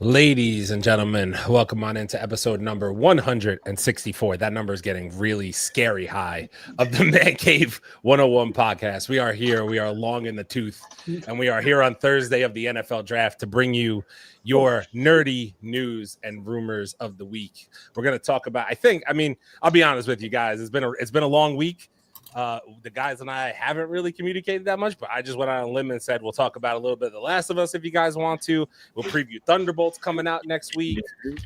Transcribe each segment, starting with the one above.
Ladies and gentlemen, welcome on into episode number 164. That number is getting really scary high of the Mancave101 podcast. We are here. We are long in the tooth, and we are here on Thursday of the NFL draft to bring you your nerdy news and rumors of the week. We're going to talk about, I'll be honest with you guys. It's been a long week. The guys and I haven't really communicated that much, but I just went on a limb and said we'll talk about a little bit of The Last of Us if you guys want to. We'll preview Thunderbolts coming out next week,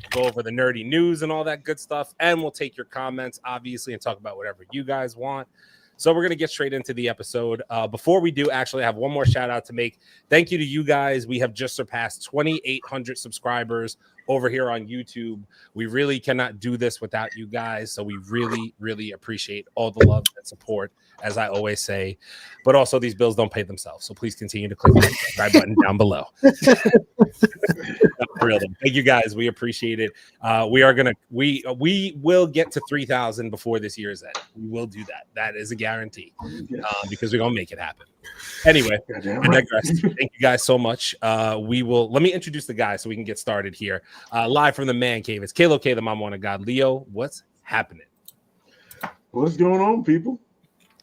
go over the nerdy news and all that good stuff, and we'll take your comments, obviously, and talk about whatever you guys want. So we're going to get straight into the episode. Before we do, actually, I have one more shout out to make. Thank you to you guys. We have just surpassed 2,800 subscribers over here on YouTube. We really cannot do this without you guys. So we really, really appreciate all the love and support, as I always say. But also, these bills don't pay themselves. So please continue to click the subscribe button down below. Thank you guys. We appreciate it. We will get to 3,000 before this year's end. We will do that. That is a guarantee because we're gonna make it happen. Anyway, I digress. Thank you guys so much. Let me introduce the guys so we can get started here. Live from the Man Cave. It's Kalo K, the Mama Wanna God. Leo, what's happening? What's going on, people?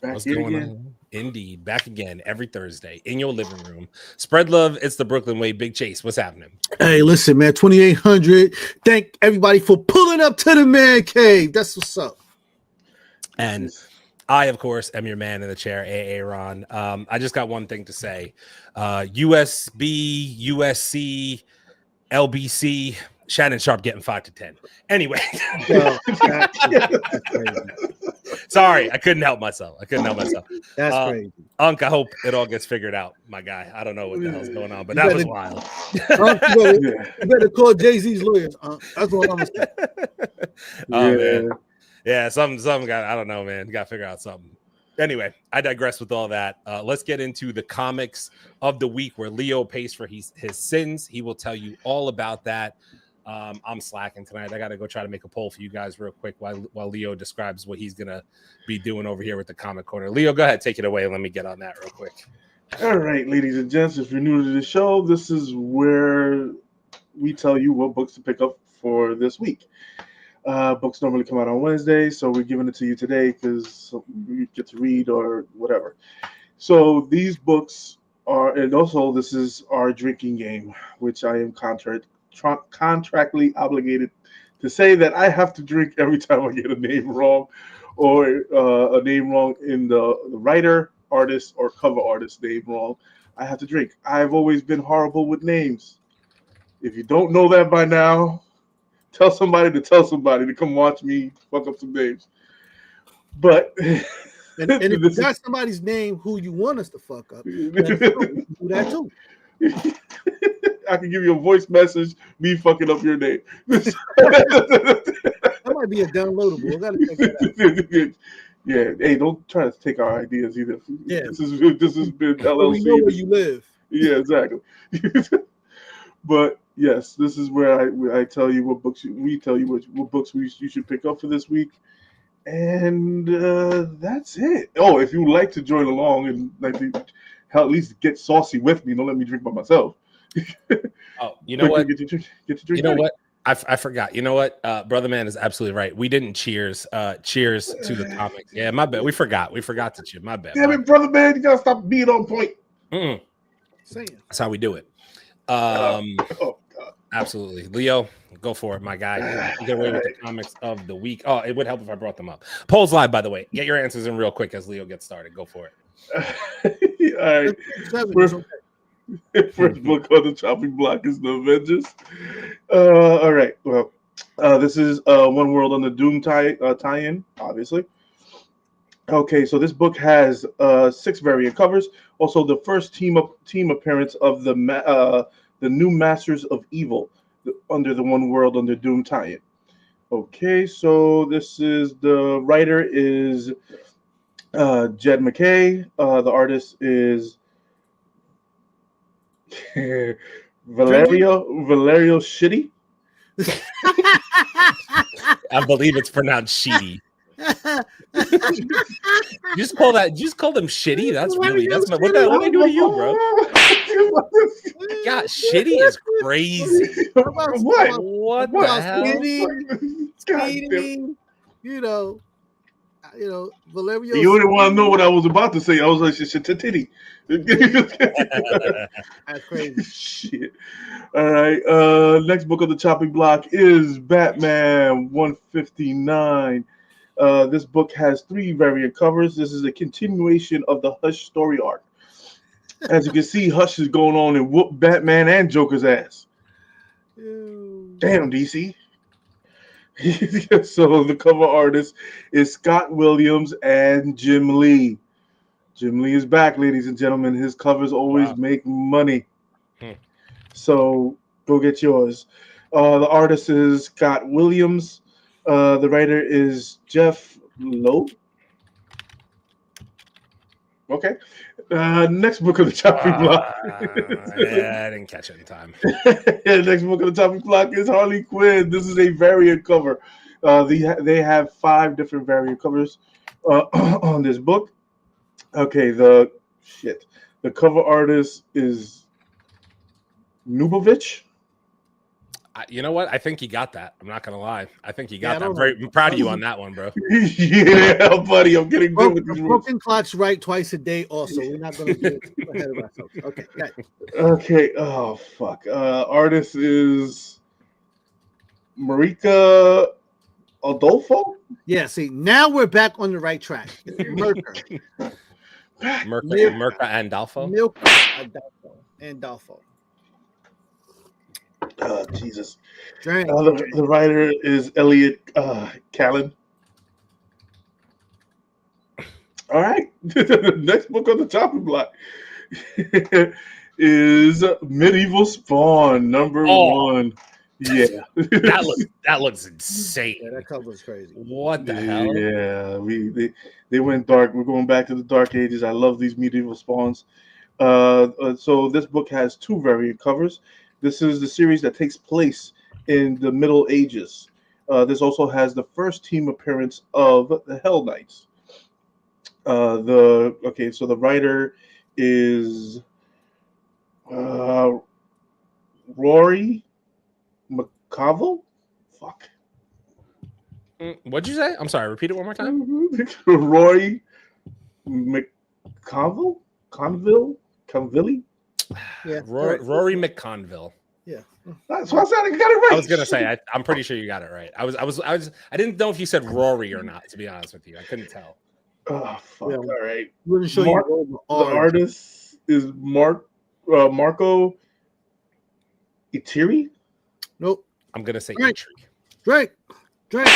What's going on? Indeed, back again every Thursday in your living room. Spread love. It's the Brooklyn way. Big Chase, what's happening? Hey, listen, man. 2,800. Thank everybody for pulling up to the Man Cave. That's what's up. And I, of course, am your man in the chair, Aaron. I just got one thing to say. USB, USC, LBC, Shannon Sharp getting 5 to 10. Anyway. Sorry, I couldn't help myself. That's crazy. Unc, I hope it all gets figured out, my guy. I don't know what the hell's going on, but that was wild. You better call Jay-Z's lawyers. That's what I'm going to say. Oh, man. Yeah, some guy, I don't know, man. You got to figure out something. Anyway, I digress with all that. Let's get into the comics of the week where Leo pays for his sins. He will tell you all about that. I'm slacking tonight. I got to go try to make a poll for you guys real quick while Leo describes what he's going to be doing over here with the Comic Corner. Leo, go ahead. Take it away. Let me get on that real quick. All right, ladies and gents, if you're new to the show, this is where we tell you what books to pick up for this week. Books normally come out on Wednesday, so we're giving it to you today because you get to read or whatever. So these books are, and also this is our drinking game, which I am contractually obligated to say that I have to drink every time I get a name wrong or a name wrong in the writer, artist, or cover artist name wrong. I have to drink. I've always been horrible with names. If you don't know that by now, tell somebody to come watch me fuck up some names. But and if you got somebody's name who you want us to fuck up, do that too. I can give you a voice message, me fucking up your name. That might be a downloadable. I gotta check that out. Yeah, hey, don't try to take our ideas either. Yeah, this has been LLC. We know where you live. Yeah, exactly. But yes, this is where I tell you what books we tell you what books you should pick up for this week, and that's it. Oh, if you would like to join along and at least get saucy with me, don't let me drink by myself. Oh, you know what? Get to drink. You know what? I forgot. You know what? Brother Man is absolutely right. We didn't cheers. Cheers to the comics. Yeah, my bad. We forgot to cheer. My bad. Damn it, Brother Man, you gotta stop being on point. That's how we do it. God. Absolutely. Leo, go for it, my guy. Get away with the comics of the week. Oh, it would help if I brought them up. Polls live, by the way. Get your answers in real quick as Leo gets started. Go for it. All right. First book on the chopping block is the Avengers. All right. Well, this is One World on the Doom tie-in, obviously. Okay, so this book has 6 variant covers. Also, the first team appearance of the new Masters of Evil under the One World under Doom tie-in. Okay, so this is the writer is Jed McKay. The artist is Valerio Shitty. I believe it's pronounced Sheedy. You just call them shitty. That's what they do to you, bro. Yeah, shitty is crazy. What the hell? Speeding, Valerio. You wouldn't want to know what I was about to say. I was like, shit, titty. That's crazy. Shit. All right. Next book on the chopping block is Batman 159. This book has 3 variant covers. This is a continuation of the Hush story arc. As you can see, Hush is going on and whoop Batman and Joker's ass. Ew. Damn, DC. So the cover artist is Scott Williams and Jim Lee. Jim Lee is back, ladies and gentlemen. His covers always make money. So go get yours. The artist is Scott Williams. The writer is Jeff Loeb. Okay. Next book of the chopping block. Yeah, I didn't catch it in time. Next book of the chopping block is Harley Quinn. This is a variant cover. They have 5 different variant covers on this book. Okay, the cover artist is Nubovich. You know what? I think you got that. I'm not gonna lie. I think you got that. I'm proud of you on that one, bro. Yeah, buddy. I'm getting good with these rules. Broken clocks right twice a day. Also, we're not gonna get ahead of ourselves. Okay, got it. Okay. Oh fuck. Artist is Marika Adolfo. Yeah. See, now we're back on the right track. Merca and Dalfo. And Dalfo. Jesus. The writer is Elliot Callan. All right. Next book on the chopping block is Medieval Spawn #1. Yeah. that looks insane. Yeah, that cover's crazy. What the hell? Yeah, they went dark. We're going back to the dark ages. I love these Medieval Spawns. So this book has 2 variant covers. This is the series that takes place in the Middle Ages. This also has the first team appearance of the Hell Knights. So the writer is Rory McCavill. Fuck. What'd you say? I'm sorry. Repeat it one more time. Rory McCavill. Conville. Yeah, Rory McConville. Yeah, that's what I said. I got it right. I was gonna say I'm pretty sure you got it right. I didn't know if you said Rory or not. To be honest with you, I couldn't tell. Oh fuck! Yeah. All right. We're show the artist is Marco Itiri. Nope. I'm gonna say Drake. Itri. Drake.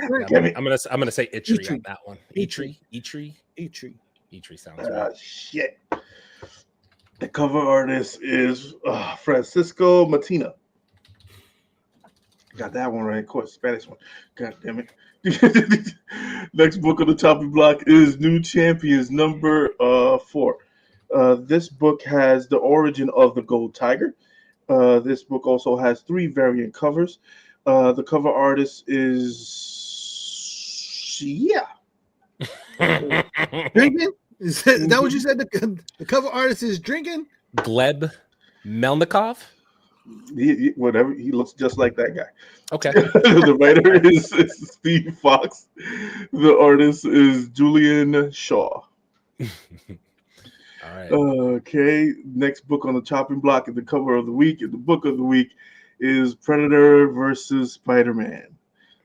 I'm gonna say Itri on that one. Itri sounds right. Shit. The cover artist is Francisco Matina. Got that one right, of course, Spanish one. God damn it. Next book on the chopping block is New Champions #4. This book has the origin of the Gold Tiger. This book also has 3 variant covers. The cover artist is Drinking? Is that what you said? The cover artist is drinking? Gleb Melnikov? Whatever. He looks just like that guy. Okay. The writer is Steve Fox. The artist is Julian Shaw. All right. Okay. Next book on the chopping block and the cover of the week and the book of the week is Predator versus Spider-Man.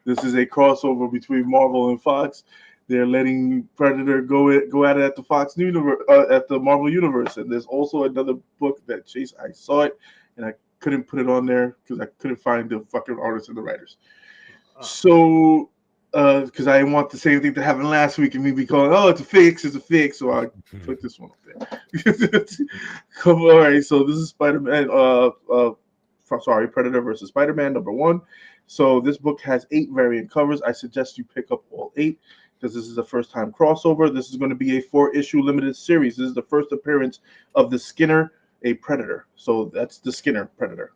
This is a crossover between Marvel and Fox. They're letting Predator go at it at the Fox universe, at the Marvel universe. And there's also another book that Chase, I saw it and I couldn't put it on there because I couldn't find the fucking artists and the writers. So, because I didn't want the same thing that happened last week and me be calling, it's a fix. So I put this one up there. All right, so this is Spider-Man, Predator versus Spider-Man #1. So this book has 8 variant covers. I suggest you pick up all 8. Because this is a first-time crossover. This is going to be a 4-issue limited series. This is the first appearance of the Skinner, a Predator. So that's the Skinner Predator.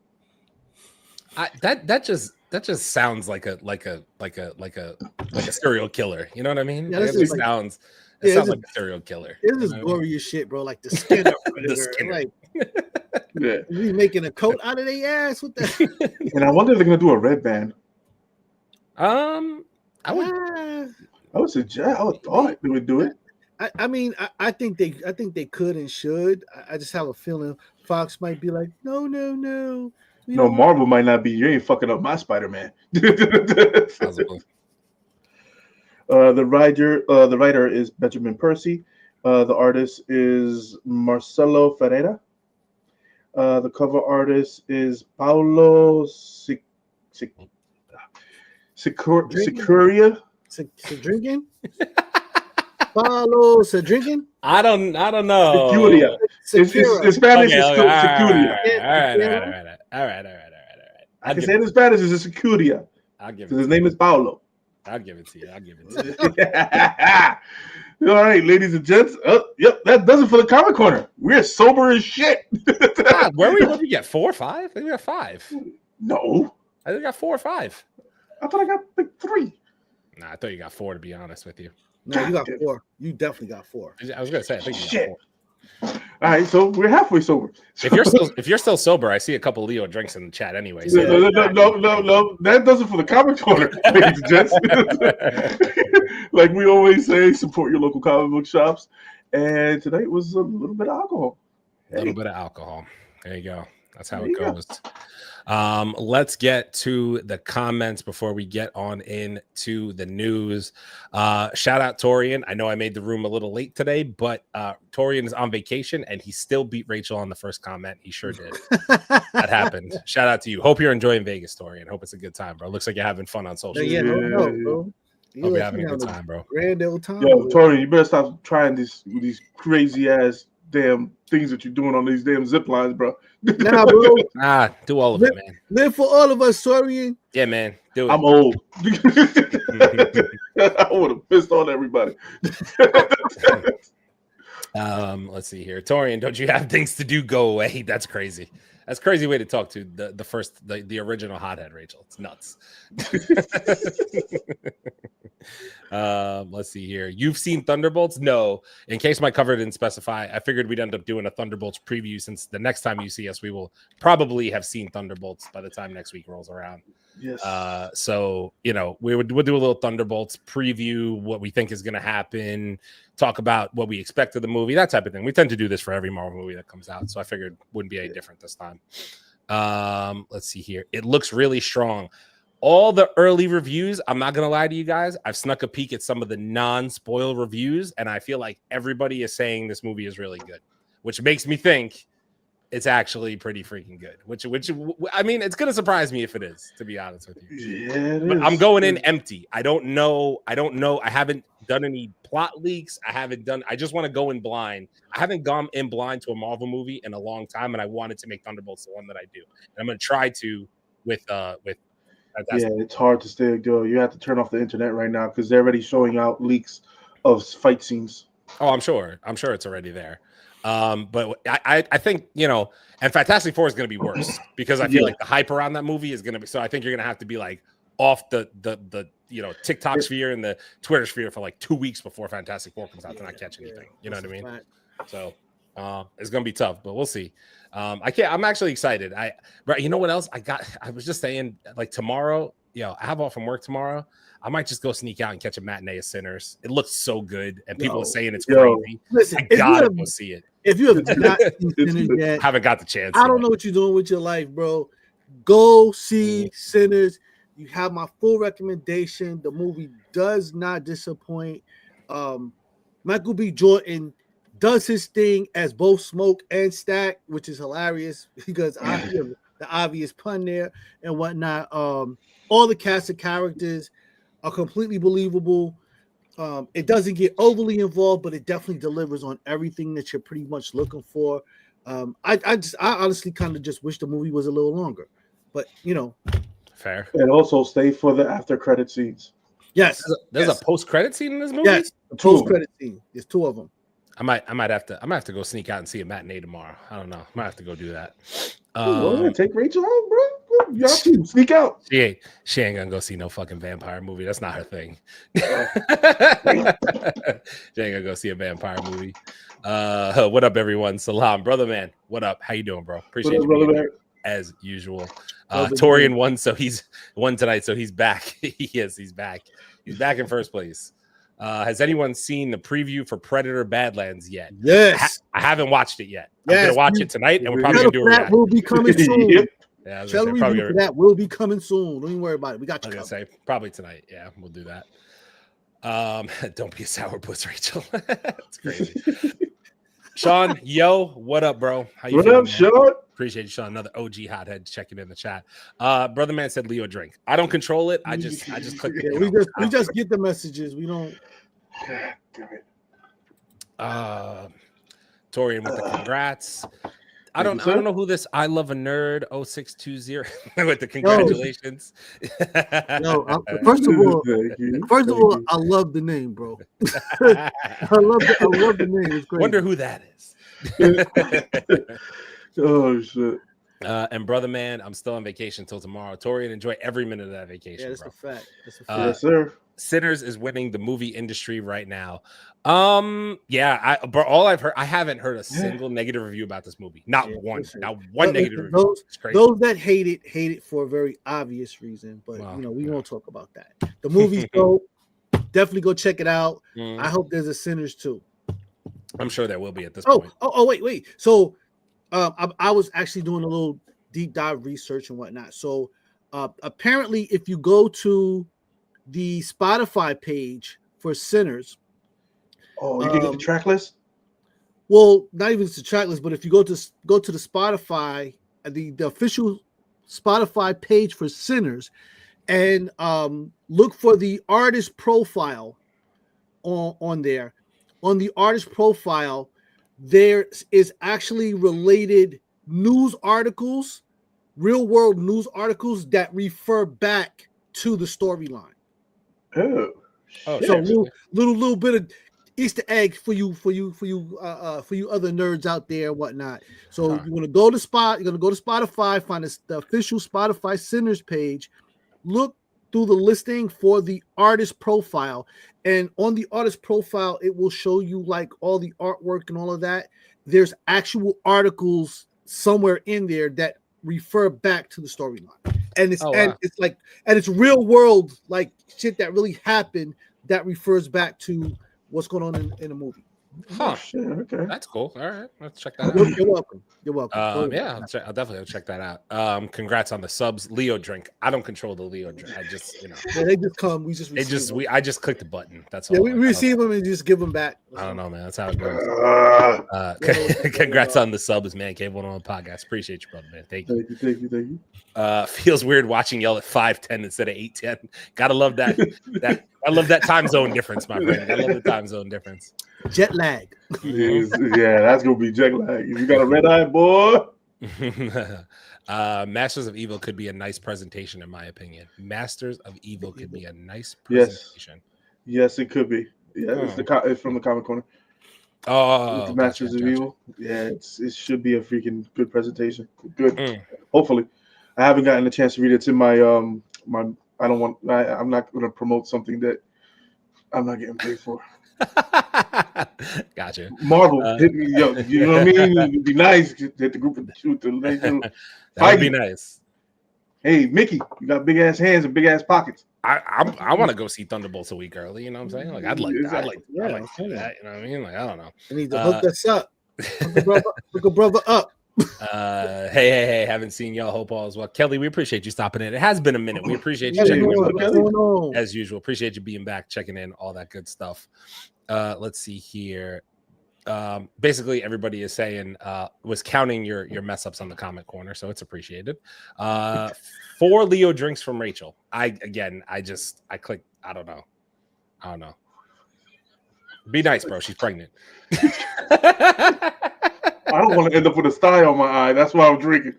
That just sounds like a serial killer. You know what I mean? Yeah, Like, this it is just like- sounds. yeah, It sounds this like a serial killer. This You is know what I mean? gory as shit, bro. Like the Skinner. The Skinner. Like Yeah. we making a coat out of their ass with that. And I wonder if they're gonna do a red band. I would. I would suggest. I would thought they would do it. I mean, I think they could and should. I just have a feeling Fox might be like, no. No, don't- Marvel might not be. You ain't fucking up my Spider-Man. Possible. The writer is Benjamin Percy. The artist is Marcelo Ferreira. The cover artist is Paulo Sicuria. Drinking? Paulo drinking? I don't know. Sicuria. In Spanish, Okay, it's Sicuria. All right. I can say it in Spanish, it's Sicuria. I'll give His it. name is Paulo. I'll give it to you. All right, ladies and gents. Yep, that does it for the Comic Corner. We're sober as shit. God, what did we get? 4 or 5? I think we got 5. No, I think we got 4 or 5. I thought I got like 3. Nah, I thought you got 4. To be honest with you, No, you got 4. You definitely got 4. I was gonna say I think you got Shit. 4. All right, so we're halfway sober. If you're still sober, I see a couple Leo drinks in the chat anyway. So No. That does it for the Comic Corner, ladies and gents. Like we always say, support your local comic book shops. And tonight was a little bit of alcohol. A little bit of alcohol. There you go. That's how There it you go. goes. Let's get to the comments before we get on into the news. Shout out Torian. I know I made the room a little late today, but Torian is on vacation and he still beat Rachel on the first comment. He sure did. That happened. Shout out to you. Hope you're enjoying Vegas, Torian. Hope it's a good time, bro. Looks like you're having fun on social Yeah, media. no, bro. Hope you're having a good time, bro. Grand old time. Yo, Tori, you better stop trying these crazy ass damn things that you're doing on these damn zip lines, bro. Nah, bro. Do all of it, man. Live for all of us, Torian. Yeah, man. Do it. I'm old. I would have pissed on everybody. Let's see here. Torian, don't you have things to do? Go away. That's crazy. That's a crazy way to talk to the original hothead, Rachel. It's nuts. Let's see here. You've seen Thunderbolts? No. In case my cover didn't specify, I figured we'd end up doing a Thunderbolts preview since the next time you see us, we will probably have seen Thunderbolts by the time next week rolls around. Yes. So we'll do a little Thunderbolts preview, what we think is going to happen, talk about what we expect of the movie, that type of thing. We tend to do this for every Marvel movie that comes out, so I figured it wouldn't be any different this time. Let's see here. It looks really strong. All the early reviews, I'm not going to lie to you guys, I've snuck a peek at some of the non-spoil reviews, and I feel like everybody is saying this movie is really good, which makes me think it's actually pretty freaking good. Which I mean, it's going to surprise me if it is, to be honest with you. Yeah, But I'm going in empty. I don't know. I haven't done any plot leaks. I just want to go in blind. I haven't gone in blind to a Marvel movie in a long time, and I wanted to make Thunderbolts the one that I do. And I'm going to try to with yeah, it's hard to stay good. You have to turn off the internet right now because they're already showing out leaks of fight scenes. Oh, I'm sure it's already there. But I think, and Fantastic Four is going to be worse because I feel like the hype around that movie is going to be, so I think you're going to have to be like off the TikTok sphere and the Twitter sphere for like 2 weeks before Fantastic Four comes out to not catch anything. You know what I mean? So it's going to be tough, but we'll see. I'm actually excited. But you know what else I was just saying, like tomorrow, I have off from work tomorrow. I might just go sneak out and catch a matinee of Sinners. It looks so good, and people are saying it's crazy. Listen, I gotta go see it. If you have not seen Sinners yet, haven't got the chance. I don't know what you're doing with your life, bro. Go see Sinners. You have my full recommendation. The movie does not disappoint. Michael B. Jordan does his thing as both Smoke and Stack, which is hilarious because the obvious pun there and whatnot. All the cast of characters are completely believable. It doesn't get overly involved, but it definitely delivers on everything that you're pretty much looking for. I honestly kind of just wish the movie was a little longer, but fair. And also stay for the after credit scenes. Yes, there's a post credit scene in this movie. Yes, a post credit scene. There's 2 of them. I might have to go sneak out and see a matinee tomorrow. I don't know. I might have to go do that. Take Rachel home, bro. Y'all sneak out. She ain't gonna go see no fucking vampire movie. That's not her thing. She ain't gonna go see a vampire movie. What up, everyone? Salam, brother man. What up? How you doing, bro? Appreciate you being here, as usual. Torian won, so he's won tonight, so he's back. Yes, he's back. He's back in first place. Has anyone seen the preview for Predator Badlands yet? Yes. I haven't watched it yet. I'm gonna watch it tonight, and we're probably gonna do a reaction. Will be coming soon. Yep. Yeah, that will be coming soon. Don't even worry about it. We got you. I was gonna say probably tonight. Yeah, we'll do that. Don't be a sourpuss, Rachel. It's crazy. Sean, yo, what up, bro? How you feeling, up, Sean? Appreciate you, Sean. Another OG hothead checking in the chat. Brother man said Leo drink. I don't control it. I just click. Yeah, we just get the messages. We don't. God damn it. Torian with the congrats. I don't know who this I love a nerd 0620 with the congratulations. No, first of all, I love the name, bro. I love the name. It's great. Wonder who that is. Oh shit. And brother man, I'm still on vacation until tomorrow. Torian, enjoy every minute of that vacation. Yeah, that's bro. a fact. Yes, sir. Sinners is winning the movie industry right now. Yeah, but all I've heard, I haven't heard a single negative review about this movie. Not one negative review. Those that hate it for a very obvious reason. But we won't talk about that. The movie's dope. Definitely go check it out. I hope there's a Sinners too. I'm sure there will be at this point. Wait. So I was actually doing a little deep dive research and whatnot. So apparently, if you go to the Spotify page for Sinners. Oh, you can get the track list? Well, not even the track list, but if you go to the Spotify, the official Spotify page for Sinners, and look for the artist profile on there. On the artist profile, there is actually related news articles, real world news articles that refer back to the storyline. Oh, so little bit of Easter egg for you other nerds out there and whatnot. So you're gonna go to Spotify, find the official Spotify Sinners page, look through the listing for the artist profile, and on the artist profile it will show you like all the artwork and all of that. There's actual articles somewhere in there that refer back to the storyline. And it's real world like shit that really happened that refers back to what's going on in the movie. Huh. Shit, okay. That's cool. All right. Let's check that out. You're welcome. Yeah, I'll definitely check that out. Congrats on the subs. Leo drink. I don't control the Leo drink. I just, Yeah, they just come. I just click the button. That's all. Yeah, we receive them and just give them back. I don't know, man. That's how it goes. Congrats on the subs, Mancave101 Podcast. Appreciate you, brother, man. Thank you. Feels weird watching y'all at 5'10" instead of 8'10". Gotta love that. I love that time zone difference, my friend. I love the time zone difference. Jet lag. Yeah, that's gonna be jet lag. If you got a red eye, boy. Masters of Evil could be a nice presentation, in my opinion. Masters of Evil could be a nice presentation. Yes, it could be. Yeah, it's from the Comic Corner. Oh, Masters of Evil. Yeah, it should be a freaking good presentation. Good. Hopefully, I haven't gotten a chance to read it. It's in my I'm not going to promote something that I'm not getting paid for. Gotcha. Marvel, hit me, yo. You know what I mean? It'd be nice to hit the group and shoot the. That would be nice. Hey, Mickey, you got big ass hands and big ass pockets. I want to go see Thunderbolts a week early. You know what I'm saying? Like I'd like that. Exactly. I'd like to do that. You know what I mean? Like I don't know. I need to hook us up. Hook a brother up. Hey, haven't seen y'all. Hope all is well. Kelly, we appreciate you stopping in. It has been a minute. We appreciate you checking in as usual. Appreciate you being back, checking in, all that good stuff. Let's see here. Basically everybody is saying was counting your mess ups on the comment corner, so it's appreciated. 4 Leo drinks from Rachel. I clicked. I don't know. Be nice, bro. She's pregnant. I don't want to end up with a sty on my eye. That's why I'm drinking.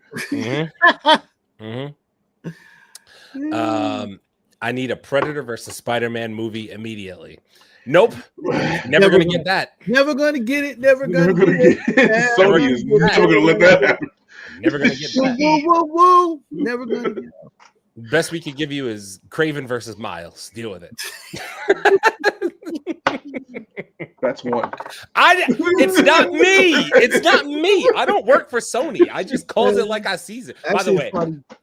I need a Predator versus Spider-Man movie immediately. Nope. Never gonna get that. Never gonna get it. Never gonna get it. Sony is never gonna let that happen. Never gonna get that. Whoa. Never gonna get that. Best we could give you is Craven versus Miles. Deal with it. That's one. It's not me. It's not me. I don't work for Sony. I just calls it like I sees it.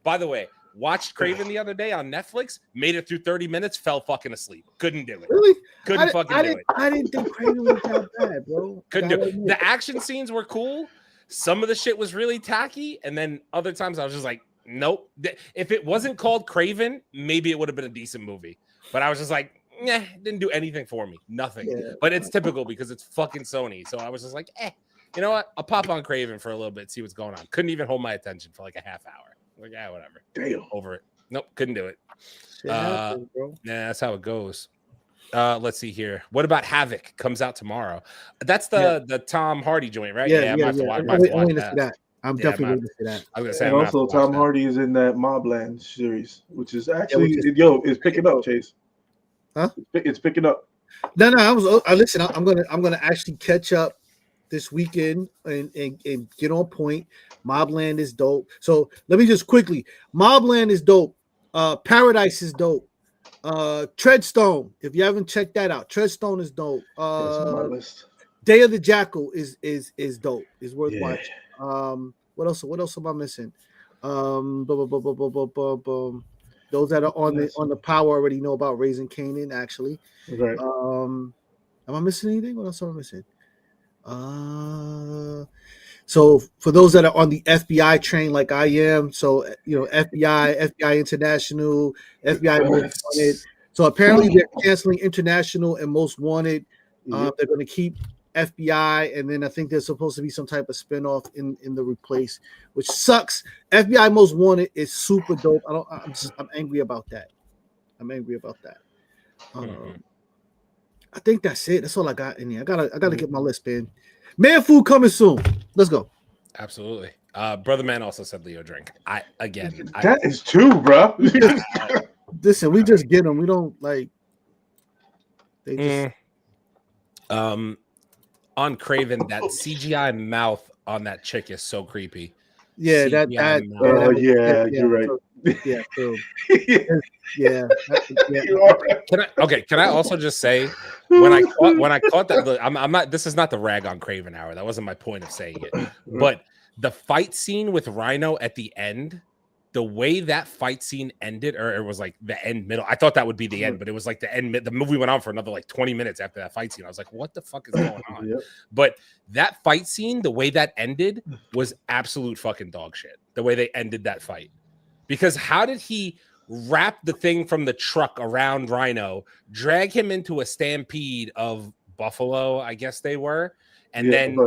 By the way, watched Craven the other day on Netflix. Made it through 30 minutes. Fell fucking asleep. Couldn't do it. Really? Couldn't fucking do it. I didn't think Craven was that bad, bro. Couldn't do it. The action scenes were cool. Some of the shit was really tacky, and then other times I was just like, nope. If it wasn't called Craven, maybe it would have been a decent movie. But I was just like, nah, didn't do anything for me. Nothing. Yeah. But it's typical because it's fucking Sony. So I was just like, you know what? I'll pop on Craven for a little bit, see what's going on. Couldn't even hold my attention for like a half hour. Like, whatever. Damn. Over it. Nope, couldn't do it. Happens, bro. Nah, that's how it goes. Let's see here. What about Havoc? Comes out tomorrow. That's the Tom Hardy joint, right? Yeah. I'm definitely going to see that. I was gonna say, and also Tom Hardy is in that Mobland series, which is actually it's picking up, Chase. Huh? It's picking up. No. Listen. I'm gonna actually catch up this weekend and get on point. Mobland is dope. So let me just quickly. Mobland is dope. Paradise is dope. Treadstone. If you haven't checked that out, Treadstone is dope. That's on my list. Day of the Jackal is dope. Is worth watching. What else am I missing? Those that are on the power already know about Raising Kanan, actually. Right. Am I missing anything? What else am I missing? So for those that are on the FBI train like I am, so FBI International, FBI Most Wanted. So apparently they're canceling International and Most Wanted. They're going to keep FBI, and then I think there's supposed to be some type of spinoff in the replace, which sucks. FBI Most Wanted is super dope. I'm angry about that. I think that's it. That's all I got in here. I gotta get my list, man. Man food coming soon. Let's go. Absolutely. Brother Man also said Leo drink. That is two, bro. Listen, we just get them. We don't like. They just. On Craven, that CGI mouth on that chick is so creepy. Yeah, you're right. Yeah, true. Yeah. Can I also just say when I caught that, I'm not. This is not the rag on Craven hour. That wasn't my point of saying it. But the fight scene with Rhino at the end, the way that fight scene ended, or it was like the end middle. I thought that would be the end, but it was like the end. The movie went on for another like 20 minutes after that fight scene. I was like, what the fuck is going on? Yep. But that fight scene, the way that ended was absolute fucking dog shit. The way they ended that fight. Because how did he wrap the thing from the truck around Rhino, drag him into a stampede of buffalo, I guess they were, and then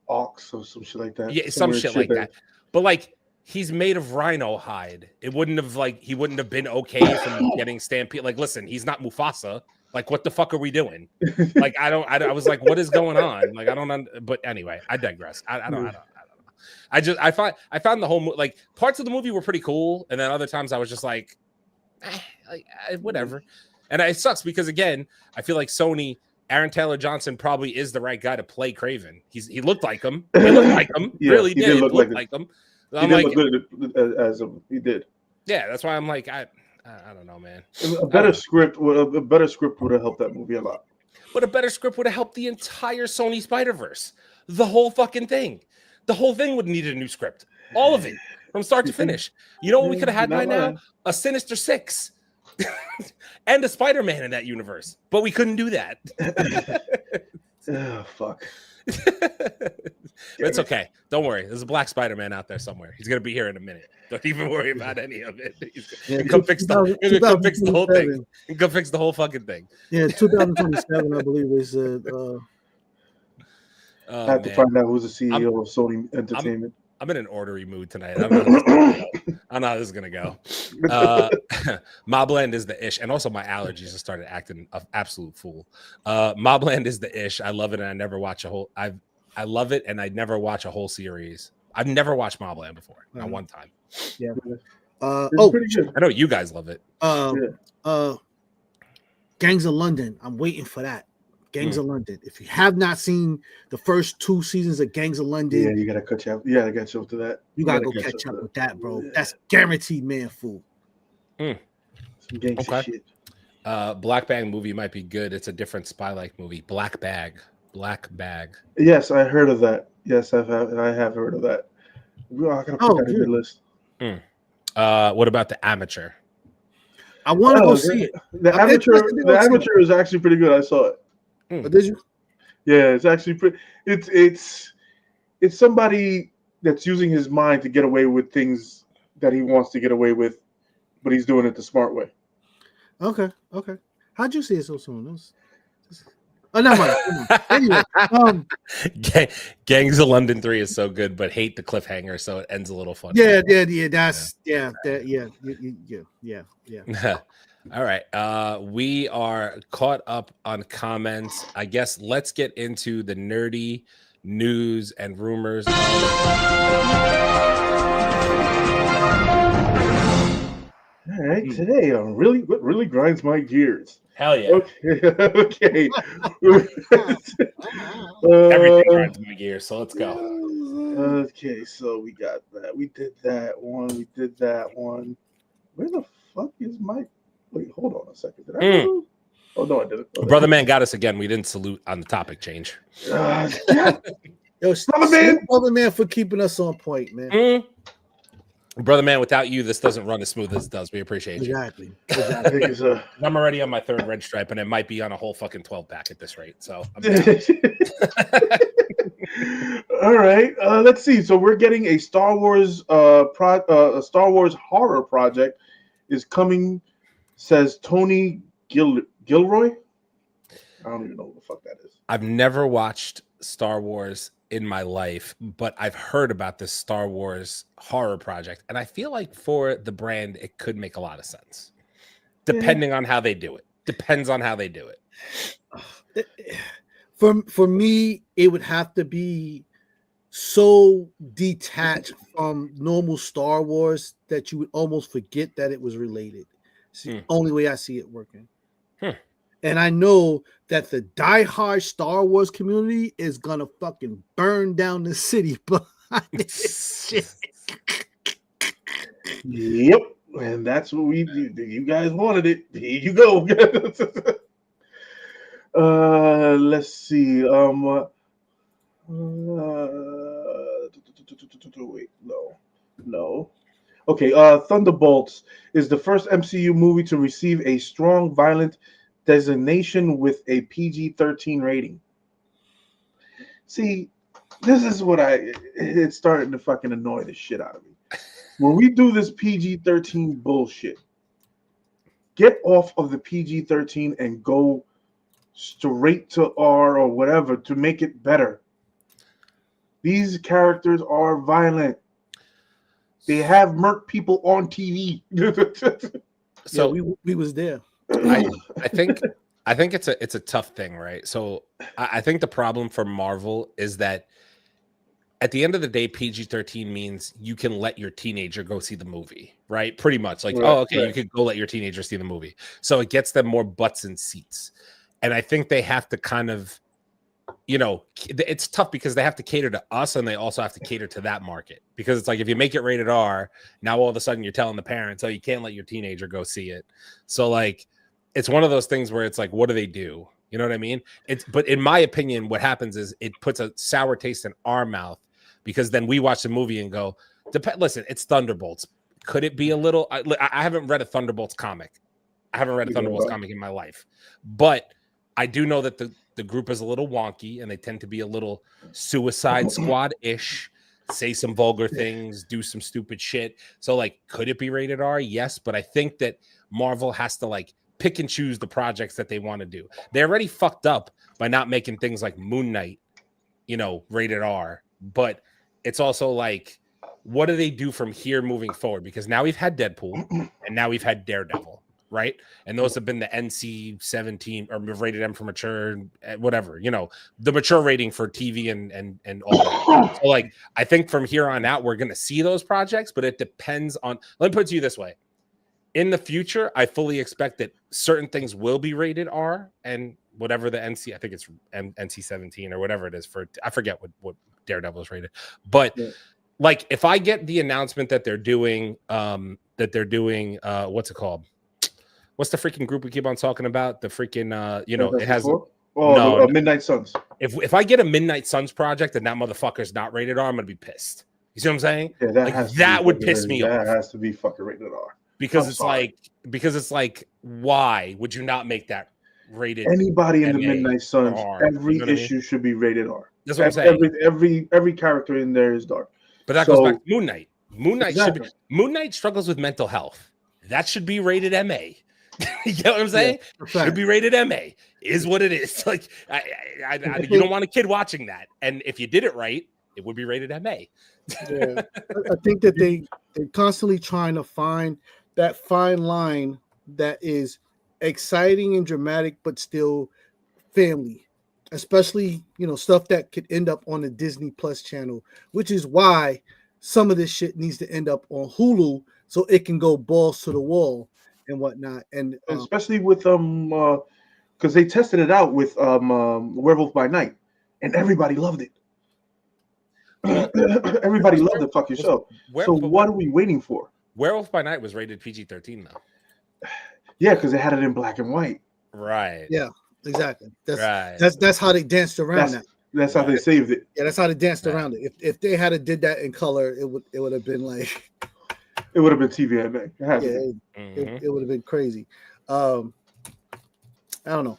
ox or some shit like that. Yeah, some shit like that. But like, he's made of rhino hide. He wouldn't have been okay from getting stampede. Like, listen, he's not Mufasa. Like, what the fuck are we doing? Like, I was like, what is going on? Like, I don't. But anyway, I digress. I don't know. I found the whole like parts of the movie were pretty cool, and then other times I was just like whatever. And it sucks because again, I feel like Sony, Aaron Taylor Johnson probably is the right guy to play Craven. He looked like him. He looked like him. Yeah, really he did look like him. He did look good as he did. Yeah, that's why I'm like I don't know, man. A better script would have helped that movie a lot. But a better script would have helped the entire Sony Spider-Verse. The whole fucking thing. The whole thing would need a new script. All of it. From start to finish. You know what we could have had by now? A Sinister Six. And a Spider-Man in that universe. But we couldn't do that. Oh, fuck. It's okay. Don't worry. There's a black Spider-Man out there somewhere. He's going to be here in a minute. Don't even worry about any of it. Come fix the whole thing. Come fix the whole fucking thing. Yeah, 2027, I believe, is I have to find out who's the CEO of Sony Entertainment. I'm in an ornery mood tonight. I don't know how this is gonna go. Mobland is the ish, and also my allergies have started acting an absolute fool. Mobland is the ish. I love it, and I never watch a whole. I love it, and I never watch a whole series. I've never watched Mobland before, not one time. Yeah. Pretty good. I know you guys love it. Gangs of London. I'm waiting for that. Gangs of London. If you have not seen the first 2 seasons of Gangs of London, Yeah, you gotta catch up. Yeah, I got you up to that. You gotta go catch up with that, bro. That's guaranteed man food. Some gangster shit. Black Bag movie might be good. It's a different spy-like movie. Black Bag. Yes, I heard of that. Yes, I have heard of that. I gotta put that in the list. What about The Amateur? I want to go see it. The Amateur is actually pretty good. I saw it. Oh, did you? Yeah, it's actually pretty. It's somebody that's using his mind to get away with things that he wants to get away with, but he's doing it the smart way. Okay. How'd you see it so soon? Oh, no, anyway, Gangs of London 3 is so good, but hate the cliffhanger, so it ends a little funny. Yeah. All right. We are caught up on comments. I guess let's get into the nerdy news and rumors. All right, today on what really grinds my gears. Hell yeah. Okay. Everything grinds my gears, so let's go. Okay, so we got that. We did that one. Where the fuck is my... Wait, hold on a second. Did I move? Oh, no, I didn't. Brother Man got us again. We didn't salute on the topic change. Yeah. Yo, Brother Man for keeping us on point, man. Brother Man, without you, this doesn't run as smooth as it does. We appreciate you. Exactly. I'm already on my 3rd red stripe, and it might be on a whole fucking 12-pack at this rate. So, all right. Let's see. So we're getting a Star Wars a Star Wars horror project is coming. Says Tony Gilroy. I don't even know what the fuck that is. I've never watched Star Wars in my life, but I've heard about this Star Wars horror project, and I feel like for the brand, it could make a lot of sense, depending on how they do it. Depends on how they do it. For me, it would have to be so detached from normal Star Wars that you would almost forget that it was related. It's the only way I see it working. And I know that the diehard Star Wars community is gonna fucking burn down the city behind this shit. Yep, and that's what we do. You guys wanted it. Here you go. Let's see. Wait, no. Okay, Thunderbolts is the first MCU movie to receive a strong violent designation with a PG-13 rating. See, this is what it's starting to fucking annoy the shit out of me. When we do this PG-13 bullshit, get off of the PG-13 and go straight to R or whatever to make it better. These characters are violent. They have murked people on TV. So we was there. I think it's a tough thing, right? So I think the problem for Marvel is that at the end of the day, PG-13 means you can let your teenager go see the movie, right? Pretty much like, you could go let your teenager see the movie. So it gets them more butts in seats. And I think they have to kind of, it's tough because they have to cater to us and they also have to cater to that market, because it's like, if you make it rated R, now all of a sudden you're telling the parents, oh, you can't let your teenager go see it. So like, it's one of those things where it's like, what do they do? You know what I mean? But in my opinion, what happens is it puts a sour taste in our mouth, because then we watch the movie and go, listen, it's Thunderbolts. Could it be a little, I haven't read a Thunderbolts comic. I haven't read a Thunderbolts comic in my life, but I do know that the group is a little wonky and they tend to be a little Suicide Squad-ish, say some vulgar things, do some stupid shit. So like, could it be rated R? Yes. But I think that Marvel has to like pick and choose the projects that they want to do. They already fucked up by not making things like Moon Knight, rated R. But it's also like, what do they do from here moving forward? Because now we've had Deadpool and now we've had Daredevil, right? And those have been the NC-17 or rated M for mature, whatever, the mature rating for TV and all that. So like, I think from here on out, we're going to see those projects, but it depends on, let me put it to you this way. In the future, I fully expect that certain things will be rated R and whatever the NC, I think it's NC 17 or whatever it is for. I forget what Daredevil is rated, but like if I get the announcement that they're doing what's it called? What's the freaking group we keep on talking about? The freaking it has Midnight Suns. If I get a Midnight Suns project and that motherfucker's not rated R, I'm gonna be pissed. You see what I'm saying? Yeah, that would piss me off. That has to be fucking rated R. Because it's like, why would you not make that rated? Anybody in the Midnight Suns, every issue should be rated R. That's what I'm saying. Every character in there is dark. But that goes back to Moon Knight. Moon Knight struggles with mental health. That should be rated MA. You get what I'm saying? Yeah, should be rated MA. Is what it is. Like you don't want a kid watching that. And if you did it right, it would be rated MA. Yeah. I think that they're constantly trying to find that fine line that is exciting and dramatic, but still family, especially, stuff that could end up on the Disney Plus channel, which is why some of this shit needs to end up on Hulu so it can go balls to the wall and whatnot. And especially with because they tested it out with Werewolf by Night and everybody loved it. Everybody loved the fucking show. So what are we waiting for? Werewolf by Night was rated PG-13 though. Yeah, because they had it in black and white. Right. Yeah, exactly. That's how they danced around that. That's how they saved it. Yeah, that's how they danced around it. If they had did that in color, it would have been like it would have been TVMA. It would have been crazy. I don't know.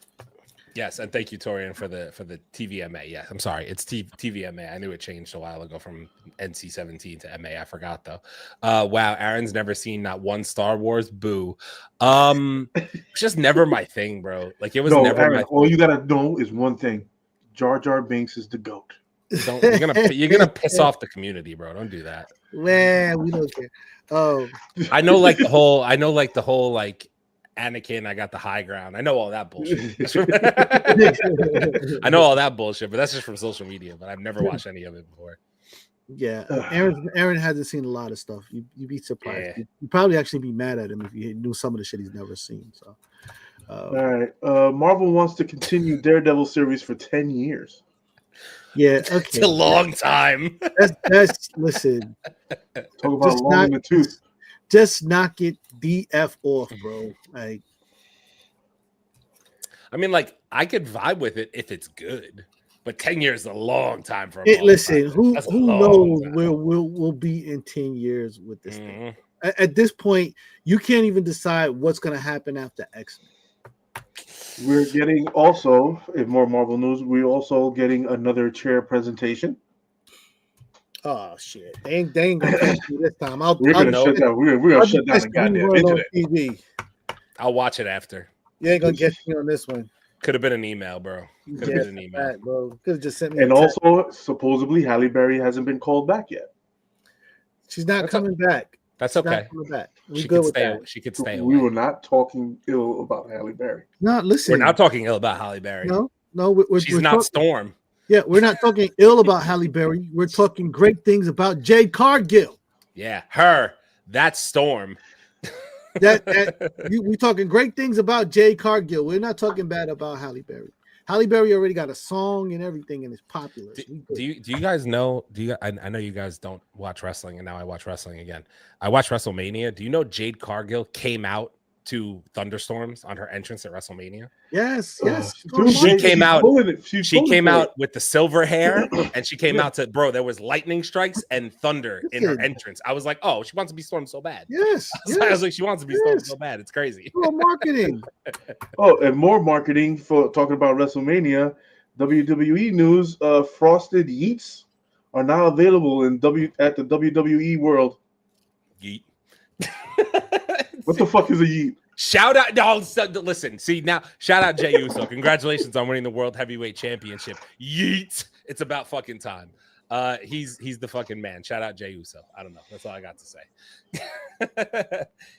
Yes, and thank you, Torian, for the TVMA. Yeah, I'm sorry, it's TVMA. I knew it changed a while ago from NC 17 to MA. I forgot though. Wow, Aaron's never seen not one Star Wars. Boo. It's just never my thing, bro. Like it was never. Aaron, all you gotta know is one thing: Jar Jar Binks is the GOAT. You're gonna piss off the community, bro. Don't do that. Man, we don't care. Oh, I know the whole Anakin, I got the high ground. I know all that bullshit. I know all that bullshit, but that's just from social media. But I've never watched any of it before. Yeah, Aaron hasn't seen a lot of stuff. You'd be surprised. Yeah. You'd probably actually be mad at him if you knew some of the shit he's never seen. So, all right. Marvel wants to continue Daredevil series for 10 years. Yeah, okay. It's a long time. That's listen. Talk about long in the tooth. Just knock it the F off, bro. Like, I mean, like, I could vibe with it if it's good, but 10 years is a long time for a listen, who knows where we'll be in 10 years with this thing. At this point, you can't even decide what's going to happen after X-Men. We're getting also, in more Marvel news, we're also getting another chair presentation. Oh shit! They ain't gonna catch me this time. We're gonna shut down the goddamn internet. TV. I'll watch it after. You ain't gonna get me on this one. Could have been an email, bro. Could have been an email, bro. Could have just sent me. And also, supposedly, Halle Berry hasn't been called back yet. She's not coming back. That's okay. Coming back. She could stay. She could stay. We were not talking ill about Halle Berry. No, listen. We're not talking ill about Halle Berry. No. She's not Storm. Yeah, we're not talking ill about Halle Berry. We're talking great things about Jade Cargill. Yeah, her. That's Storm. We're talking great things about Jade Cargill. We're not talking bad about Halle Berry. Halle Berry already got a song and everything, and it's popular. Do you guys know? I know you guys don't watch wrestling, and now I watch wrestling again. I watch WrestleMania. Do you know Jade Cargill came out to Thunderstorms on her entrance at WrestleMania? Yes. Dude, she came out with the silver hair, and she came out to, bro, there was lightning strikes and thunder in her entrance. I was like, oh, she wants to be Storm so bad. Yes. I was like, she wants to be Storm so bad. It's crazy. More marketing. And more marketing for talking about WrestleMania. WWE news, Frosted Yeets are now available at the WWE World. Yeet. What the fuck is a yeet? Shout out! No, listen. See now, shout out Jey Uso. Congratulations on winning the World Heavyweight Championship. Yeet! It's about fucking time. He's the fucking man. Shout out Jey Uso. I don't know. That's all I got to say.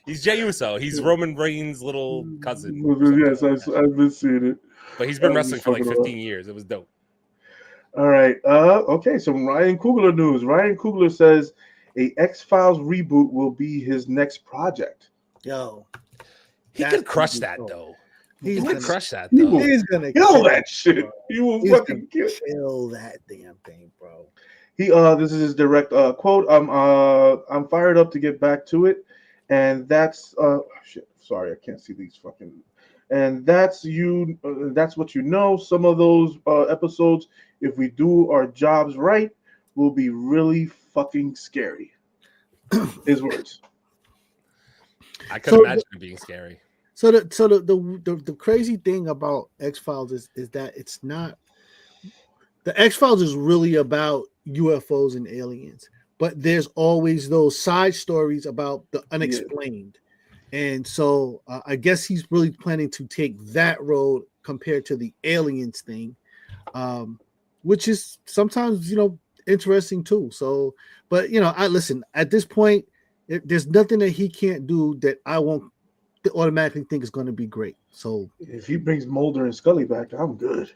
He's Jey Uso. He's Roman Reigns' little cousin. Yes, I've been seeing it. But he's been wrestling for like 15 years. It was dope. All right. Okay. Some Ryan Coogler news. Ryan Coogler says a X-Files reboot will be his next project. Yo, he could crush that though. He's gonna gonna crush that He though. will He's gonna kill that shit. He will He's fucking gonna kill. kill that damn thing, bro. This is his direct quote. I'm fired up to get back to it, and that's shit. Sorry, I can't see these fucking. And that's you. That's what you know. Some of those episodes, if we do our jobs right, will be really fucking scary. His words. I could imagine it being scary. So the crazy thing about X-Files is that it's not. The X-Files is really about UFOs and aliens, but there's always those side stories about the unexplained. And so I guess he's really planning to take that road compared to the aliens thing, which is sometimes, interesting too. So, but, I listen, at this point, there's nothing that he can't do that I won't automatically think is going to be great. So if he brings Mulder and Scully back, I'm good.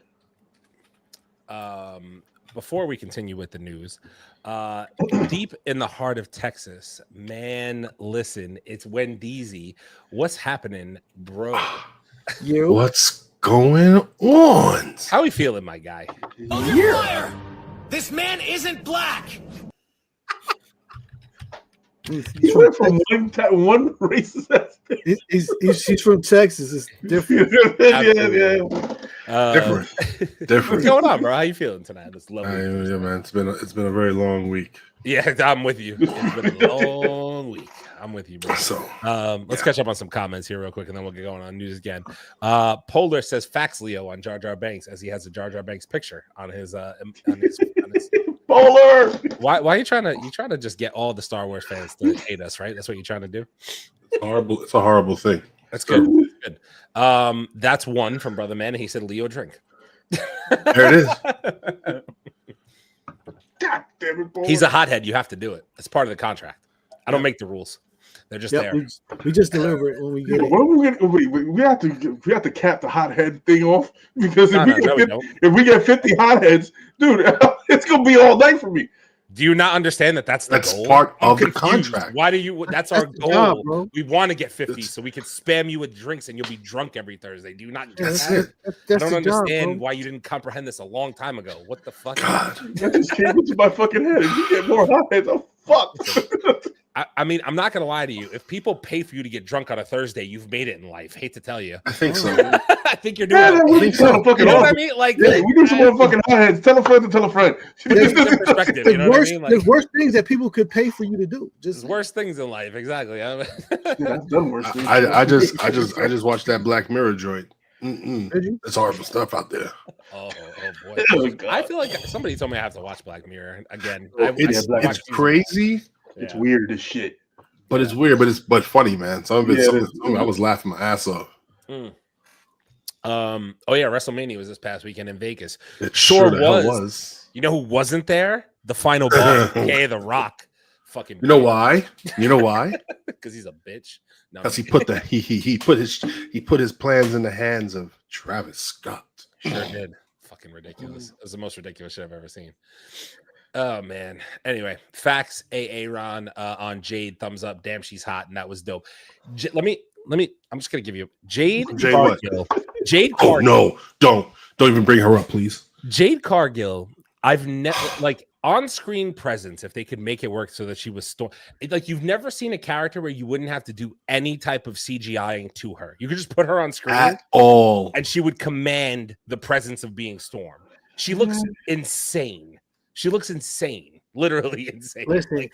Before we continue with the news, deep in the heart of Texas, man, listen, it's Wendeezy. What's happening, bro? What's going on? How are you feeling, my guy? Fire! This man isn't black. He went from one racist ass thing. He's from Texas. It's different. Different. What's going on, bro? How you feeling tonight? This lovely. Yeah, man. It's been a very long week. Yeah, I'm with you. It's been a long week. I'm with you, bro. So let's catch up on some comments here real quick, and then we'll get going on news again. Polar says facts, Leo, on Jar Jar Banks, as he has a Jar Jar Banks picture on his Polar. Why are you trying to just get all the Star Wars fans to hate us, right? That's what you're trying to do. It's horrible. It's a horrible thing. That's good. Good. That's one from Brother Man, and he said, "Leo, drink." There it is. God damn it, Polar. He's a hothead. You have to do it. It's part of the contract. I don't make the rules. They're just there. We just deliver it when we get it. What are we gonna, we have to cap the hothead thing off because if we get 50 hotheads, dude, it's gonna be all night for me. Do you not understand that that's the goal? Part I'm of the confused. contract. Why do you? That's our goal. job, bro. We want to get 50 so we can spam you with drinks and you'll be drunk every Thursday. Do you not get That's that? it. I don't understand why you didn't comprehend this a long time ago. What the fuck? God. That just came into my fucking head. If you get more hotheads, I'm fucked. I mean, I'm not gonna lie to you. If people pay for you to get drunk on a Thursday, you've made it in life. Hate to tell you. I think so. I think you're doing. We You know what I mean? Like, we do some more fucking hotheads. Tell a friend to tell a friend. there's different perspective. You know what I mean? Like, There's worse things that people could pay for you to do. there's worse things in life. Exactly. Yeah, I've done worse things. I just watched that Black Mirror joint. It's horrible stuff out there. Oh boy. Oh, God. I feel like somebody told me I have to watch Black Mirror again. It's crazy. It's weird as shit. But it's weird, but funny, man. Some of it, Yeah, I was laughing my ass off. Oh yeah, WrestleMania was this past weekend in Vegas. It Sure the hell was. You know who wasn't there? The final boss, aka The Rock. Fucking. You know why? You know why? Because he's a bitch. No, Because he put his plans in the hands of Travis Scott. sure did. Fucking ridiculous. It was the most ridiculous shit I've ever seen. Oh man. Anyway, facts. Ron on Jade. Thumbs up. Damn, she's hot, and that was dope. Let me. I'm just gonna give you Jade. Jade what? Cargill. Jade. Oh Cargill. no! Don't even bring her up, please. Jade Cargill. I've never like on-screen presence. If they could make it work so that she was like you've never seen a character where you wouldn't have to do any type of CGIing to her. You could just put her on screen At all, and she would command the presence of being Storm. She looks insane. She looks insane, literally insane. Listen,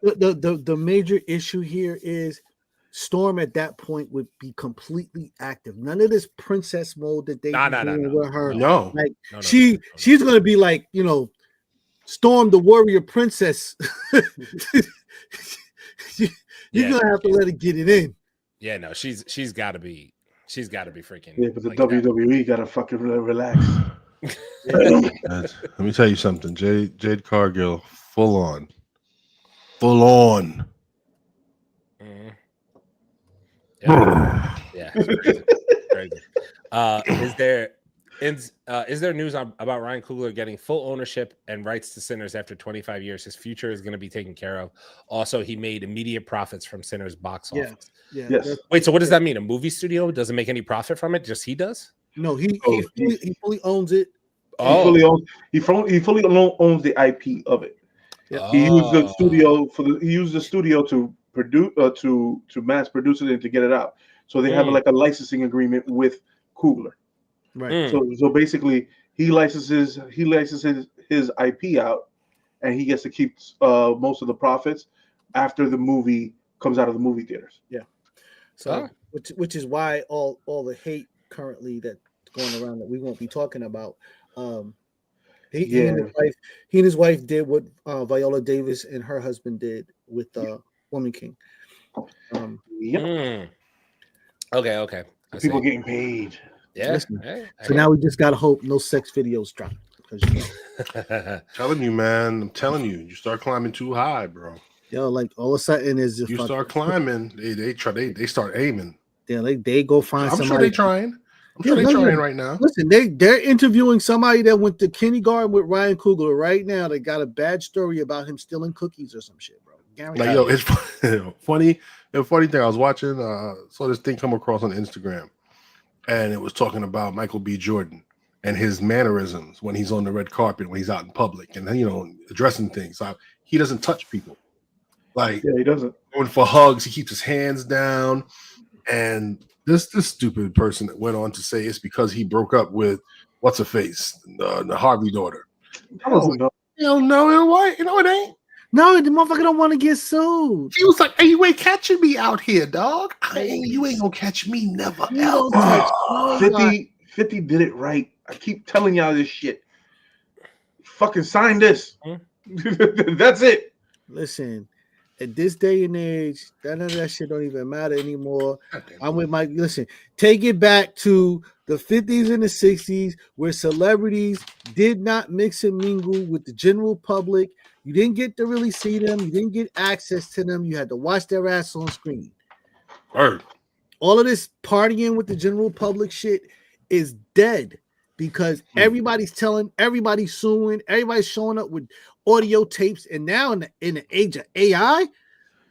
the major issue here is Storm at that point would be completely active. None of this princess mode that they do with her. No. Like she's gonna be like, Storm the warrior princess. You're gonna have to let her get it in. Yeah, no, she's gotta be freaking. Yeah, but the like WWE gotta fucking relax. Let me tell you something. Jade Cargill, full on. Yeah, it's crazy. Crazy. Is there Is there news about Ryan Coogler getting full ownership and rights to Sinners after 25 years? His future is going to be taken care of. Also, he made immediate profits from Sinners box office. Yeah. Yes. Wait, so what does that mean? A movie studio doesn't make any profit from it? Just he does? No, he fully owns it. Oh, He fully owns the IP of it. Yeah. He used the studio to produce to mass produce it and to get it out. So they have like a licensing agreement with Coogler. Right. So basically, he licenses his IP out, and he gets to keep most of the profits after the movie comes out of the movie theaters. Yeah. So which is why all the hate currently that's going around that we won't be talking about. He and his wife did what Viola Davis and her husband did with Woman King. Yep. Okay. People getting paid. Yeah. So now we just gotta hope no sex videos drop. Telling you, man. I'm telling you. You start climbing too high, bro. Yo, like all of a sudden is just you start climbing. They start aiming. Yeah, they go find somebody. I'm sure they're trying. They're trying right now. Listen, they're interviewing somebody that went to kindergarten with Ryan Coogler right now. They got a bad story about him stealing cookies or some shit, bro. Like, yo, it's funny. The funny thing, I was watching, saw this thing come across on Instagram, and it was talking about Michael B. Jordan and his mannerisms when he's on the red carpet, when he's out in public, and addressing things. Like, he doesn't touch people. Like, he doesn't. Going for hugs, he keeps his hands down. And this stupid person that went on to say it's because he broke up with what's her face, the Harvey daughter. I was like, no, what? It ain't. No, the motherfucker don't want to get sued. He was like, "Hey, you ain't catching me out here, dog. You ain't gonna catch me never ever." 50 did it right. I keep telling y'all this shit. Fucking sign this. That's it. Listen, at this day and age, none of that shit don't even matter anymore. I'm with Mike. Listen, take it back to the 50s and the 60s where celebrities did not mix and mingle with the general public. You didn't get to really see them. You didn't get access to them. You had to watch their ass on screen. All of this partying with the general public shit is dead because everybody's suing, everybody's showing up with audio tapes, and now in the age of AI,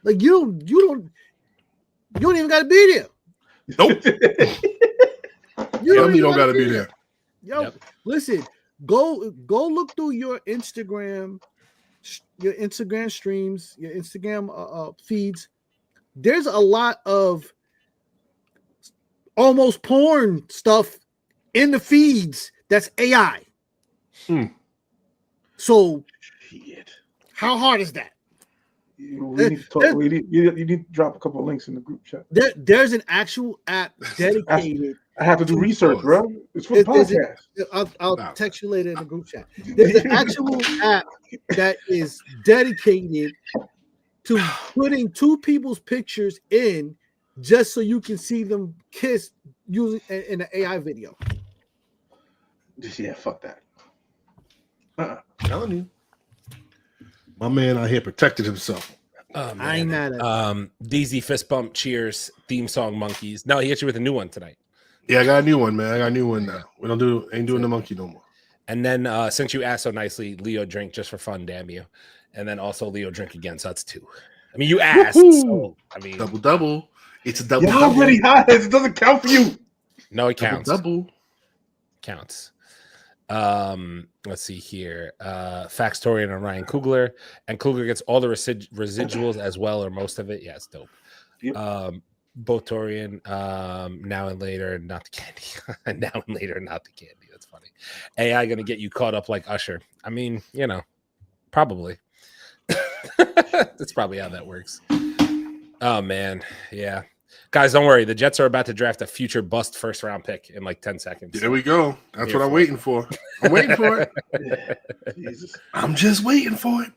like you don't even gotta be there. Nope. you don't gotta be there. Yo, listen, go look through your Instagram streams, your Instagram feeds. There's a lot of almost porn stuff in the feeds that's AI. So how hard is that? You need to drop a couple of links in the group chat. There's an actual app dedicated. I have to do research, bro. It's for the podcast. I'll text you later in the group chat. There's an actual app that is dedicated to putting two people's pictures in just so you can see them kiss using in an AI video. Yeah, fuck that. Telling you. My man out here protected himself. I ain't mad at DZ Fist Bump Cheers theme song Monkeys. No, he hit you with a new one tonight. Yeah, I got a new one, man. I got a new one now. We ain't doing the monkey no more. And then since you asked so nicely, Leo drink just for fun, damn you. And then also Leo drink again, so that's 2. I mean, you asked. So, I mean, double. It's a double. You're already high. It doesn't count for you. No, it counts. Double counts. Let's see here. Factorian on Ryan Coogler, and Coogler gets all the residuals as well, or most of it. Yeah, it's dope. Yep. Botorian, now and later, not the candy. Now and later, not the candy. That's funny. AI gonna get you caught up like Usher. I mean, probably. That's probably how that works. Oh man, yeah. Guys, don't worry. The Jets are about to draft a future bust first-round pick in like 10 seconds. There we go. That's what I'm waiting for. I'm waiting for it. Jesus. I'm just waiting for it.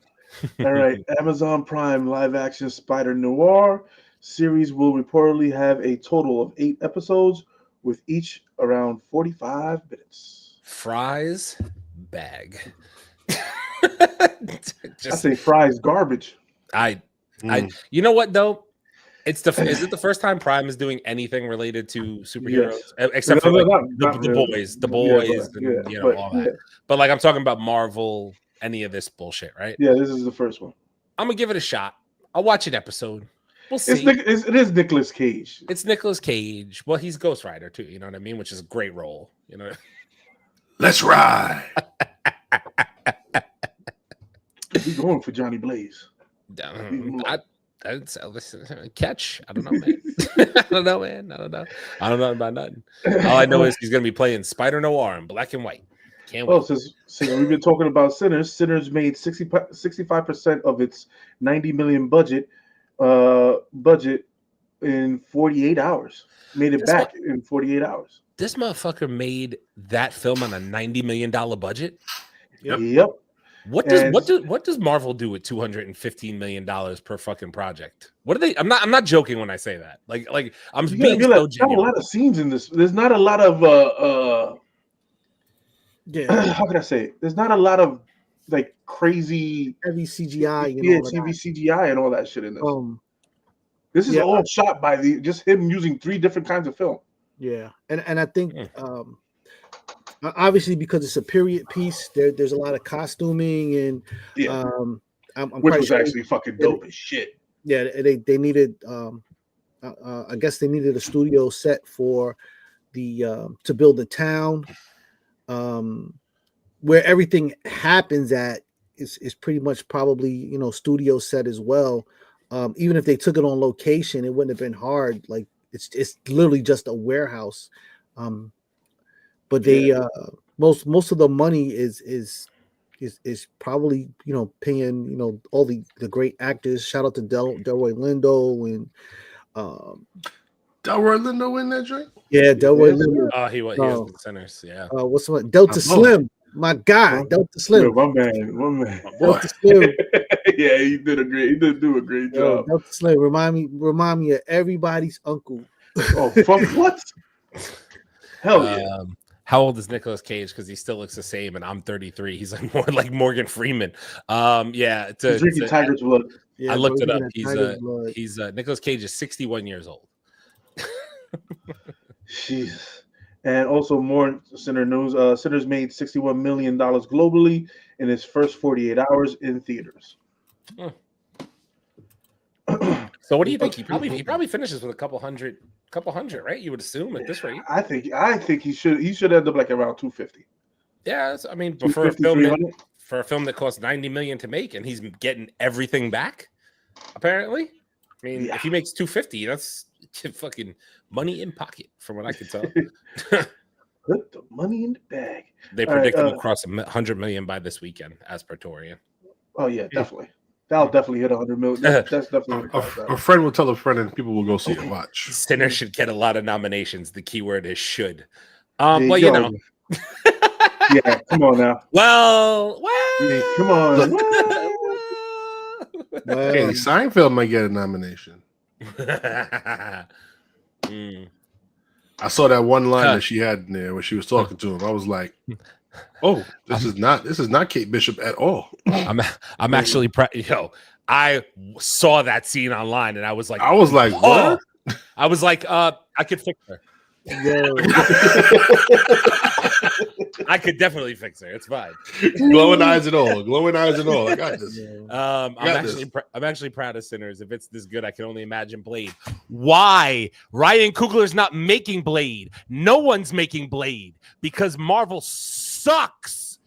All right. Amazon Prime live-action Spider Noir series will reportedly have a total of 8 episodes, with each around 45 minutes. Fries bag. I say fries garbage. You know what though? Is it the first time Prime is doing anything related to superheroes, except for No, like not the really. boys, the Yeah, boys, but- and yeah, all but- that. But like I'm talking about Marvel, any of this bullshit, right? Yeah, this is the first one. I'm gonna give it a shot. I'll watch an episode. We'll see. It is Nicolas Cage. It's Nicolas Cage. Well, he's Ghost Rider too. You know what I mean? Which is a great role. You know. Let's ride. We going for Johnny Blaze. Listen, catch. I don't know, man. I don't know, man. I don't know about nothing. All I know is he's gonna be playing Spider Noir in black and white. Can't wait. Oh, since we've been talking about Sinners, Sinners made 65% of its 90 million budget in 48 hours. Made it back in 48 hours. This motherfucker made that film on a $90 million budget. Yep. What does Marvel do with $215 million per fucking project? What do they? I'm not joking when I say that. Like I'm being so There's not a genuine. lot of scenes in this. There's not a lot of how can I say it? There's not a lot of like crazy heavy CGI. TV CGI and all that shit in this. This is all shot by just him using 3 different kinds of film. Yeah, and I think obviously because it's a period piece, there's a lot of costuming and which was actually fucking dope as shit. Yeah, they needed I guess they needed a studio set for the to build the town where everything happens at is pretty much probably studio set as well. Even if they took it on location, it wouldn't have been hard. Like it's literally just a warehouse. But they most of the money is probably paying all the great actors. Shout out to Delroy Lindo and Delroy Lindo in that joint? Yeah, Delroy Lindo. Oh, he was in Sinners. Yeah. What's the one? Delta Slim, my guy, Delta Slim. Yeah, my man. Delta Slim. Yeah, he did do a great job. Delta Slim remind me of everybody's uncle. Oh fuck! What? Hell yeah! How old is Nicolas Cage? Because he still looks the same, and I'm 33. He's like more like Morgan Freeman. Yeah, he's drinking tiger's blood. I looked it up. He's Nicolas Cage is 61 years old. Jesus. And also more Sinner news. Sinners made $61 million globally in its first 48 hours in theaters. So what do you think? He probably finishes with a couple hundred, right? You would assume at this rate. I think he should end up like around 250. Yeah, I mean, but for a film that cost $90 million to make, and he's getting everything back, apparently. I mean, if he makes 250, that's fucking money in pocket, from what I can tell. Put the money in the bag. They predict him to cross 100 million by this weekend, as per Torian. Oh yeah, definitely. That'll definitely hit 100 million. That's definitely a friend will tell a friend, and people will go see it. Watch. Sinner should get a lot of nominations. The keyword is should. Well, you know. Yeah, come on now. Well, come on. Hey, Seinfeld might get a nomination. I saw that one line that she had in there when she was talking to him. I was like, "Oh, this is not Kate Bishop at all." I'm actually I saw that scene online and I was like, what? I was like, I could fix her. I could definitely fix her. It's fine. Glowing eyes and all. I got this. I'm actually proud of Sinners. If it's this good, I can only imagine Blade. Why? Ryan Coogler's not making Blade. No one's making Blade because Marvel sucks.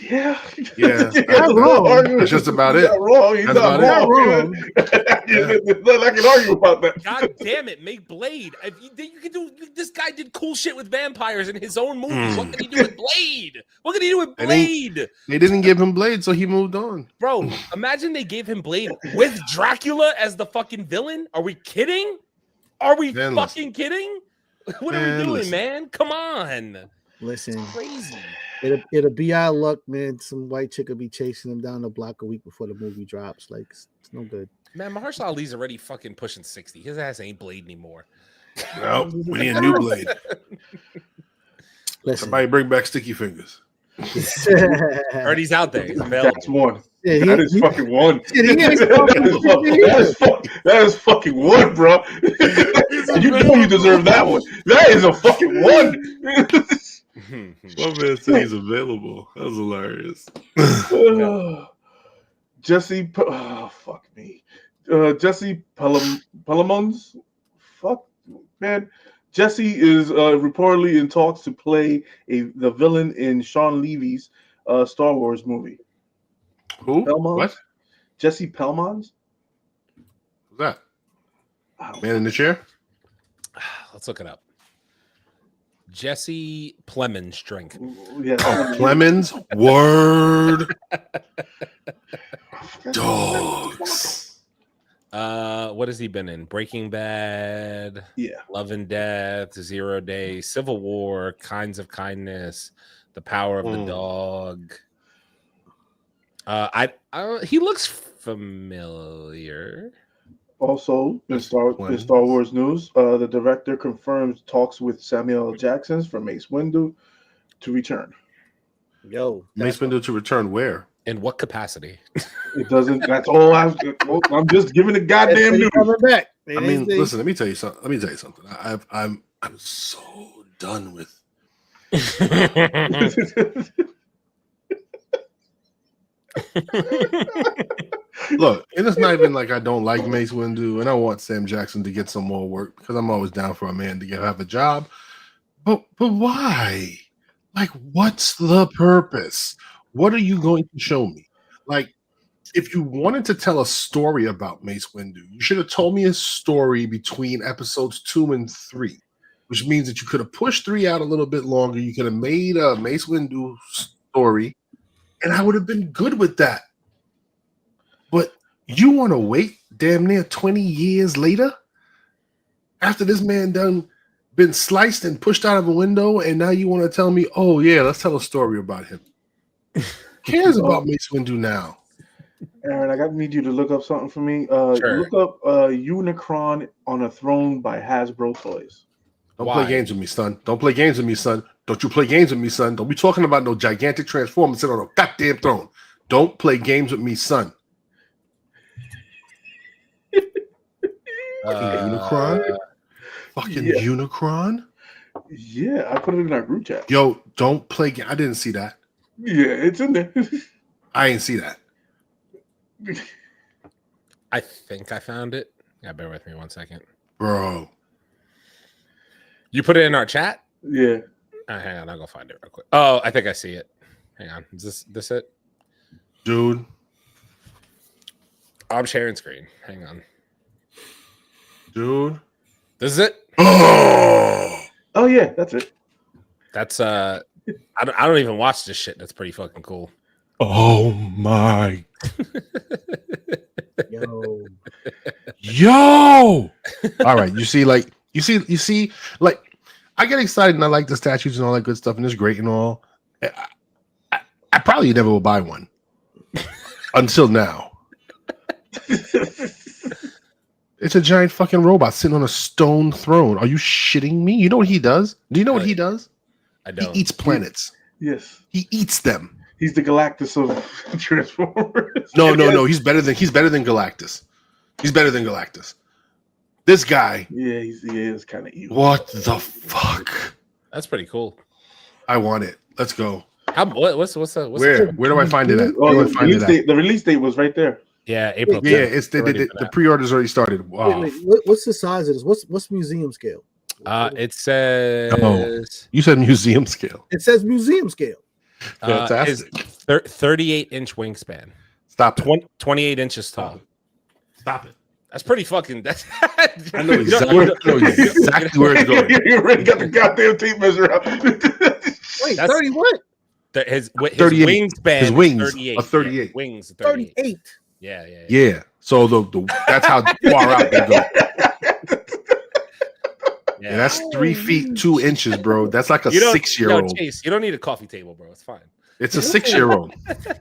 Yeah. That's just about it. He's not wrong. I can argue about that. God damn it, make Blade. You can do. This guy did cool shit with vampires in his own movie. What can he do with Blade? What can he do with Blade? They didn't give him Blade, so he moved on. Bro, imagine they gave him Blade with Dracula as the fucking villain. Are we kidding? Are we fucking kidding? What are we doing, man? Come on. Listen, it's crazy. It'll be our luck, man. Some white chick will be chasing him down the block a week before the movie drops. Like, it's no good. Man, Mahershala Ali's already fucking pushing 60. His ass ain't Blade anymore. No, we need a new Blade. Listen. Somebody bring back Sticky Fingers. Heard he's out there. He's available. That's one. Yeah, That is fucking one. That is fucking one, bro. You know you deserve that one. That is a fucking one. My man said he's available. That was hilarious. Jesse, fuck me. Jesse Pelemons. Fuck, man. Jesse is reportedly in talks to play the villain in Sean Levy's Star Wars movie. Who? Pelmons? What? Jesse Pelmons? Who's that? Man in the chair? Let's look it up. Jesse Plemons drink. Yes. Oh, Clemens? Word. Dogs. What has he been in? Breaking Bad, Yeah. Love and Death, 0 Day, Civil War, Kinds of Kindness, The Power of the Dog. He looks familiar. Also, in Star Wars news, the director confirms talks with Samuel L. Jackson from Mace Windu to return. Yo, Mace Windu to return where? In what capacity? It doesn't. That's all I'm just giving the goddamn news. coming back. I mean, listen. Let me tell you something. I'm so done with. Look, and it's not even like I don't like Mace Windu, and I want Sam Jackson to get some more work because I'm always down for a man to have a job. But why? Like, what's the purpose? What are you going to show me? Like, if you wanted to tell a story about Mace Windu, you should have told me a story between episodes 2 and 3, which means that you could have pushed 3 out a little bit longer. You could have made a Mace Windu story, and I would have been good with that. But you want to wait damn near 20 years later after this man done been sliced and pushed out of a window, and now you want to tell me, oh, yeah, let's tell a story about him. Cares about Mace Windu now? Aaron, I need you to look up something for me. Sure. Look up Unicron on a Throne by Hasbro Toys. Don't play games with me, son. Don't play games with me, son. Don't you play games with me, son. Don't be talking about no gigantic transformer sitting on a goddamn throne. Don't play games with me, son. Unicron? Fucking yeah. Unicron? Yeah, I put it in our group chat. Yo, don't play. I didn't see that. Yeah, it's in there. I didn't see that. I think I found it. Yeah, bear with me 1 second. Bro. You put it in our chat? Yeah. Hang on, I'll go find it real quick. Oh, I think I see it. Hang on. Is this it? Dude. I'm sharing screen. Hang on. Dude. This is it? Oh yeah, that's it. That's I don't even watch this shit. That's pretty fucking cool. Oh my. Yo. All right. You see, like I get excited and I like the statues and all that good stuff, and it's great and all. I probably never will buy one until now. It's a giant fucking robot sitting on a stone throne. Are you shitting me? You know what he does? Do you know what he does? I don't. He eats planets. Yes. He eats them. He's the Galactus of Transformers. No. He's better than Galactus. He's better than Galactus. This guy. Yeah, he is kind of evil. What the fuck? That's pretty cool. I want it. Let's go. What's Where do I find it at? Oh, the release date was right there. Yeah, April 10th. Yeah, it's the pre-orders already started. Wow. Wait, what's the size of this? What's museum scale? It says You said museum scale. It says museum scale. Fantastic. 38-inch wingspan. Stop it. 28 inches tall. Stop it. That's pretty fucking. That's I know exactly where it's going. You already got the goddamn tape measure out. Wait, That's- 30 what? His 38. wingspan. His wings is 38. are 38. Yeah, wings are 38. 38. Yeah. Yeah. So that's how far out they go. Yeah, that's 3 feet 2 inches, bro. That's like a 6-year-old. No, Chase, you don't need a coffee table, bro. It's fine. It's a 6-year-old.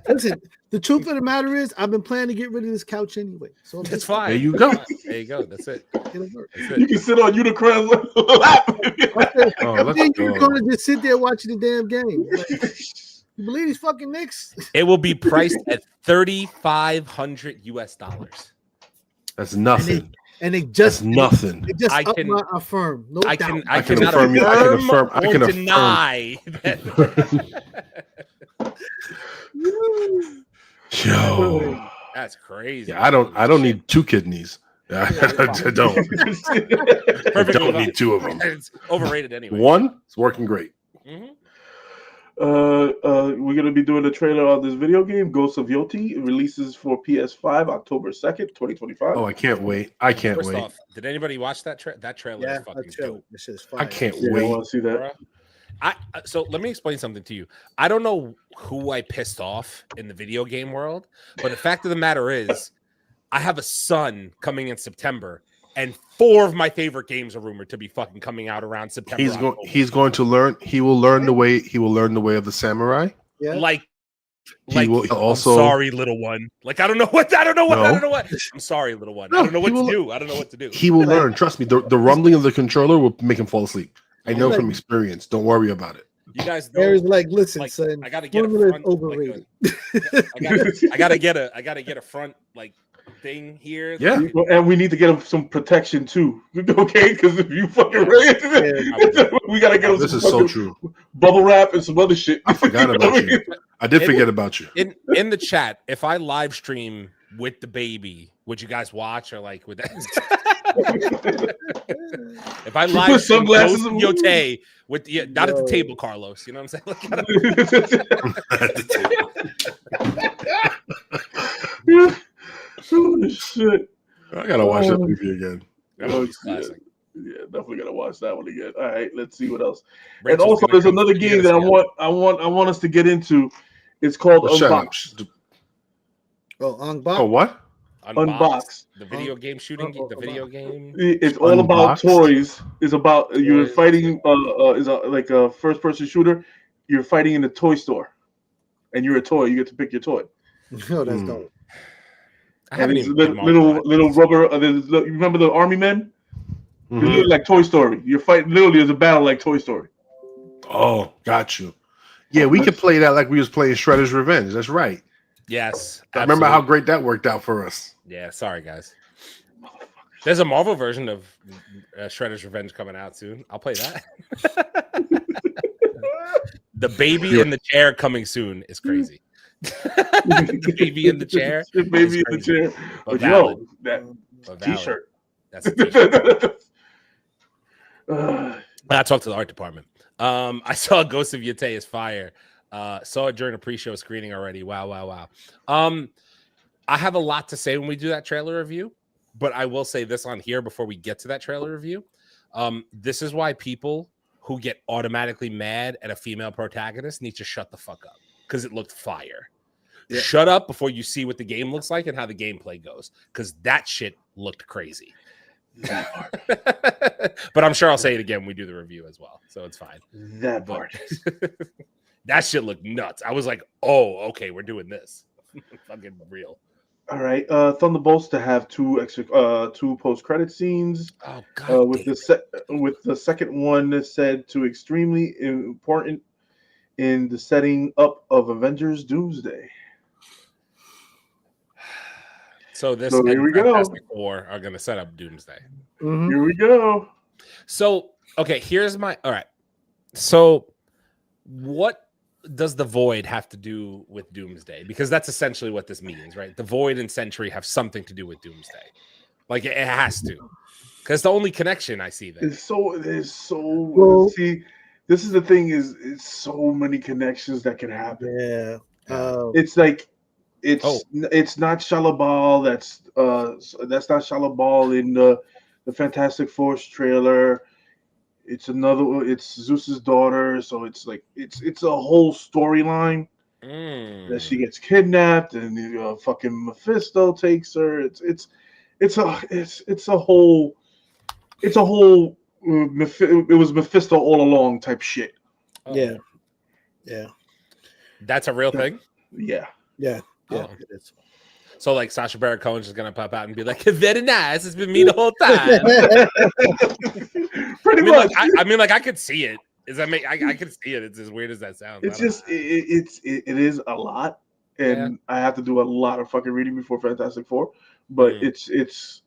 Listen, the truth of the matter is, I've been planning to get rid of this couch anyway. So It's fine. There you go. There you go. That's it. it'll work. You can sit on Unicron's lap. Oh, let's Then go. you're gonna just sit there watching the damn game. You believe these fucking Knicks? It will be priced at $3,500. That's nothing. And they just That's nothing. They just I up can- my affirm. No I doubt. can can affirm it. I can affirm. I or can affirm. deny that. Yo, That's crazy. yeah, I don't need 2 kidneys. I don't. I don't need 2 of them. It's overrated anyway. One, it's working great. Mhm. We're gonna be doing a trailer on this video game, Ghosts of Yoti. It releases for PS5 October 2nd, 2025. Oh, I can't wait. I can't First wait. off, did anybody watch that trailer? That trailer Yeah, is fucking that's true. dope. This shit is fire. I can't Yeah, I wait. want to see that. So let me explain something to you. I don't know who I pissed off in the video game world, but the fact of the matter is, I have a son coming in September, and 4 of my favorite games are rumored to be fucking coming out around September. He's going to learn. He will learn the way. He will learn the way of the samurai. Yeah. like He will also. I'm sorry, little one. Like I don't know what. No. I'm sorry, little one. No, I don't know what he to will- do. I don't know what to do. He will learn. Trust me. The rumbling of the controller will make him fall asleep. I know Like- from experience. Don't worry about it. You guys know. There's like, listen, Like, son. I gotta get a formula is front, like, overrated. I gotta get a front like thing here. Yeah. And we need to get him some protection too, okay? Because if you fucking raise it, we gotta get him This some is so fucking true. bubble wrap and some other shit. I forgot about you. I did forget about you. In the chat, if I live stream with the baby, would you guys watch or like with that? If I live stream sunglasses Ghost on? Yote with not at the Yo. table, Carlos. You know what I'm saying? Like, Oh shit! I gotta watch that movie again. Oh, it's classic. Yeah, definitely gotta watch that one again. All right, let's see what else. Rachel's And also, gonna there's come another to game us that again. I want us to get into. It's called Shut up. Unbox. Oh, Unbox. Oh, what? Unbox. The video game shooting, the video game. It's all about Unboxed? toys. It's about you're Toys. fighting. Is like a first-person shooter. You're fighting in a toy store, and you're a toy. You get to pick your toy. Oh, that's Hmm. dope. I And haven't it's even little rubber. You remember the Army Men? It Mhm. looked like Toy Story. You're fighting literally as a battle like Toy Story. Oh, got you. Yeah, we could play that like we was playing Shredder's Revenge. That's right. Yes. I remember how absolutely. great that worked out for us. Yeah, sorry guys. There's a Marvel version of Shredder's Revenge coming out soon. I'll play that. The baby in the chair coming soon is crazy. The baby in the chair. The baby in the crazy. chair. But But valid. yo, that But valid. T-shirt. That's a t-shirt. Uh, I talked to the art department. I saw Ghost of Yate is fire. Saw it during a pre-show screening already. Wow. I have a lot to say when we do that trailer review, but I will say this on here before we get to that trailer review. This is why people who get automatically mad at a female protagonist need to shut the fuck up because it looked fire. Yeah. Shut up before you see what the game looks like and how the gameplay goes because that shit looked crazy. But I'm sure I'll say it again when we do the review as well, so it's fine. that part. That shit looked nuts. I was like, oh, okay, we're doing this. Fucking real. All right. Thunderbolts to have two post-credit scenes. Oh god. With the second one said to extremely important in the setting up of Avengers Doomsday. So this So here and we go. Fantastic Four are gonna set up Doomsday. Mhm. Here we go. So okay, here's my all right. So what does the Void have to do with Doomsday? Because that's essentially what this means, right? The Void and Sentry have something to do with Doomsday. Like it has to. Because the only connection I see there. It's so Well- see. This is the thing is it's so many connections that can happen. Yeah. It's like it's not Shalabal. That's not Shalabal in the Fantastic Four trailer. It's another. It's Zeus's daughter. So it's like it's a whole storyline that she gets kidnapped and fucking Mephisto takes her. It's a whole. It was Mephisto all along type shit. Oh, Yeah. Yeah. That's a real thing. Yeah. Yeah. Yeah. Oh. It is. So like Sacha Baron Cohen's just gonna pop out and be like, "Very nice. It's been me the whole time." Pretty I mean, much. like, I could see it. Is that make? I can see it. It's as weird as that sounds. It's just it is a lot, and I have to do a lot of fucking reading before Fantastic Four. But it's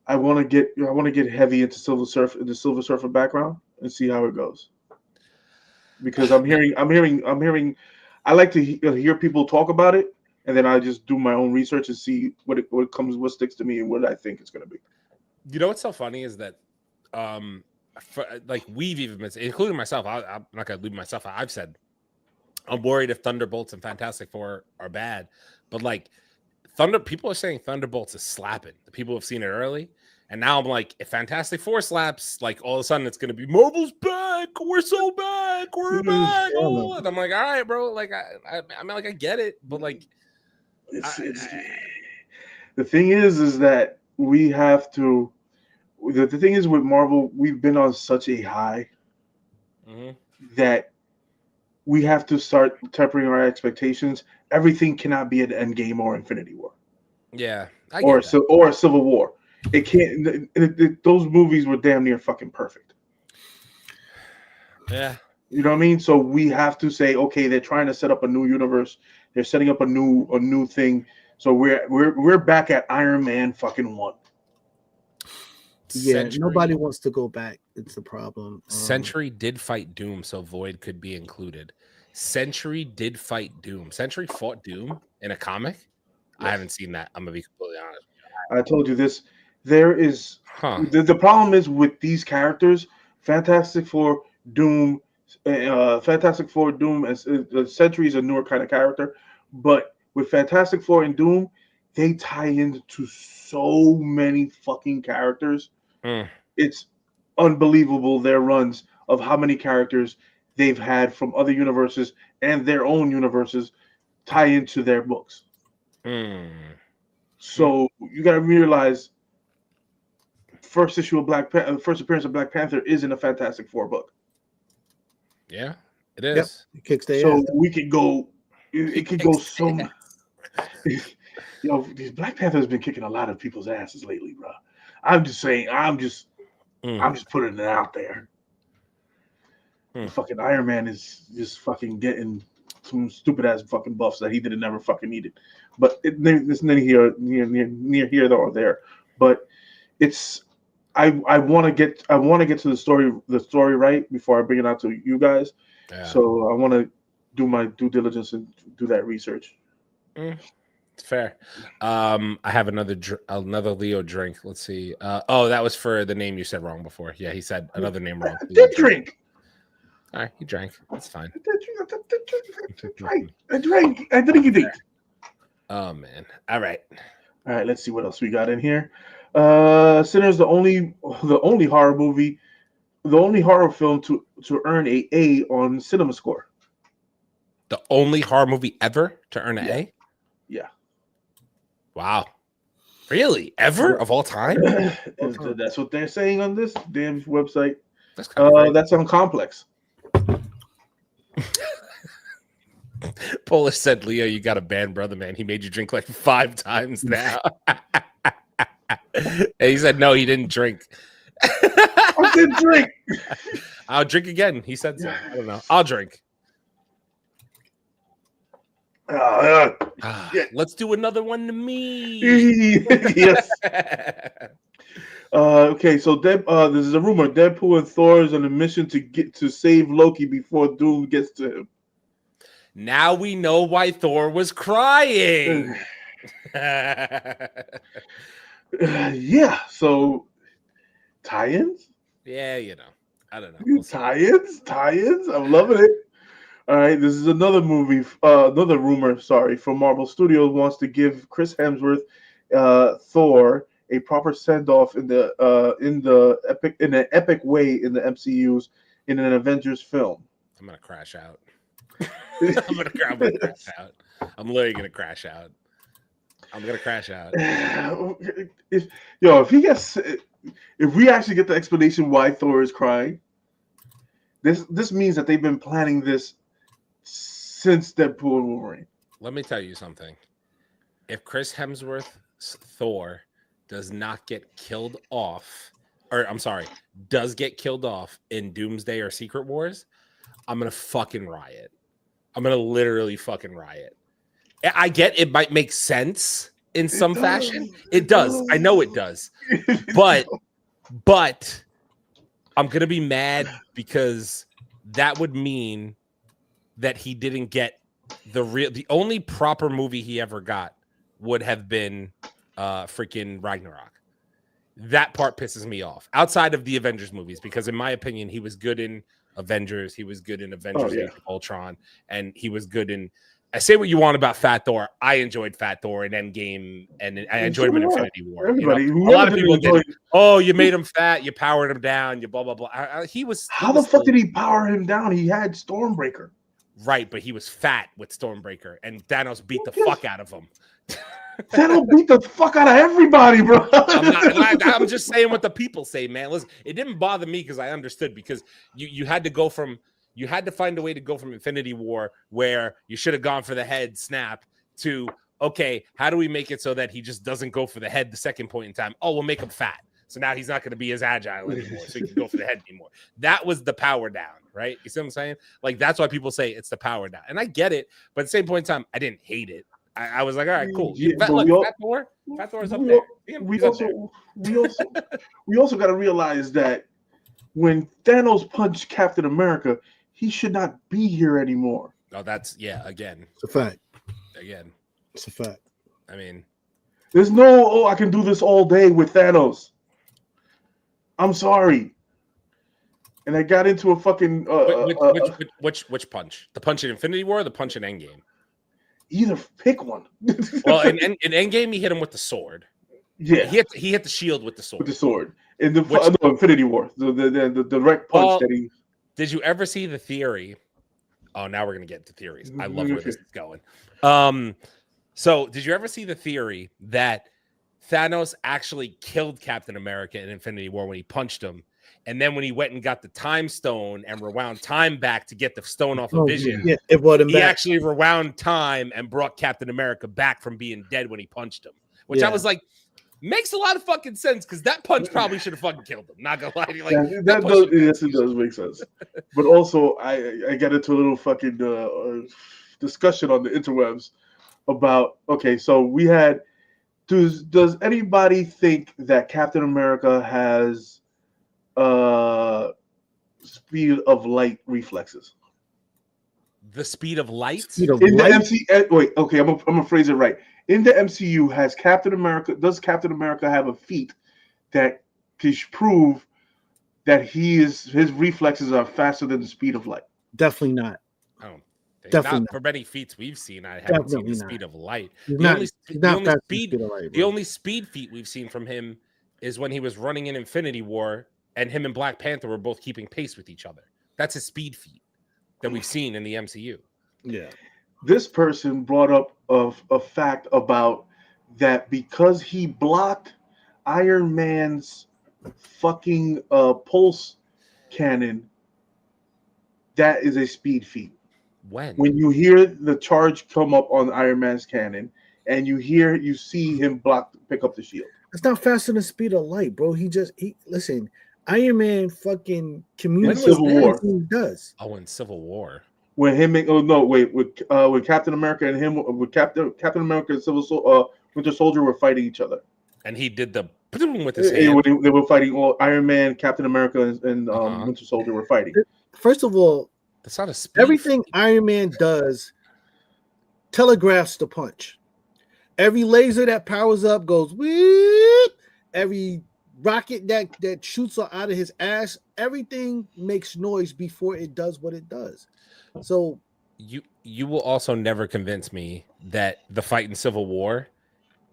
I want to get heavy into the Silver Surfer background and see how it goes. Because I'm hearing. I like to hear people talk about it, and then I just do my own research and see what sticks to me and what I think it's going to be. You know what's so funny is that, like we've even been, including myself. I'm not going to leave myself out. I've said I'm worried if Thunderbolts and Fantastic Four are bad, but like people are saying Thunderbolts is slapping. The people have seen it early. And now I'm like, if Fantastic Four slaps, like all of a sudden it's gonna be Marvel's back. We're so back. We're back. Oh, and I'm like, all right, bro. Like I mean, like I get it, but like, the thing is that we have to. The thing is with Marvel, we've been on such a high that we have to start tempering our expectations. Everything cannot be an Endgame or Infinity War. Yeah, or a Civil War. It can't. Those movies were damn near fucking perfect. Yeah, you know what I mean. So we have to say, okay, they're trying to set up a new universe. They're setting up a new thing. So we're back at Iron Man fucking 1. Yeah, Sentry. Nobody wants to go back. It's the problem. Sentry did fight Doom, so Void could be included. Sentry did fight Doom. Sentry fought Doom in a comic. Yes. I haven't seen that. I'm gonna be completely honest. I told you this. There is the problem is with these characters, Fantastic Four, Doom, and Sentry is a newer kind of character, but with Fantastic Four and Doom, they tie into so many fucking characters. It's unbelievable their runs of how many characters they've had from other universes and their own universes tie into their books. So you got to realize first appearance of Black Panther is in a Fantastic Four book. Yeah, it is. Yep. So we could go. It could go so much. You know, Black Panther has been kicking a lot of people's asses lately, bro. I'm just saying. I'm just putting it out there. The fucking Iron Man is just fucking getting some stupid ass fucking buffs that he didn't never fucking needed. But it's near here or there. But it's I want to get to the story right before I bring it out to you guys. Yeah. So I want to do my due diligence and do that research. It's fair. I have another Leo drink. Let's see. That was for the name you said wrong before. Yeah, he said another name wrong. I did drink. All right, he drank. That's fine. I drank. I didn't drink. Oh man. All right. Let's see what else we got in here. Sinner's the only horror movie, the only horror film to earn an A on Cinema Score. The only horror movie ever to earn an A? Yeah. Wow. Really? Ever? Of all time? That's what they're saying on this damn website. That's kind of that's on Complex. Polish said, Leo, you got a bad brother, man. He made you drink like 5 times now. And he said, no, he didn't drink. I didn't drink. I'll drink again. He said so. I don't know. I'll drink. Let's do another one to me. Yes. Okay, so this is a rumor. Deadpool and Thor is on a mission to save Loki before Doom gets to him. Now we know why Thor was crying. Yeah. So tie-ins? Yeah, you know. I don't know. We'll tie-ins. I'm loving it. All right, this is another rumor. Sorry, from Marvel Studios wants to give Chris Hemsworth, Thor, a proper send-off in an epic way in the MCU's in an Avengers film. I'm gonna crash out. I'm gonna crash out. I'm literally gonna crash out. I'm gonna crash out. If we actually get the explanation why Thor is crying, this means that they've been planning this since Deadpool and Wolverine. Let me tell you something. If Chris Hemsworth's Thor does not get killed off does get killed off in Doomsday or Secret Wars, I'm gonna fucking riot. I'm gonna literally fucking riot. I get it might make sense in some fashion. It does. I know it does. But I'm gonna be mad because that would mean that he didn't get the only proper movie he ever got would have been freaking Ragnarok. That part pisses me off. Outside of the Avengers movies, because in my opinion, he was good in Avengers, he was good in Avengers Age of Ultron, and he was good in. I say what you want about Fat Thor. I enjoyed Fat Thor in Endgame, and I enjoyed him in Infinity War. Everybody, a lot of people did. Oh, you made him fat, you powered him down, you blah blah blah. He was. How the fuck did he power him down? He had Stormbreaker. Right, but he was fat with Stormbreaker, and Thanos beat the fuck out of him. Thanos beat the fuck out of everybody, bro. I'm just saying what the people say, man. Listen, it didn't bother me because I understood, because you had to find a way to go from Infinity War, where you should have gone for the head snap, to okay, how do we make it so that he just doesn't go for the head the second point in time? Oh, we'll make him fat. So now he's not going to be as agile anymore, so he can go for the head anymore. That was the power down, right? You see what I'm saying? Like, that's why people say it's the power down. And I get it, but at the same point in time, I didn't hate it. I was like, all right, cool. Yeah, Fat Thor's up there. We also got to realize that when Thanos punched Captain America, he should not be here anymore. Oh, again. It's a fact. Again. It's a fact. I mean, there's no, I can do this all day with Thanos. I'm sorry. And I got into a fucking which punch? The punch in Infinity War or the punch in Endgame? Either pick one. Well, in Endgame, he hit him with the sword. Yeah, he hit the shield with the sword. In the Infinity War, the direct punch that he. Did you ever see the theory? Oh, now we're gonna get into theories. I love where this is going. So did you ever see the theory that Thanos actually killed Captain America in Infinity War when he punched him? And then when he went and got the time stone and rewound time back to get the stone off of Vision, it brought him back. Actually rewound time and brought Captain America back from being dead when he punched him. Which I was like, makes a lot of fucking sense, because that punch probably should have fucking killed him. Not gonna lie to you. Like, yes, it does make sense. But also, I got into a little fucking discussion on the interwebs about, okay, so we had, does anybody think that Captain America has speed of light reflexes? The speed of light? The MCU, wait, okay, I'm gonna phrase it right. In the MCU, does Captain America have a feat that can prove that his reflexes are faster than the speed of light? Definitely not. I don't think. Definitely not for many feats we've seen. I haven't seen the speed of light. The only speed feat we've seen from him is when he was running in Infinity War, and him and Black Panther were both keeping pace with each other. That's a speed feat that we've seen in the MCU. Yeah. This person brought up a fact about that because he blocked Iron Man's fucking pulse cannon, that is a speed feat. When you hear the charge come up on Iron Man's cannon, and you see him pick up the shield. It's not faster than the speed of light, bro. Listen. Iron Man fucking communicates Civil War. He does. Oh, in Civil War. When when Captain America and him, with Captain America and Winter Soldier were fighting each other, and he did the with his hand. They were fighting. All Iron Man, Captain America, and Winter Soldier were fighting. First of all, that's not a speed. Everything Iron Man does telegraphs the punch. Every laser that powers up goes whoop. Every rocket that shoots out of his ass, everything makes noise before it does what it does. So you will also never convince me that the fight in Civil War,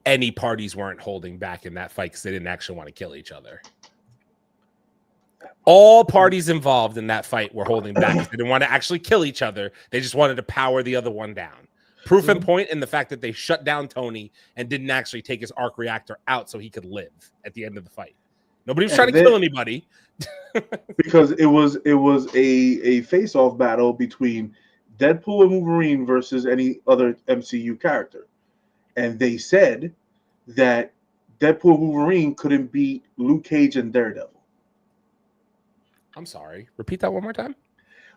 any parties weren't holding back in that fight because they didn't actually want to kill each other. All parties involved in that fight were holding back because they didn't want to actually kill each other. They just wanted to power the other one down. Proof and point in the fact that they shut down Tony and didn't actually take his arc reactor out so he could live at the end of the fight. Nobody was trying to kill anybody. Because it was a face-off battle between Deadpool and Wolverine versus any other MCU character. And they said that Deadpool and Wolverine couldn't beat Luke Cage and Daredevil. I'm sorry. Repeat that one more time.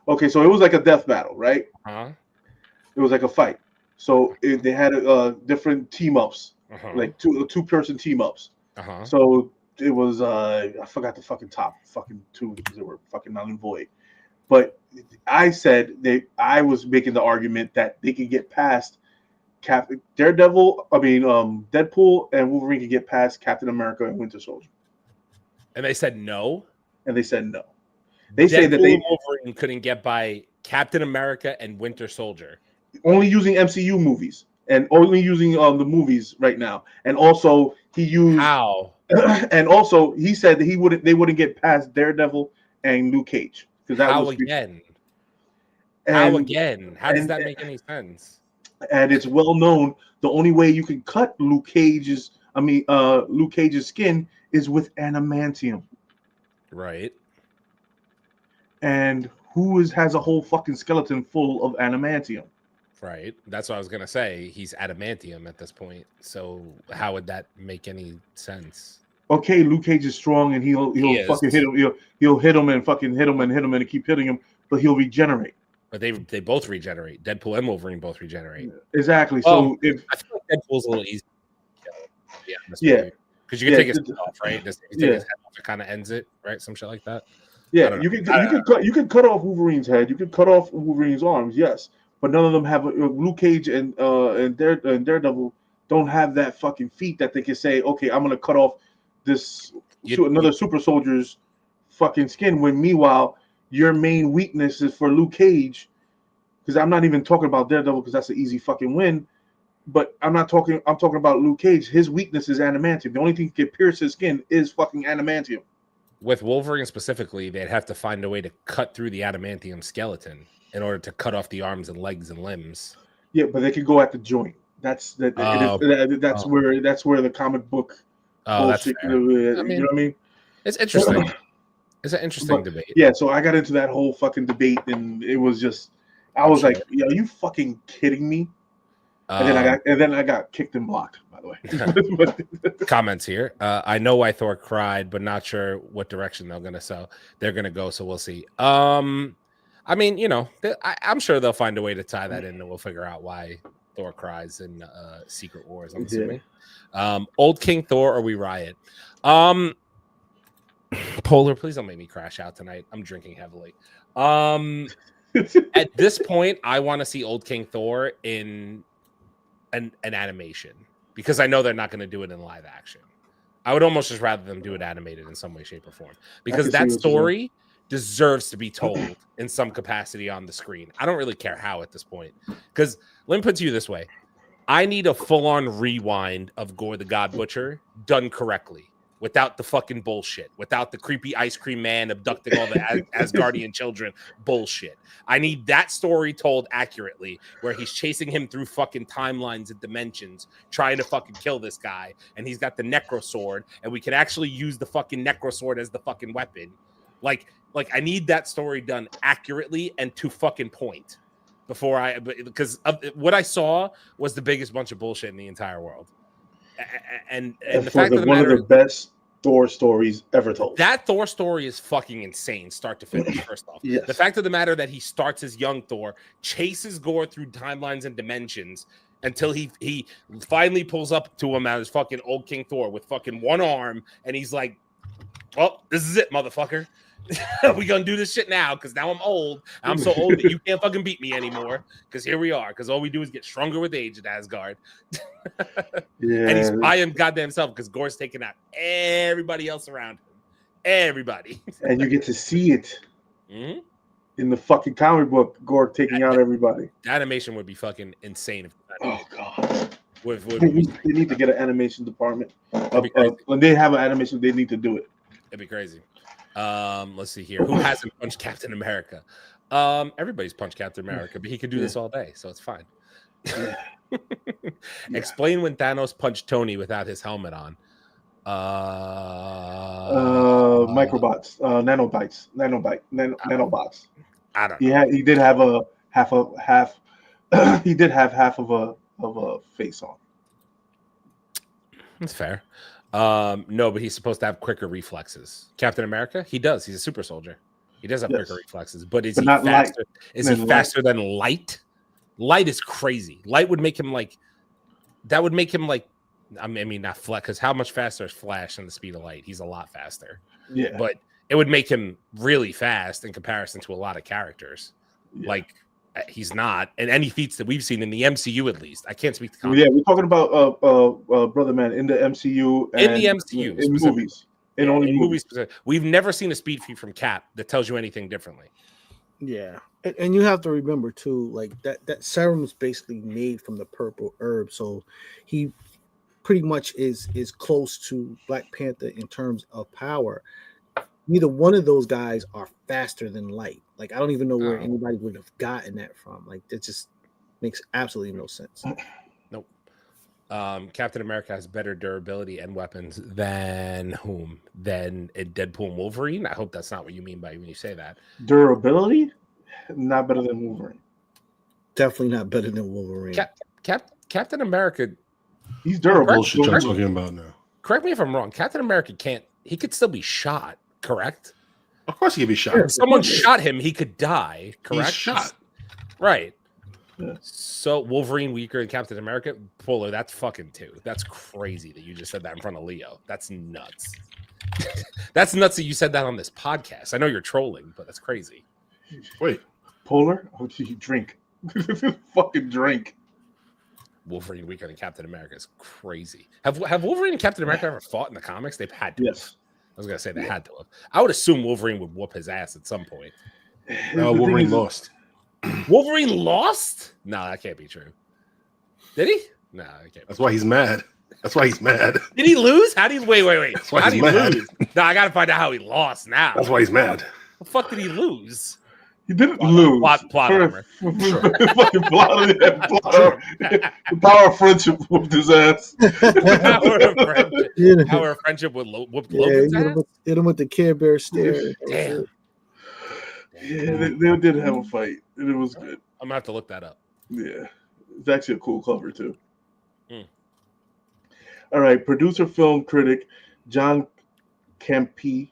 Okay, so it was like a death battle, right? Uh-huh. It was like a fight. So they had different team ups, Uh-huh. like two-person team ups. Uh-huh. So it was I forgot the fucking top fucking two because they were fucking null and void. But I said I was making the argument that they could get past Daredevil. I mean, Deadpool and Wolverine could get past Captain America and Winter Soldier. And they said no. And they said no. They say that and Wolverine couldn't get by Captain America and Winter Soldier. Only using MCU movies and only using the movies right now. And also he used how? And also he said that they wouldn't get past Daredevil and Luke Cage because that how was again. And, how again? How does that make any sense? And it's well known the only way you can cut Luke Cage's skin is with adamantium. Right. And who has a whole fucking skeleton full of adamantium? Right. That's what I was gonna say. He's adamantium at this point. So how would that make any sense? Okay, Luke Cage is strong and he'll fucking hit him. He'll hit him and fucking hit him and keep hitting him, but he'll regenerate. But they both regenerate. Deadpool and Wolverine both regenerate. Exactly. Well, So if I feel like Deadpool's a little easy. Yeah. Because you can take his head off, right? Just you take his head off, it kind of ends it, right? Some shit like that. Yeah, you can cut off Wolverine's head. You can cut off Wolverine's arms, yes, but none of them have Luke Cage and Daredevil don't have that fucking feat that they can say, okay, I'm gonna cut off another super soldier's fucking skin. When meanwhile, your main weakness is for Luke Cage, because I'm not even talking about Daredevil because that's an easy fucking win. But I'm talking about Luke Cage. His weakness is adamantium. The only thing that can pierce his skin is fucking adamantium. With Wolverine specifically, they'd have to find a way to cut through the adamantium skeleton in order to cut off the arms and legs and limbs. Yeah, but they could go at the joint. That's where the comic book. That's fair. You know what I mean? It's interesting. It's an interesting debate. Yeah, so I got into that whole fucking debate, and it was just, I was like, "Are you fucking kidding me?" And then I got kicked and blocked. By the way, comments here. I know why Thor cried, but not sure what direction they're gonna go. So we'll see. I mean, I'm sure they'll find a way to tie that in, and we'll figure out why Thor cries in Secret Wars. I'm assuming. Old King Thor or we riot. Polar, please don't make me crash out tonight. I'm drinking heavily. At this point, I want to see Old King Thor in an animation because I know they're not going to do it in live action. I would almost just rather them do it animated in some way, shape, or form because that story deserves to be told in some capacity on the screen. I don't really care how at this point because let me put it to you this way. I need a full-on rewind of Gore the God Butcher done correctly. Without the fucking bullshit, without the creepy ice cream man abducting all the Asgardian children bullshit. I need that story told accurately, where he's chasing him through fucking timelines and dimensions, trying to fucking kill this guy, and he's got the necro sword, and we can actually use the fucking necro sword as the fucking weapon. Like I need that story done accurately and to fucking point because what I saw was the biggest bunch of bullshit in the entire world. And the fact of the matter, one of the best Thor stories ever told. That Thor story is fucking insane, start to finish. First off, yes. The fact of the matter that he starts as young Thor, chases Gore through timelines and dimensions until he finally pulls up to him as fucking Old King Thor with fucking one arm, and he's like, "Well, this is it, motherfucker. We gonna do this shit now because now I'm old. I'm so old that you can't fucking beat me anymore. Because here we are. Because all we do is get stronger with age at Asgard." And he's by him goddamn self because Gore's taking out everybody else around him. Everybody. And you get to see it in the fucking comic book. Gore taking out everybody. The animation would be fucking insane. Oh god. They need to get an animation department. When they have an animation, they need to do it. It'd be crazy. Let's see here. Who hasn't punched Captain America? Everybody's punched Captain America, but he could do this all day, so it's fine. Explain when Thanos punched Tony without his helmet on. Microbots, nanobots. I don't know. Yeah, he did have half. He did have half of a face on. That's fair. No, but he's supposed to have quicker reflexes. Captain America, he does. He's a super soldier. He does have Yes. quicker reflexes, but is But he not light. faster? Is he Than light. faster than light? Light is crazy. Light would make him like. That would make him like. I mean, not Flash, because how much faster is Flash than the speed of light? He's a lot faster. Yeah. But it would make him really fast in comparison to a lot of characters. Yeah. Like he's not, and any feats that we've seen in the MCU at least. I can't speak to Yeah, we're talking about Brother Man in the MCU. And In the MCU, in specifically. movies. In only movies. We've never seen a speed feat from Cap that tells you anything differently. Yeah, and you have to remember too, like that serum is basically made from the purple herb, so he pretty much is close to Black Panther in terms of power. Neither one of those guys are faster than light. Like I don't even know where anybody would have gotten that from. Like that just makes absolutely no sense. Nope. Captain America has better durability and weapons than whom? Than Deadpool and Wolverine? I hope that's not what you mean by when you say that. Durability? Not better than Wolverine. Definitely not better than Wolverine. Captain America. He's durable. Bullshit y'all talking about now. Correct me if I'm wrong. Captain America can't. He could still be shot. Correct. Of course he could be shot. If someone shot him, he could die. Correct. He's shot. Right. Yeah. So Wolverine weaker than Captain America? Polar, that's fucking two. That's crazy that you just said that in front of Leo. That's nuts. That's nuts that you said that on this podcast. I know you're trolling, but that's crazy. Wait. Polar? Oh, you drink. Fucking drink. Wolverine weaker than Captain America is crazy. Have Wolverine and Captain America ever fought in the comics? They've had to. Yes. I was gonna say they had to have. I would assume Wolverine would whoop his ass at some point. No, Wolverine lost. Wolverine lost? No, that can't be true. Did he? No, that can't. That's why he's mad. That's why he's mad. Did he lose? How did he wait? That's why How did he's he mad. lose? No, I gotta find out how he lost now. That's why he's mad. The fuck did he lose? He didn't lose. Plot armor. Fucking plot. The power of friendship whooped his ass. Power of friendship with whooped Yeah, Logan's ass? hit him with the Care Bear stare. Damn. Yeah, they did have a fight, and it was good. I'm gonna have to look that up. Yeah, it's actually a cool cover too. Hmm. All right, producer, film critic John Campy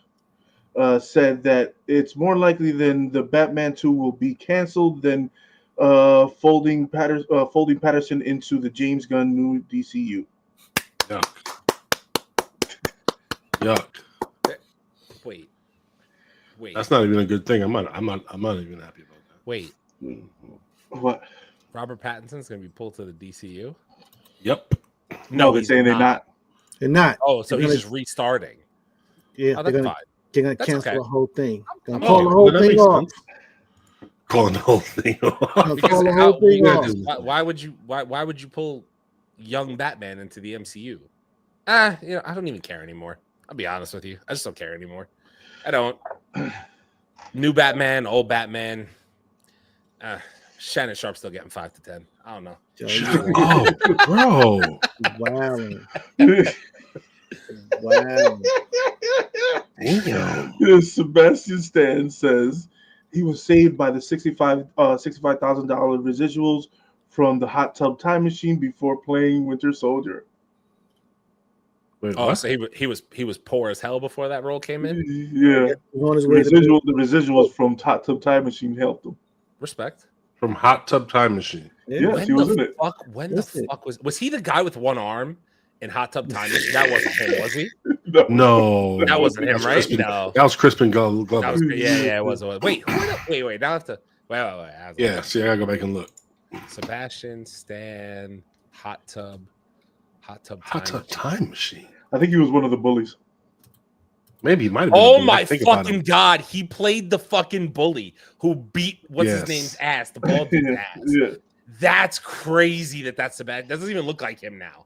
said that it's more likely than the Batman 2 will be canceled than folding Patterson into the James Gunn new DCU. Yuck. Yuck. Wait. That's not even a good thing. I'm not even happy about that. Wait. What? Robert Pattinson's gonna be pulled to the DCU? Yep. No, they're saying they're not. They're not. Oh, so They're he's gonna- just restarting. Yeah, Oh, they're that's gonna fine. That's cancel okay. the whole thing. Gonna I'm call okay. the whole That thing makes off. sense. Calling the whole thing off. Gonna Because call the whole thing because off. why would you pull young Batman into the MCU? I don't even care anymore. I'll be honest with you. I just don't care anymore. I don't. New Batman, old Batman. Shannon Sharp's still getting 5 to 10. I don't know. Oh, bro. Wow. Damn. Sebastian Stan says he was saved by the $65,000 residuals from the hot tub time machine before playing Winter Soldier. Wait, Oh, what? so he was poor as hell before that role came in. Yeah, On his way to the residuals from hot tub time machine helped him. Respect. From Hot Tub Time Machine. Yes, he was in it. When Listen. the fuck was he the guy with one arm in Hot Tub Time Machine? That wasn't him, was he? No. That wasn't him, right? Crispin. No. That was Crispin Glover. That was, yeah, it was. Wait, wait. Now I have to. Wait. Yeah, see, I gotta go back and look. Sebastian Stan, Hot Tub Time Machine. I think he was one of the bullies. Maybe he might have been. Oh a my bully. Think about fucking him. god! He played the fucking bully who beat what's his Yes. name's ass, the bald dude's ass. Yeah. That's crazy. That's Sebastian. Doesn't even look like him now.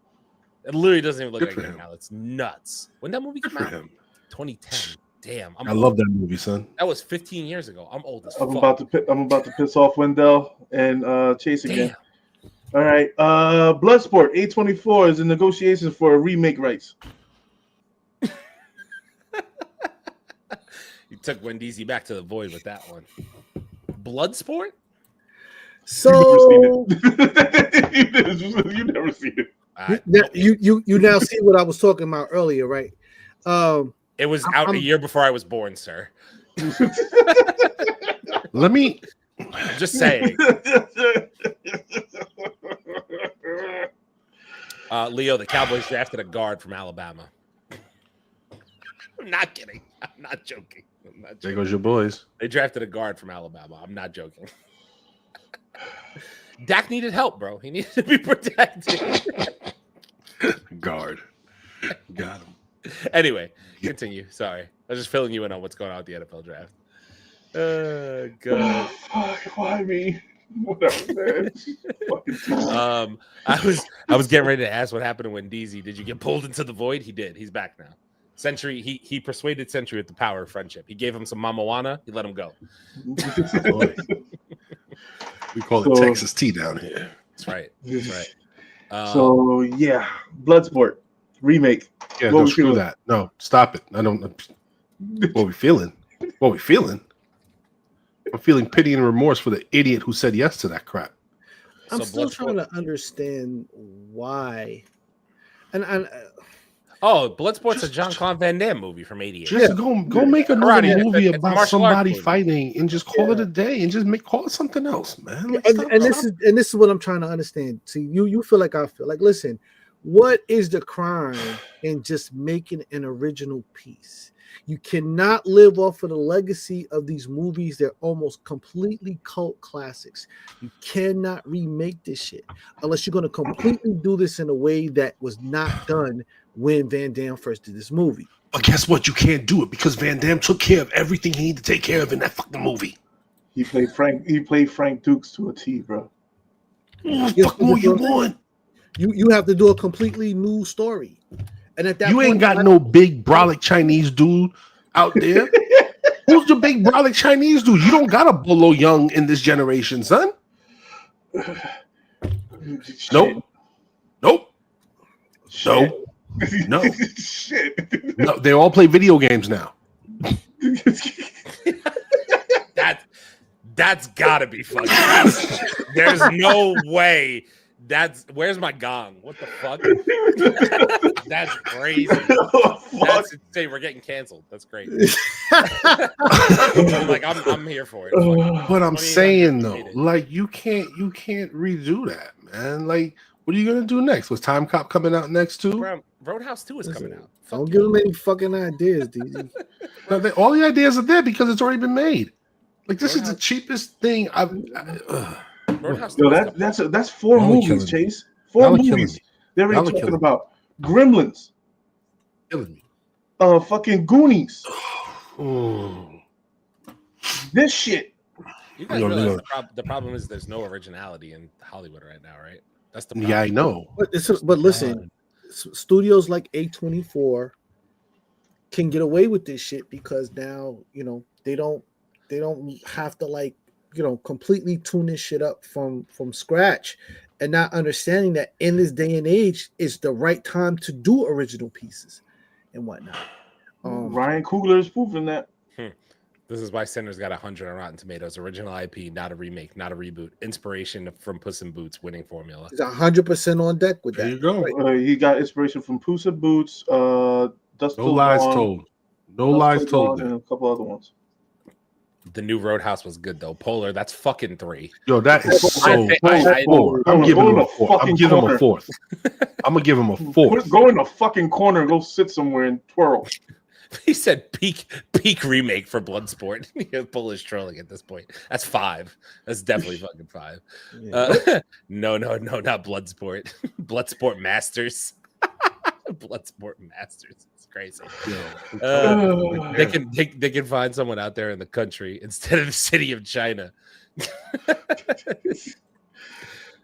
It literally doesn't even look Good like for him him. now. It's nuts. When that movie Good came for out? him. 2010. Damn, I love that movie, son. that was 15 years ago. I'm old as I'm fuck. about to piss off Wendell and Chase again. Damn. All right. Bloodsport 824 is in negotiations for a remake rights. You took Wendy's back to the void with that one. Bloodsport? So You never seen it. you now see what I was talking about earlier, right? It was out a year before I was born, sir. Let me. I'm just saying. Leo, the Cowboys drafted a guard from Alabama. I'm not kidding. I'm not joking. There goes your boys. They drafted a guard from Alabama. I'm not joking. Dak needed help, bro. He needed to be protected. Guard. Got him. Anyway, continue. Sorry. I was just filling you in on what's going on with the NFL draft. God. Fuck, why me? Whatever, man. I was getting ready to ask what happened to Wendeezy. Did you get pulled into the void? He did. He's back now. Century, he persuaded Century with the power of friendship. He gave him some mamawana. He let him go. We call it Texas tea down here. That's right. That's right. So yeah, Bloodsport remake. Yeah, don't screw that. No, stop it. I don't. What we feeling? What we feeling? I'm feeling pity and remorse for the idiot who said yes to that crap. I'm still trying to understand why. And Bloodsport's a Jean-Claude Van Damme movie from '88. Just go make another movie about somebody fighting and just call it a day and just call it something else, man. This is what I'm trying to understand. See, you feel like I feel like. Listen, what is the crime in just making an original piece? You cannot live off of the legacy of these movies. They're almost completely cult classics. You cannot remake this shit unless you're going to completely do this in a way that was not done when Van Damme first did this movie. But guess what? You can't do it because Van Damme took care of everything he needed to take care of in that fucking movie. He played Frank Dukes to a T, bro. What the fuck more you want? You have to do a completely new story. And at that you ain't got no big brolic Chinese dude out there. Who's the big brolic Chinese dude? You don't got a Bolo Young in this generation, son. Nope. Shit. No. Shit. No, they all play video games now. That's gotta be fucking. There's no way. Where's my gong? What the fuck? That's crazy. That's insane. We're getting canceled. That's great. I'm here for it. But I'm saying though, like you can't redo that, man. Like, what are you gonna do next? Was Time Cop coming out next too? Bro, Roadhouse 2 is coming out. Don't give them any fucking ideas, DZ. No, all the ideas are there because it's already been made. Like this is the cheapest thing I've. That's 4 movies, Chase. 4 movies. They're already talking about Gremlins. Killing me. Fucking Goonies. This shit. You guys realize the problem is there's no originality in Hollywood right now, right? That's the problem. Yeah, I know. But listen, studios like A24 can get away with this shit because now they don't have to completely tune this shit up from scratch, and not understanding that in this day and age it's the right time to do original pieces and whatnot. Ryan Coogler is proving that. This is why Sinners got 100 on Rotten Tomatoes. Original IP, not a remake, not a reboot. Inspiration from Puss in Boots, winning formula. He's 100% on deck with that. There you go. He got inspiration from Puss in Boots, Dust No lies told. No lies told. And a couple other ones. The new Roadhouse was good though. Polar, that's fucking 3. Yo, that is so. I'm giving him a 4. I'm giving him a 4th. I'm gonna give him a 4th. Go in the fucking corner and go sit somewhere and twirl. He said peak remake for Bloodsport. Polish trolling at this point. That's 5. That's definitely fucking 5. Yeah. No, not Bloodsport. Bloodsport Masters. Bloodsport Masters. It's crazy. They can find someone out there in the country instead of the city of China.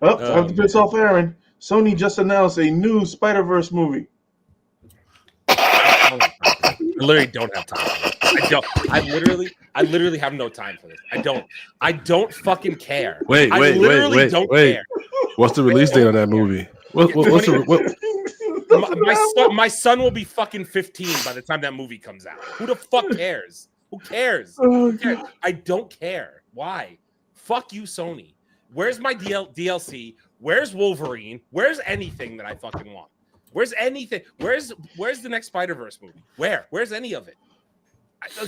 Time to piss off Aaron. Sony just announced a new Spider-Verse movie. I literally don't have time for this. I literally have no time for this. I don't fucking care. Wait. Care. What's the release date on that movie? My son will be fucking 15 by the time that movie comes out. Who the fuck cares? Who cares? I don't care. Why? Fuck you, Sony. Where's my DLC? Where's Wolverine? Where's anything that I fucking want? Where's anything? Where's the next Spider-Verse movie? Where's any of it?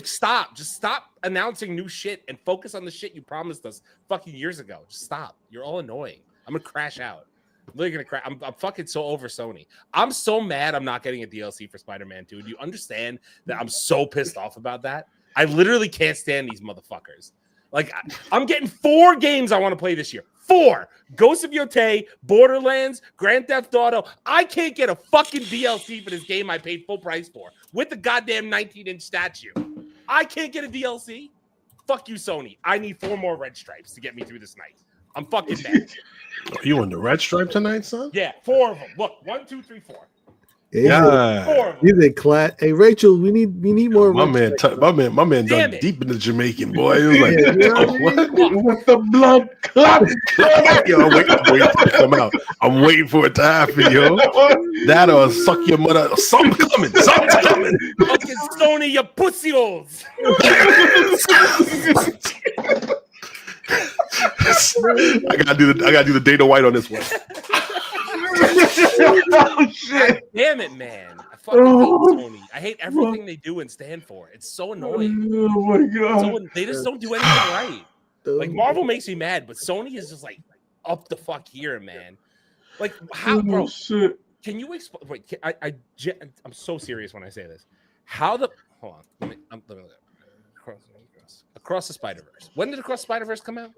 Stop. Just stop announcing new shit and focus on the shit you promised us fucking years ago. Just stop. You're all annoying. I'm gonna crash out. I'm literally gonna crash. I'm fucking so over Sony. I'm so mad I'm not getting a DLC for Spider-Man 2. Do you understand that I'm so pissed off about that? I literally can't stand these motherfuckers. Like, I'm getting 4 games I want to play this year. 4. Ghost of Yotei, Borderlands, Grand Theft Auto. I can't get a fucking DLC for this game I paid full price for with the goddamn 19-inch statue. I can't get a DLC. Fuck you, Sony. I need 4 more red stripes to get me through this night. I'm fucking mad. Are you on the red stripe tonight, son? Yeah, 4 of them. Look, 1, 2, 3, 4. Yeah. 4 of them. He's in class. Hey, Rachel, we need more. My man done deep in the Jamaican, boy. He was like, With the blood clot. yo, I'm waiting for it to come out. I'm waiting for it to happen, yo. That or suck your mother. Something's coming. Something's coming. Fucking Sony, you pussy holes. I gotta do the Dana White on this one. Oh shit! Damn it, man! I fucking hate Sony. I hate everything they do and stand for. It's so annoying. Oh my god! They just don't do anything right. Like, Marvel makes me mad, but Sony is just like up the fuck here, man. Like, how, bro? Shit. Can you explain? Wait, I'm so serious when I say this. How the hold on? Let me look. Across the Spider-Verse. When did Across the Spider-Verse come out?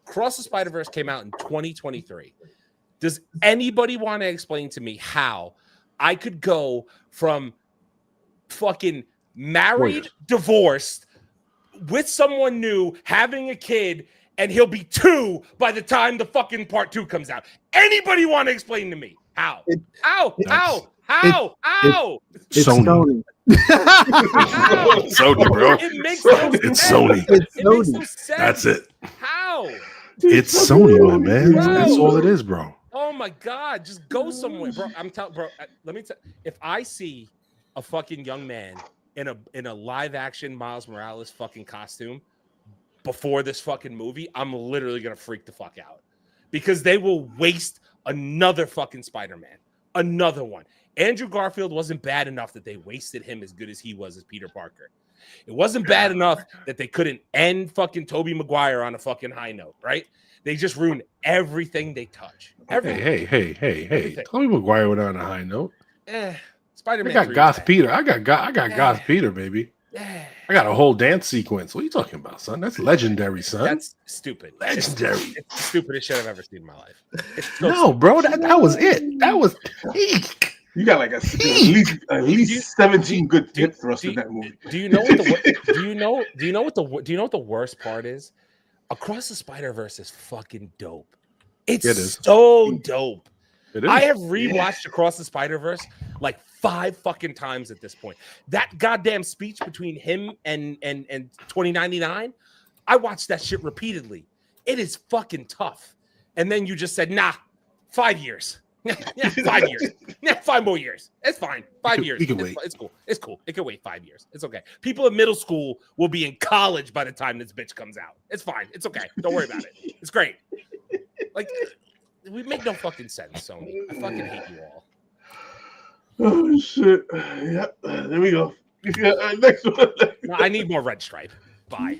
Across the Spider-Verse came out in 2023. Does anybody want to explain to me how I could go from fucking married, divorced, with someone new, having a kid, and he'll be 2 by the time the fucking part 2 comes out? Anybody want to explain to me how? How? It's Sony. Sony, bro. It makes no sense. It's Sony. It's It makes Sony. no sense. That's it. How? It's Sony, my man. Bro. That's all it is, bro. Oh my god, just go somewhere, bro. I'm telling, bro. Let me tell. If I see a fucking young man in a live action Miles Morales fucking costume before this fucking movie, I'm literally gonna freak the fuck out because they will waste another fucking Spider-Man, another one. Andrew Garfield wasn't bad enough that they wasted him as good as he was as Peter Parker. It wasn't bad enough that they couldn't end fucking Tobey Maguire on a fucking high note, right? They just ruined everything they touch. Everything. Hey. Tobey Maguire went on a high note. Spider-Man. I got Goth Peter. I got Goth Peter, baby. I got a whole dance sequence. What are you talking about, son? That's legendary, son. That's stupid. Legendary. It's the stupidest shit I've ever seen in my life. No, bro, that was it. That was peak. You got like at least 17 good hit thrusts in that movie. Do you know what the worst part is? Across the Spider-Verse is fucking dope. It is so dope. It is. I have rewatched Across the Spider-Verse like 5 fucking times at this point. That goddamn speech between him and 2099, I watched that shit repeatedly. It is fucking tough. And then you just said, nah, 5 years. Yeah, 5 years. Yeah, 5 more years. It's fine. 5 years. You can wait. It's cool. It's cool. It can wait 5 years. It's okay. People in middle school will be in college by the time this bitch comes out. It's fine. It's okay. Don't worry about it. It's great. Like, we make no fucking sense, Sony. I fucking hate you all. Oh shit! Yep. There we go. Next one. No, I need more red stripe. Bye.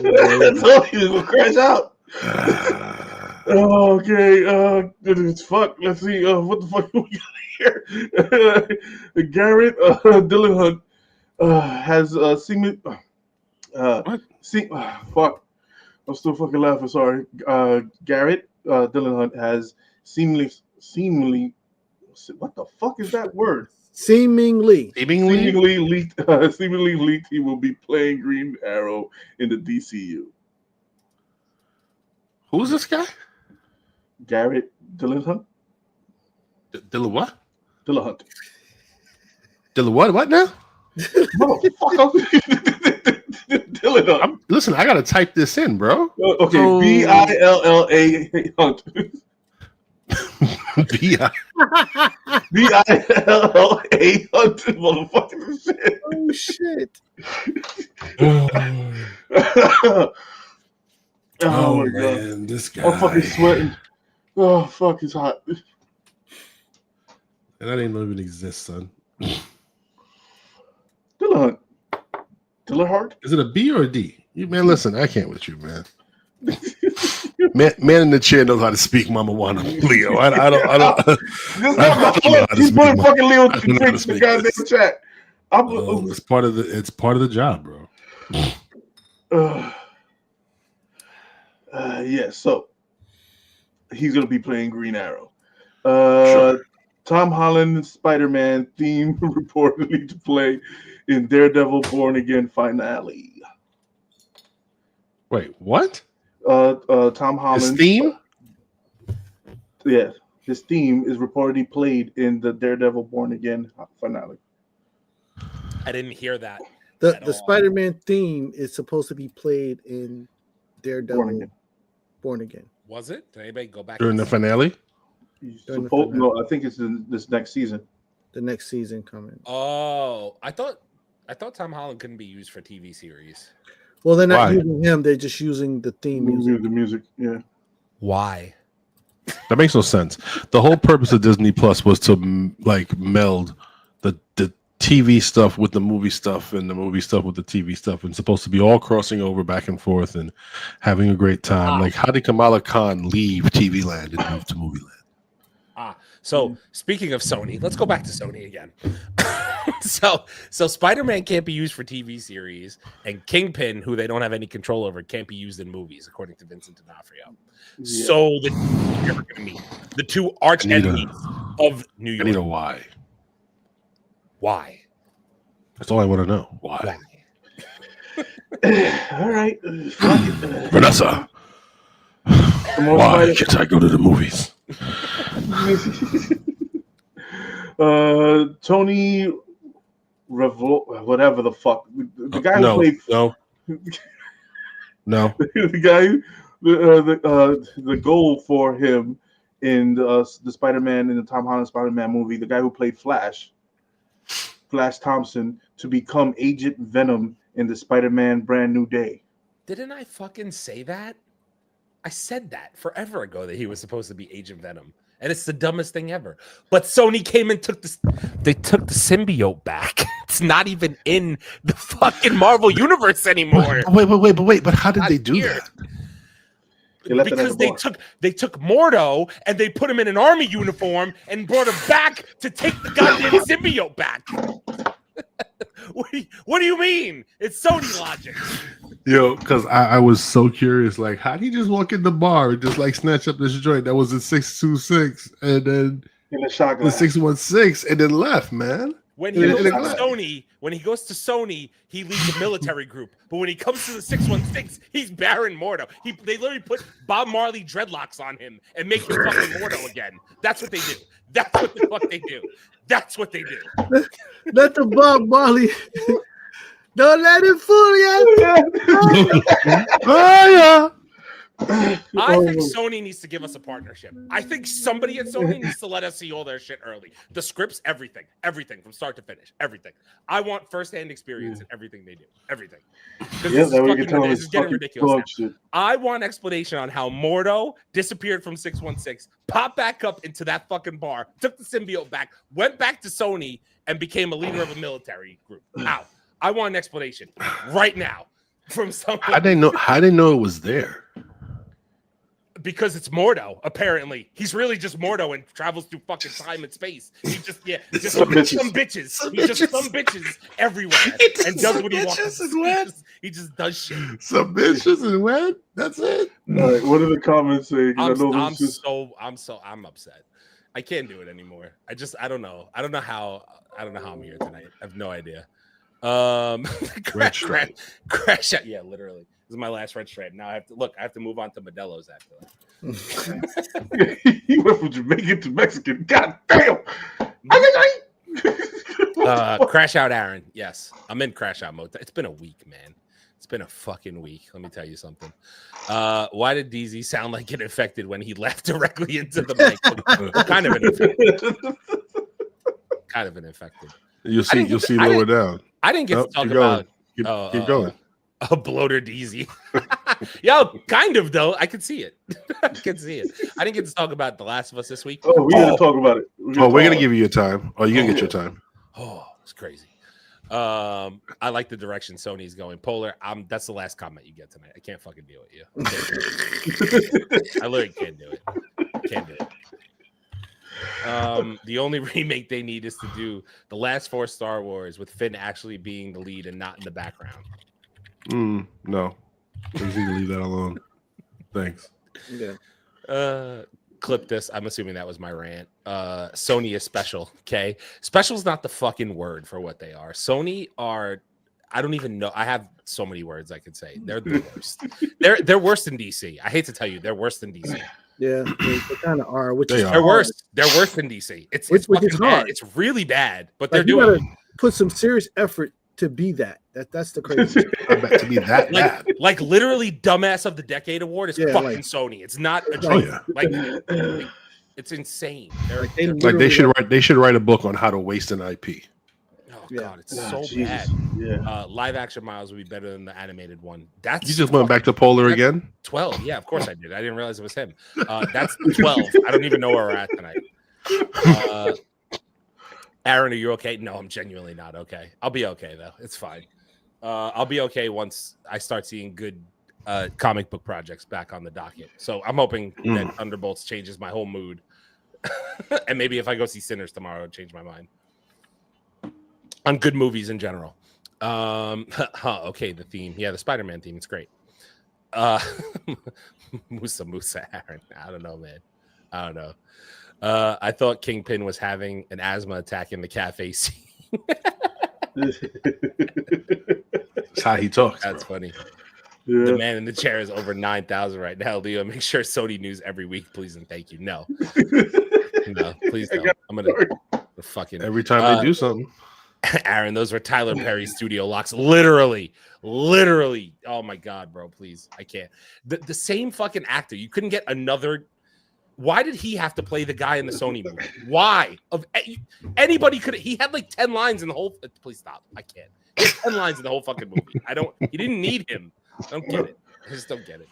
That's all he was gonna crash out. Okay. Fuck. Let's see. What the fuck we got here? Garrett Dillahunt has seemingly. Fuck. I'm still fucking laughing. Sorry. Garrett Dillahunt has seemingly. What the fuck is that word? Seemingly leaked he will be playing Green Arrow in the DCU. Who's this guy? Garrett Dillahunt. What? Dillahunt. What now? Dillahunt. Listen, I gotta type this in, bro. Okay, Billa Hunt. Billa Hunt, motherfucking shit. Oh shit. Oh my man, god. this guy. I'm fucking sweating. Oh fuck, it's hot. And that ain't even exist, son. Dillerhart? Is it a B or a D? You man, listen, I can't with you, man. man in the chair knows how to speak. Mama wanna Leo. I don't. He's putting fucking Leo in the goddamn chat. It's part of the job, bro. Yeah. So he's gonna be playing Green Arrow. Sure. Tom Holland Spider-Man theme reportedly to play in Daredevil Born Again finale. Wait, what? Tom Holland. His theme? Yeah, his theme is reportedly played in the Daredevil Born Again finale. I didn't hear that. The Spider-Man theme is supposed to be played in Daredevil Born Again. Was it? Did anybody go back During the finale? No, I think it's in this next season. The next season coming. Oh, I thought Tom Holland couldn't be used for TV series. Well, they're not Why? using him. They're just using the theme music. The music, yeah. Why? That makes no sense. The whole purpose of Disney Plus was to like meld the TV stuff with the movie stuff and the movie stuff with the TV stuff, and supposed to be all crossing over back and forth and having a great time. Like, how did Kamala Khan leave TV Land and move to Movie Land? So speaking of Sony, let's go back to Sony again. So Spider-Man can't be used for TV series, and Kingpin, who they don't have any control over, can't be used in movies, according to Vincent D'Onofrio. Yeah. So you're never going to meet the two arch enemies of New York. I need a why. Why? That's all I want to know. Why? All right. Vanessa, why can't I go to the movies? Tony whatever the fuck. The guy who played No. the guy the goal for him in the Spider-Man in the Tom Holland Spider-Man movie, the guy who played Flash Thompson, to become Agent Venom in the Spider-Man Brand New Day. Didn't I fucking say that? I said that forever ago that he was supposed to be Agent Venom. And it's the dumbest thing ever. But Sony came and took they took the symbiote back. It's not even in the fucking Marvel universe anymore. Wait, but how did they do that? Because they took Mordo and they put him in an army uniform and brought him back to take the goddamn symbiote back. What do you mean? It's Sony logic. Yo, because I was so curious, like, how did he just walk in the bar and just like snatch up this joint that was a 626 and then in the shotgun, the 616 and then left, man? When he goes to Sony, he leads a military group. But when he comes to the 616, he's Baron Mordo. They literally put Bob Marley dreadlocks on him and make him fucking Mordo again. That's what they do. That's what the fuck they do. That's what they do. Let the Bob Marley. Don't let it fool you. I think Sony needs to give us a partnership. I think somebody at Sony needs to let us see all their shit early. The scripts, everything from start to finish, everything. I want firsthand experience in everything they do, everything. Because this is getting ridiculous. I want explanation on how Mordo disappeared from 616, popped back up into that fucking bar, took the symbiote back, went back to Sony, and became a leader of a military group. How? I want an explanation right now from someone. How they know it was there? Because it's Mordo, apparently. He's really just Mordo and travels through fucking time and space. He just some bitches. He just some bitches everywhere and does what he wants. He just does shit. Some bitches and when? That's it. All right, what are the comments saying? I'm upset. I can't do it anymore. I don't know how I'm here tonight. I have no idea. Crash out. Yeah, literally. This is my last red stripe. Now I have to move on to Modelo's after that. He went from Jamaican to Mexican. God damn. Crash out, Aaron. Yes, I'm in crash out mode. It's been a week, man. It's been a fucking week. Let me tell you something. Why did DZ sound like it infected when he laughed directly into the mic? Kind of an infected. You'll see lower down. I didn't get to talk about. Keep going. A bloater DZ. Yo, kind of though. I can see it. I can see it. I didn't get to talk about The Last of Us this week. Oh, we're gonna talk about it. We're gonna give you your time. Oh, you're gonna get your time. Oh, it's crazy. I like the direction Sony's going. Polar, that's the last comment you get tonight. I can't fucking deal with you. I literally can't do it. Can't do it. The only remake they need is to do the last 4 Star Wars with Finn actually being the lead and not in the background. No. You need to leave that alone. Thanks. Yeah. Clip this. I'm assuming that was my rant. Sony is special. Okay. Special is not the fucking word for what they are. Sony are, I don't even know. I have so many words I could say. They're the worst. They're worse than DC. I hate to tell you, they're worse than DC. Yeah, they kind of are. They're worse. They're worse than DC. It's fucking bad. It's really bad. But they're doing. Gotta put some serious effort to be that. That's the crazy. To be that bad. Like literally, dumbass of the decade award is fucking Sony. It's not a joke. Like it's insane. They should write a book on how to waste an IP. Oh god, it's so bad. Yeah. Live action Miles would be better than the animated one. That's you just went back to Polar again. 12. Yeah, of course I did. I didn't realize it was him. That's 12. I don't even know where we're at tonight. Aaron, are you okay? No, I'm genuinely not okay. I'll be okay though. It's fine. I'll be okay once I start seeing good comic book projects back on the docket. So I'm hoping that Thunderbolts changes my whole mood. And maybe if I go see Sinners tomorrow, it'll change my mind. On good movies in general. Okay, the theme. Yeah, the Spider-Man theme. It's great. Musa, Aaron. I don't know, man. I don't know. I thought Kingpin was having an asthma attack in the cafe scene. That's how he talks. That's funny. Yeah. The man in the chair is over 9,000 right now. Leo, make sure Sony news every week, please and thank you. No, no, please don't. I'm gonna fucking every time they do something. Aaron, those were Tyler Perry studio locks. Literally. Oh my god, bro, please. I can't. The same fucking actor. You couldn't get another. Why did he have to play the guy in the Sony movie? Why? Of anybody could. He had like 10 lines in the whole. Please stop. I can't. He had 10 lines in the whole fucking movie. He didn't need him. I don't get it. I just don't get it.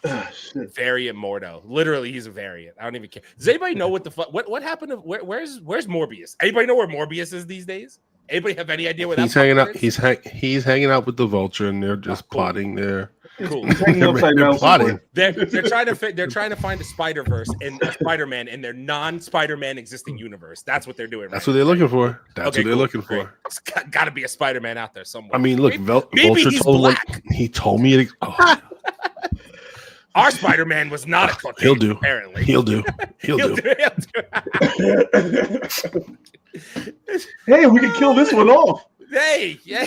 Variant Mordo. Literally, he's a variant. I don't even care. Does anybody know what the fuck? What happened to where's Morbius? Anybody know where Morbius is these days? Anybody have any idea where he's hanging out? He's hanging out with the Vulture, and they're just plotting there. Cool. They're plotting. They're trying to find a Spider-Verse and a Spider-Man in their non-Spider-Man existing universe. That's what they're doing. That's what they're looking for. That's what they're looking for. It's got to be a Spider-Man out there somewhere. I mean, look, Vulture told me. Our Spider-Man was not a Caucasian. He'll do. Apparently, he'll do. Hey, we can kill this one off. Hey, yeah.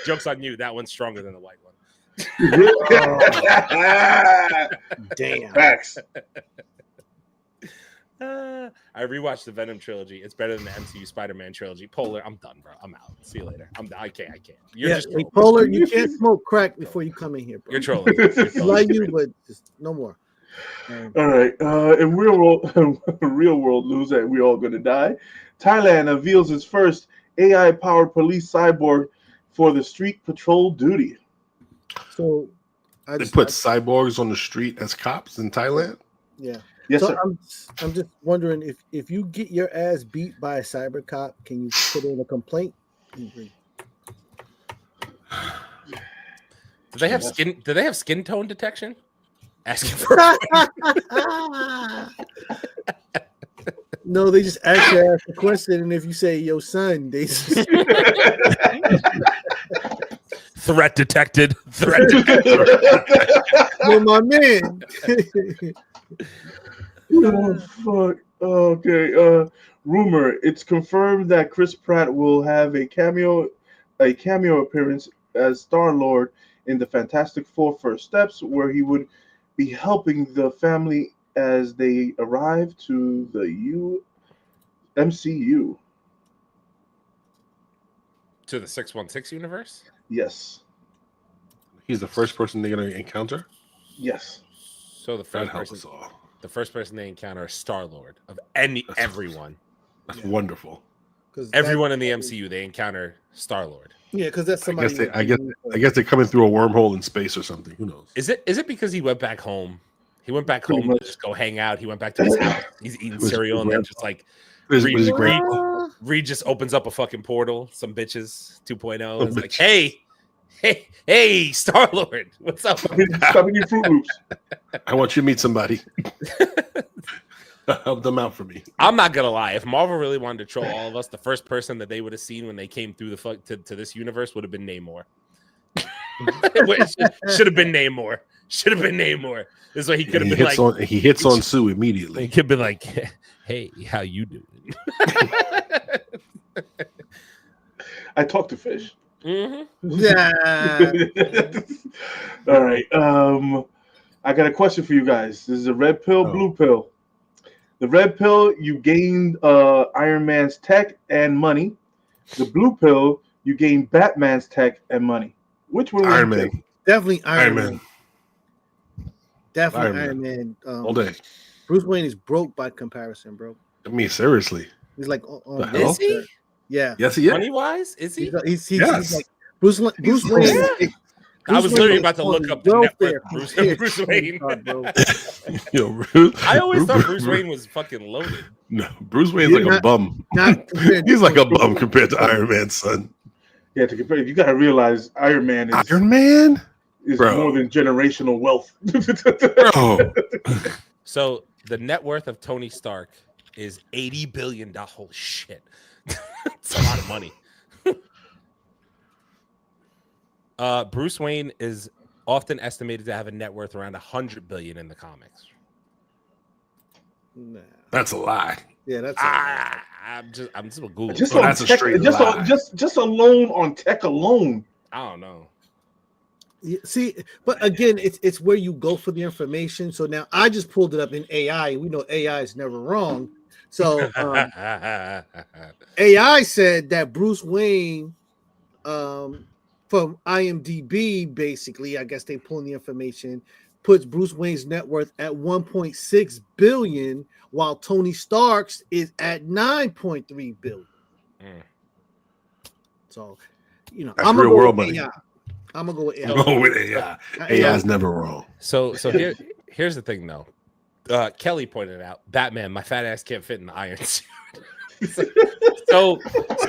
Joke's on you. That one's stronger than the white one. Damn. Facts. I rewatched the Venom trilogy. It's better than the MCU Spider-Man trilogy. Polar, I'm done, bro. I'm out. See you later. I can't. You're just trolling. Polar, you can't smoke crack before you come in here, bro. You're trolling. I like you, but just no more. All right. In real world news that we're all gonna die, Thailand unveils its first AI-powered police cyborg for the street patrol duty. So they put cyborgs on the street as cops in Thailand. Yeah. Yes, so sir. I'm just wondering if you get your ass beat by a cyber cop, can you put in a complaint? Do they have skin? Do they have skin tone detection? Asking for. No, they just ask a question, and if you say "Yo, son," they. Threat detected. Threat detected. You're my man. Oh, fuck. Okay. Rumor. It's confirmed that Chris Pratt will have a cameo appearance as Star-Lord in the Fantastic Four First Steps, where he would be helping the family as they arrive to the MCU. To the 616 universe? Yes. He's the first person they're going to encounter? Yes. So the first person they encounter is Star-Lord of everyone. That's wonderful. because Everyone in the MCU, they encounter Star-Lord. Yeah, because that's somebody. I guess they're coming through a wormhole in space or something. Who knows? Is it because he went back home? He went back Pretty home to much. just go hang out. He went back to his house. He's eating Was- cereal and then just like Was Reed, his great? Reed just opens up a fucking portal. Some bitches 2.0. It's like, bitches. hey, Star-Lord, what's up? Stop eating Fruit Loops. I want you to meet somebody. Help them out for me. I'm not gonna lie. If Marvel really wanted to troll all of us, the first person that they would have seen when they came through the fuck to this universe would have been Namor. Should have been Namor. Should have been Namor. This way he could have been like he hits on Sue immediately. he could have been like, hey, how you doing? I talk to fish. Mm-hmm. Yeah. All right. I got a question for you guys. This is a red pill, blue pill. The red pill, you gain Iron Man's tech and money. The blue pill, you gain Batman's tech and money. Which one? Iron Man. Definitely Iron Iron Man. Definitely Iron Iron Man. All day. Bruce Wayne is broke by comparison, bro. I mean, seriously. He's like, The hell? Is he? Yeah. Yes, he is. Money wise, is he? He's Yes. like Bruce Wayne. I was literally about to look up the net welfare worth compared Bruce to Wayne. God, bro. I always thought Bruce Wayne was fucking loaded. No, Bruce Wayne's like a bum. Not compared He's to- like a bum compared to Iron Man, son. Yeah, to compare, you got to realize Iron Man is Iron Man? Bro. more than generational wealth. Bro. So the net worth of Tony Stark is $80 billion. Holy shit. It's a lot of money. Bruce Wayne is often estimated to have a net worth around $100 billion in the comics. Nah. That's a lie. Yeah, that's I'm just a Google. Just Oh, on that's a tech, straight just lie. just alone on tech alone. I don't know. Yeah, see, but again, it's where you go for the information. So now I just pulled it up in AI. We know AI is never wrong. So AI said that Bruce Wayne, from IMDb, basically, I guess they pulling the information, puts Bruce Wayne's net worth at 1.6 billion, while Tony Stark's is at 9.3 billion. Mm. So, you know, That's I'm gonna real go world with money. AI. I'm gonna go with AI. Go with AI. AI is never wrong. So here's the thing though. Kelly pointed out, Batman, my fat ass can't fit in the iron suit. so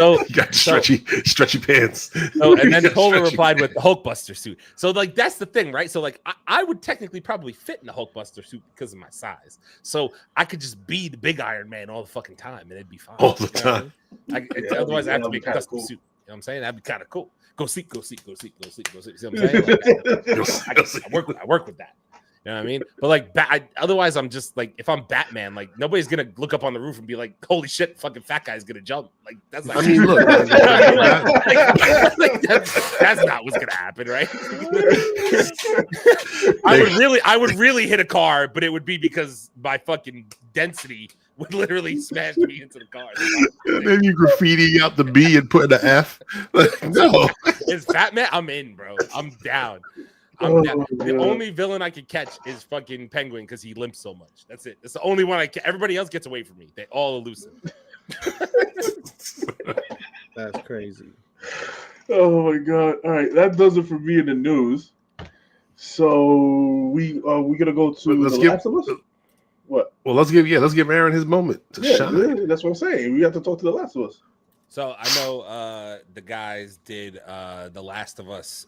You got stretchy pants. and then You got Cola stretchy replied with pants. the Hulkbuster suit. So like that's the thing, right? So like I would technically probably fit in the Hulkbuster suit because of my size. So I could just be the big Iron Man all the fucking time and it'd be fine. All the You know what I time. mean? Yeah, Otherwise I have to that'd make be a kinda custom cool. suit. You know what I'm saying? That'd be kind of cool. Go see. See what I'm saying? Like, I work with that. You know what I mean? But like, otherwise, I'm just like, if I'm Batman, like nobody's gonna look up on the roof and be like, "Holy shit, fucking fat guy's gonna jump!" Like that's not. I mean, look, that's not what's gonna happen, right? I would really hit a car, but it would be because my fucking density would literally smash me into the car. then you graffiti out the B and put an F. Like, no. It's Batman. I'm in, bro. I'm down. I'm down. Oh, The God. only villain I could catch is fucking Penguin because he limps so much. That's it. That's the only one I can. Everybody else gets away from me. They all elusive. That's crazy. Oh my god! All right, that does it for me in the news. So we gonna go to Let's the give- Last of Us. What? Well, let's give Aaron his moment to shine. Yeah, that's what I'm saying. We have to talk to the Last of Us. So I know the guys did the Last of Us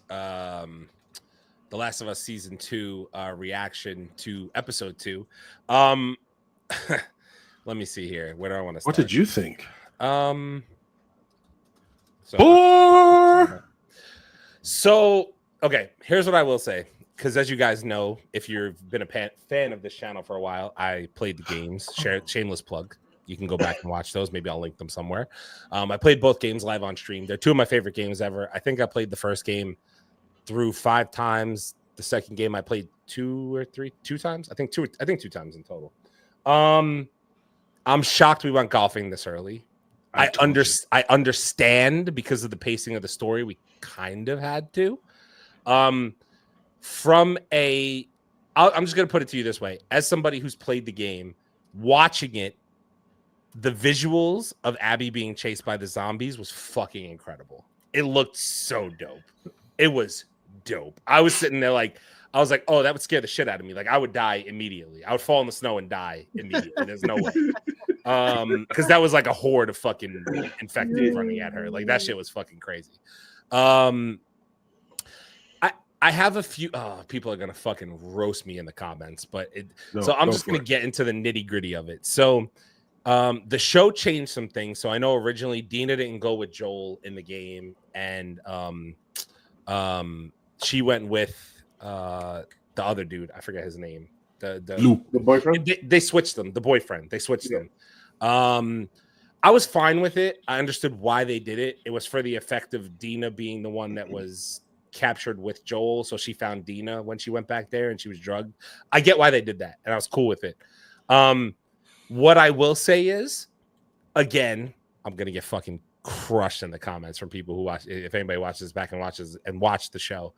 season 2 reaction to episode 2. Let me see here. Where do I want to start? What did you think? So okay, here's what I will say. Because as you guys know, if you've been a fan of this channel for a while, I played the games. Shameless plug. You can go back and watch those. Maybe I'll link them somewhere. I played both games live on stream. They're two of my favorite games ever. I think I played the first game through 5 times. The second game I played 2 times. I think two times in total. I'm shocked we went golfing this early. I understand because of the pacing of the story. We kind of had to. I'm just gonna put it to you this way: as somebody who's played the game, watching it the visuals of Abby being chased by the zombies was fucking incredible. It looked so dope. It was dope. I was sitting there like, I was like, oh, that would scare the shit out of me. Like, I would die immediately. I would fall in the snow and die immediately. There's no way. Because that was like a horde of fucking infected running at her. Like, that shit was fucking crazy. I have a few people are gonna fucking roast me in the comments, but so I'm just gonna get into the nitty-gritty of it. So the show changed some things. So I know originally Dina didn't go with Joel in the game, and she went with the other dude. I forget his name. The boyfriend. They switched them. The boyfriend. They switched them. I was fine with it. I understood why they did it. It was for the effect of Dina being the one that was captured with Joel, so she found Dina when she went back there and she was drugged. I get why they did that, and I was cool with it. What I will say is, again, I'm gonna get fucking crushed in the comments from people who watch. If anybody watches back and watch the show,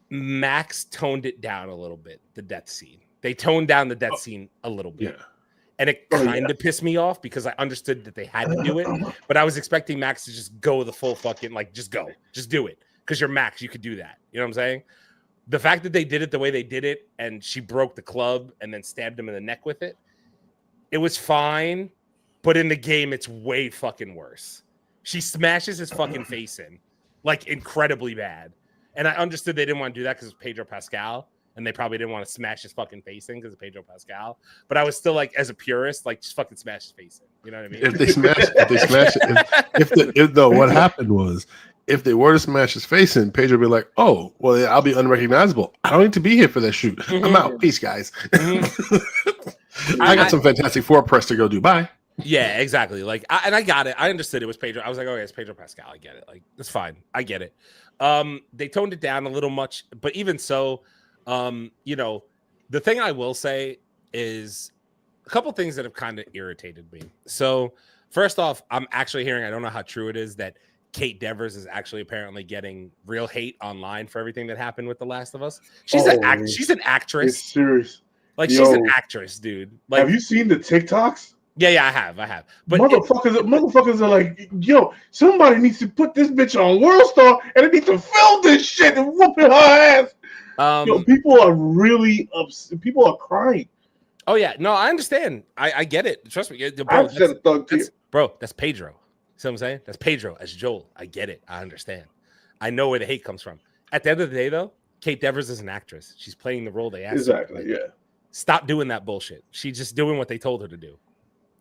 Max toned it down a little bit. The death scene. They toned down the death scene a little bit. Yeah. And it kind of pissed me off because I understood that they had to do it, but I was expecting Max to just go the full fucking, like, just go, just do it. Because you're Max, you could do that. You know what I'm saying? The fact that they did it the way they did it, and she broke the club and then stabbed him in the neck with it, it was fine, but in the game, it's way fucking worse. She smashes his fucking face in, like, incredibly bad. And I understood they didn't want to do that because it's Pedro Pascal. And they probably didn't want to smash his fucking face in because of Pedro Pascal. But I was still like, as a purist, like, just fucking smash his face in. You know what I mean? If they smash it, what happened was, if they were to smash his face in, Pedro would be like, oh, well, I'll be unrecognizable. I don't need to be here for that shoot. I'm out. Peace, guys. I got some Fantastic Four press to go do. Bye. Yeah, exactly. Like, I got it. I understood it was Pedro. I was like, okay, it's Pedro Pascal. I get it. Like, it's fine. I get it. They toned it down a little much, but even so, you know, the thing I will say is a couple things that have kind of irritated me. So first off, I'm actually hearing, I don't know how true it is, that Kate Devers is actually apparently getting real hate online for everything that happened with The Last of Us. She's an actress. It's serious. Like, she's an actress, dude. Like, have you seen the TikToks? Yeah, I have. But motherfuckers are like, yo, somebody needs to put this bitch on World Star and they need to film this shit and whooping her ass. Yo, people are really upset. People are crying. Oh yeah, no, I understand. I get it. Trust me, bro. That's Pedro. See what I'm saying? That's Pedro as Joel. I get it. I understand. I know where the hate comes from. At the end of the day, though, Kate Devers is an actress. She's playing the role they asked her. Exactly. Yeah. Stop doing that bullshit. She's just doing what they told her to do.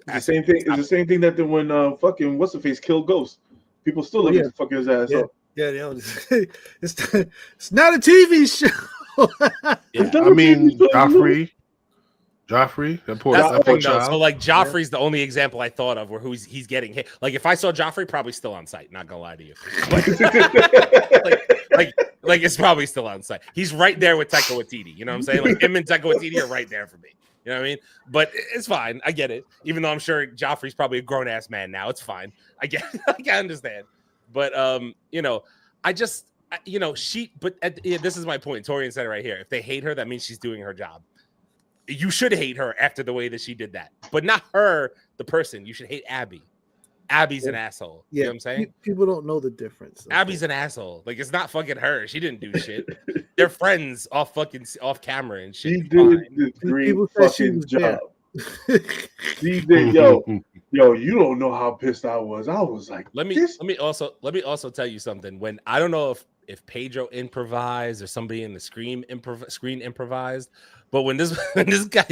It's the same thing. It's the same thing that when fucking what's the face killed Ghost. People still looking to fuck his ass up. Yeah, it's not a TV show. I mean, Joffrey, that poor child. So like Joffrey's the only example I thought of where he's getting hit. Like if I saw Joffrey, probably still on site. Not gonna lie to you. Like it's probably still on site. He's right there with Taika Waititi. You know what I'm saying? Like him and Taika Waititi are right there for me. You know what I mean? But it's fine. I get it. Even though I'm sure Joffrey's probably a grown ass man now. It's fine. I get. I understand. But you know, this is my point. Torian said it right here. If they hate her, that means she's doing her job. You should hate her after the way that she did that, but not her, the person. You should hate Abby. Abby's an asshole. Yeah, you know what I'm saying? People don't know the difference. Okay? Abby's an asshole. Like it's not fucking her. She didn't do shit. They're friends off camera and shit. She did the great fucking job. She did, yo, you don't know how pissed I was. I was like, let me also tell you something. When I don't know if Pedro improvised or somebody in the screen improvised, but when this guy,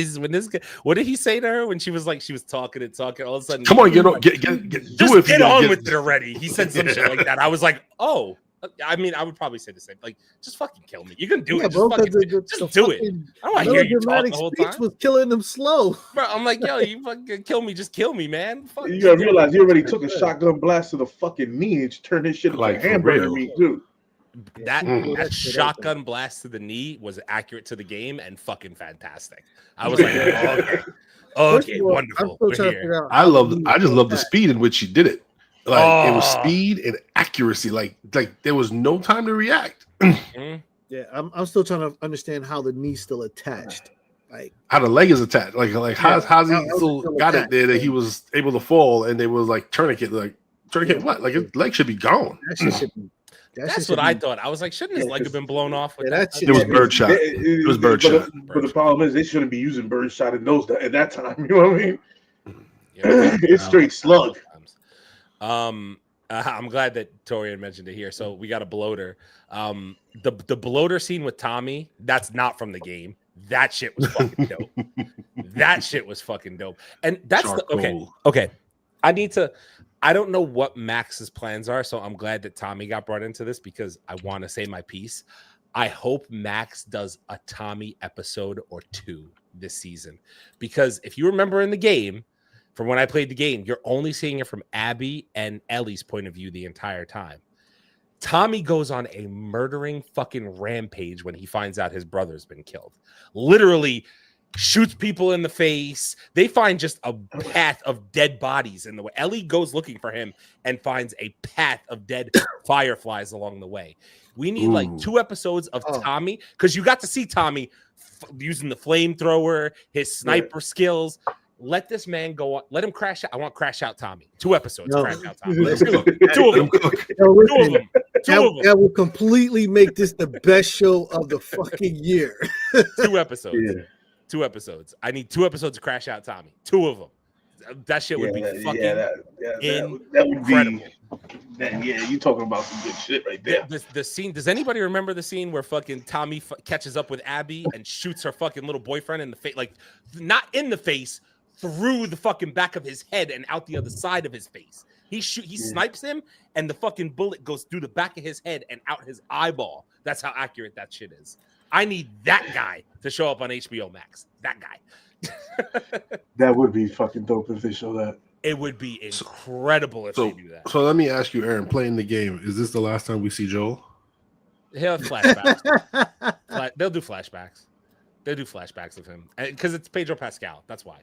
what did he say to her when she was talking all of a sudden? Come on, get on with it already. He said some shit like that. I was like, oh. I mean, I would probably say the same. Like, just fucking kill me. You can do it. Just do it. I don't want to hear you talk the whole time. Was killing them slow. Bro, I'm like, yo, you fucking kill me. Just kill me, man. Fuck, you gotta realize he already took a shotgun blast to the fucking knee and turned his shit into like hamburger meat, too. That shotgun blast to the knee was accurate to the game and fucking fantastic. I was like, okay, wonderful. I just love the speed in which she did it. Like it was speed and accuracy. Like there was no time to react. Yeah, I'm still trying to understand how the knee's still attached. Like how the leg is attached. Like how's he how still it's got it attached. there that he was able to fall and they was like tourniquet what? Like his leg should be gone. That shit should be. That's what I thought. I was like, shouldn't his leg have been blown off? With Yeah, that? that shit- It was birdshot. It was birdshot. But the problem is they shouldn't be using birdshot in those at that time. You know what I mean? Yeah, It's straight slug. I'm glad that Torian mentioned it here. So we got a bloater. The bloater scene with Tommy, that's not from the game. That shit was fucking dope. That shit was fucking dope. And that's okay. I don't know what Max's plans are, so I'm glad that Tommy got brought into this because I want to say my piece. I hope Max does a Tommy episode or 2 this season. Because if you remember in the game, from when I played the game, you're only seeing it from Abby and Ellie's point of view the entire time. Tommy goes on a murdering fucking rampage when he finds out his brother's been killed. Literally shoots people in the face. They find just a path of dead bodies in the way. Ellie goes looking for him and finds a path of dead fireflies along the way. We need like 2 episodes of Tommy, because you got to see Tommy using the flamethrower, his sniper skills. Let this man go on. Let him crash out. I want Crash Out Tommy. 2 episodes. No. Crash Out Tommy. Let's do it. 2 of them. That will completely make this the best show of the fucking year. 2 episodes. Yeah. 2 episodes. I need 2 episodes of Crash Out Tommy. 2 of them. That shit would be fucking incredible. You talking about some good shit right there. The scene. Does anybody remember the scene where fucking Tommy catches up with Abby and shoots her fucking little boyfriend in the face? Like, not in the face, through the fucking back of his head and out the other side of his face. He snipes him, and the fucking bullet goes through the back of his head and out his eyeball. That's how accurate that shit is. I need that guy to show up on HBO Max. That guy. That would be fucking dope if they show that. It would be incredible if they do that. So let me ask you, Aaron, playing the game, is this the last time we see Joel? He'll have flashbacks. They'll do flashbacks. They'll do flashbacks of him because it's Pedro Pascal. That's why.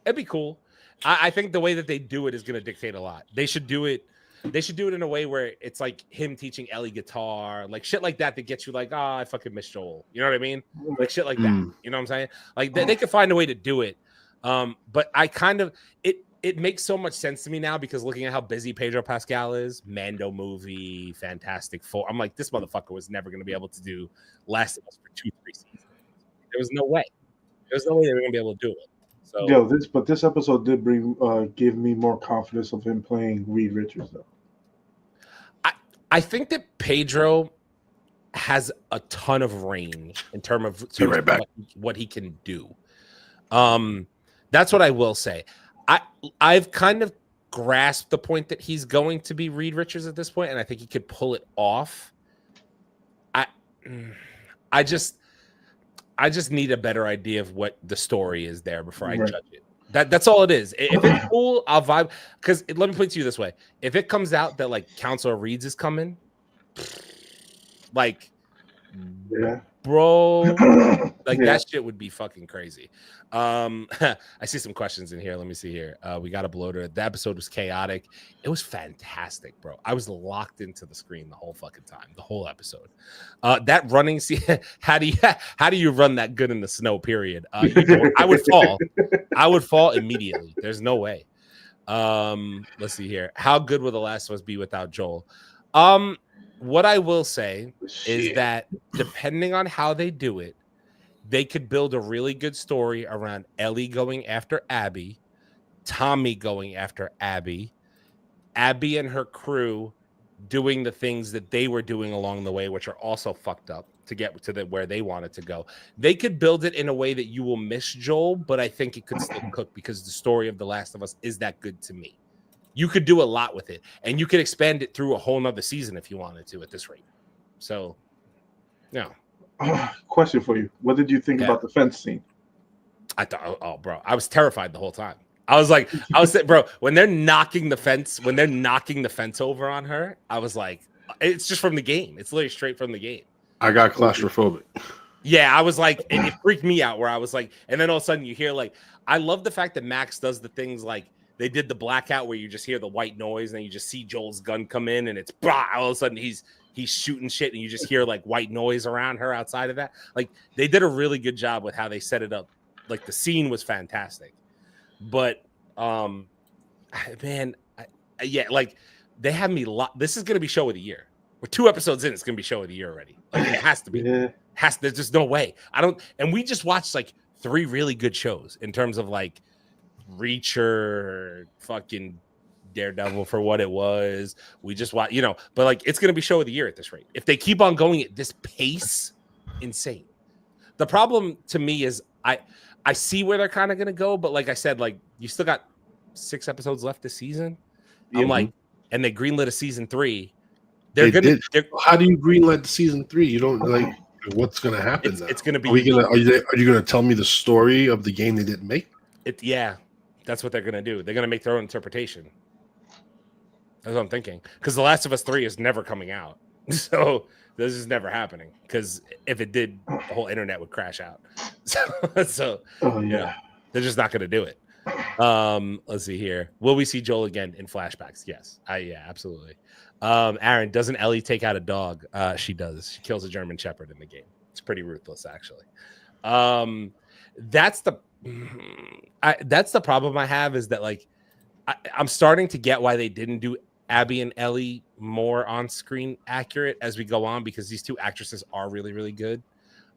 It'd be cool. I think the way that they do it is going to dictate a lot. They should do it. They should do it in a way where it's like him teaching Ellie guitar, like shit like that gets you like, I fucking miss Joel. You know what I mean? Like shit like that. You know what I'm saying? Like they could find a way to do it. But I kind of it makes so much sense to me now because looking at how busy Pedro Pascal is, Mando movie, Fantastic Four. I'm like, this motherfucker was never going to be able to do Last of Us for 2-3 seasons. There was no way. There was no way they were going to be able to do it. So, this episode did give me more confidence of him playing Reed Richards though. I think that Pedro has a ton of range in terms of what he can do. That's what I will say. I've kind of grasped the point that he's going to be Reed Richards at this point, and I think he could pull it off. I just need a better idea of what the story is there before I judge it. That's all it is. If it's cool, I'll vibe. Because let me put it to you this way: if it comes out that like Counselor Reeds is coming, like, bro, like that shit would be fucking crazy. I see some questions in here. Let me see here. We got a bloater. The episode was chaotic. It was fantastic, bro. I was locked into the screen the whole fucking time, the whole episode. That running scene. How do you run that good in the snow? Period. I would fall. I would fall immediately. There's no way. Let's see here. How good will The Last of Us be without Joel? What I will say is that depending on how they do it, they could build a really good story around Ellie going after Abby, Tommy going after Abby and her crew doing the things that they were doing along the way, which are also fucked up to get to where they wanted to go. They could build it in a way that you will miss Joel, but I think it could still cook because the story of The Last of Us is that good to me. You could do a lot with it, and you could expand it through a whole nother season if you wanted to at this rate. So, yeah. Question for you. What did you think about the fence scene? I thought, bro, I was terrified the whole time. I was bro, when they're knocking the fence over on her, I was like, it's just from the game. It's literally straight from the game. I got claustrophobic. Yeah, I was like, it freaked me out where I was like, and then all of a sudden you hear like, I love the fact that Max does the things like they did the blackout where you just hear the white noise and then you just see Joel's gun come in and it's all of a sudden he's shooting shit and you just hear like white noise around her outside of that. Like they did a really good job with how they set it up like the scene was fantastic, but man, yeah, like they have me. This is gonna be show of the year. We're 2 episodes in. It's gonna be show of the year already. Like it has to be. Yeah. There's just no way. I don't. And we just watched like 3 really good shows in terms of like Reacher, fucking Daredevil for what it was. We just watch, but like it's gonna be show of the year at this rate. If they keep on going at this pace, insane. The problem to me is I see where they're kind of gonna go, but like I said, like you still got 6 episodes left this season. I'm like, and they greenlit a season 3. How do you greenlight the season 3? You don't like what's gonna happen. It's gonna be. Are you gonna tell me the story of the game they didn't make? Yeah, that's what they're gonna do. They're gonna make their own interpretation. That's what I'm thinking. Because The Last of Us 3 is never coming out, so this is never happening. Because if it did, the whole internet would crash out. So they're just not gonna do it. Let's see here. Will we see Joel again in flashbacks? Yes. Yeah, absolutely. Aaron, doesn't Ellie take out a dog? She does. She kills a German Shepherd in the game. It's pretty ruthless, actually. That's the problem I have, is that like I'm starting to get why they didn't do Abby and Ellie more on screen accurate as we go on, because these 2 actresses are really, really good.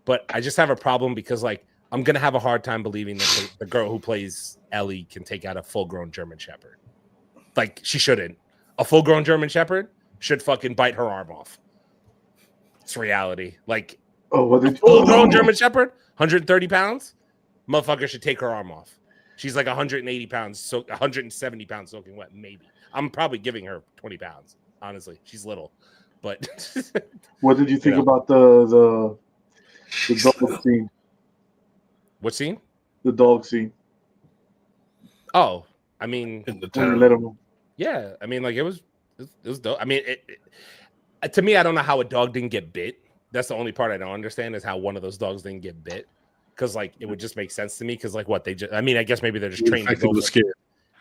But I just have a problem because like I'm gonna have a hard time believing that the girl who plays Ellie can take out a full-grown German Shepherd. Like she shouldn't. A full-grown German Shepherd should fucking bite her arm off. It's reality. Like full-grown German Shepherd, 130 pounds, motherfucker should take her arm off. She's like 180 pounds, so 170 pounds soaking wet. Maybe I'm probably giving her 20 pounds. Honestly, she's little, but what did you think about the dog scene? What scene? The dog scene. Oh, I mean, yeah, I mean, like it was dope. I mean, to me, I don't know how a dog didn't get bit. That's the only part I don't understand, is how one of those dogs didn't get bit. Because like it would just make sense to me. Because like what they just, I mean, I guess maybe they're just trained to go.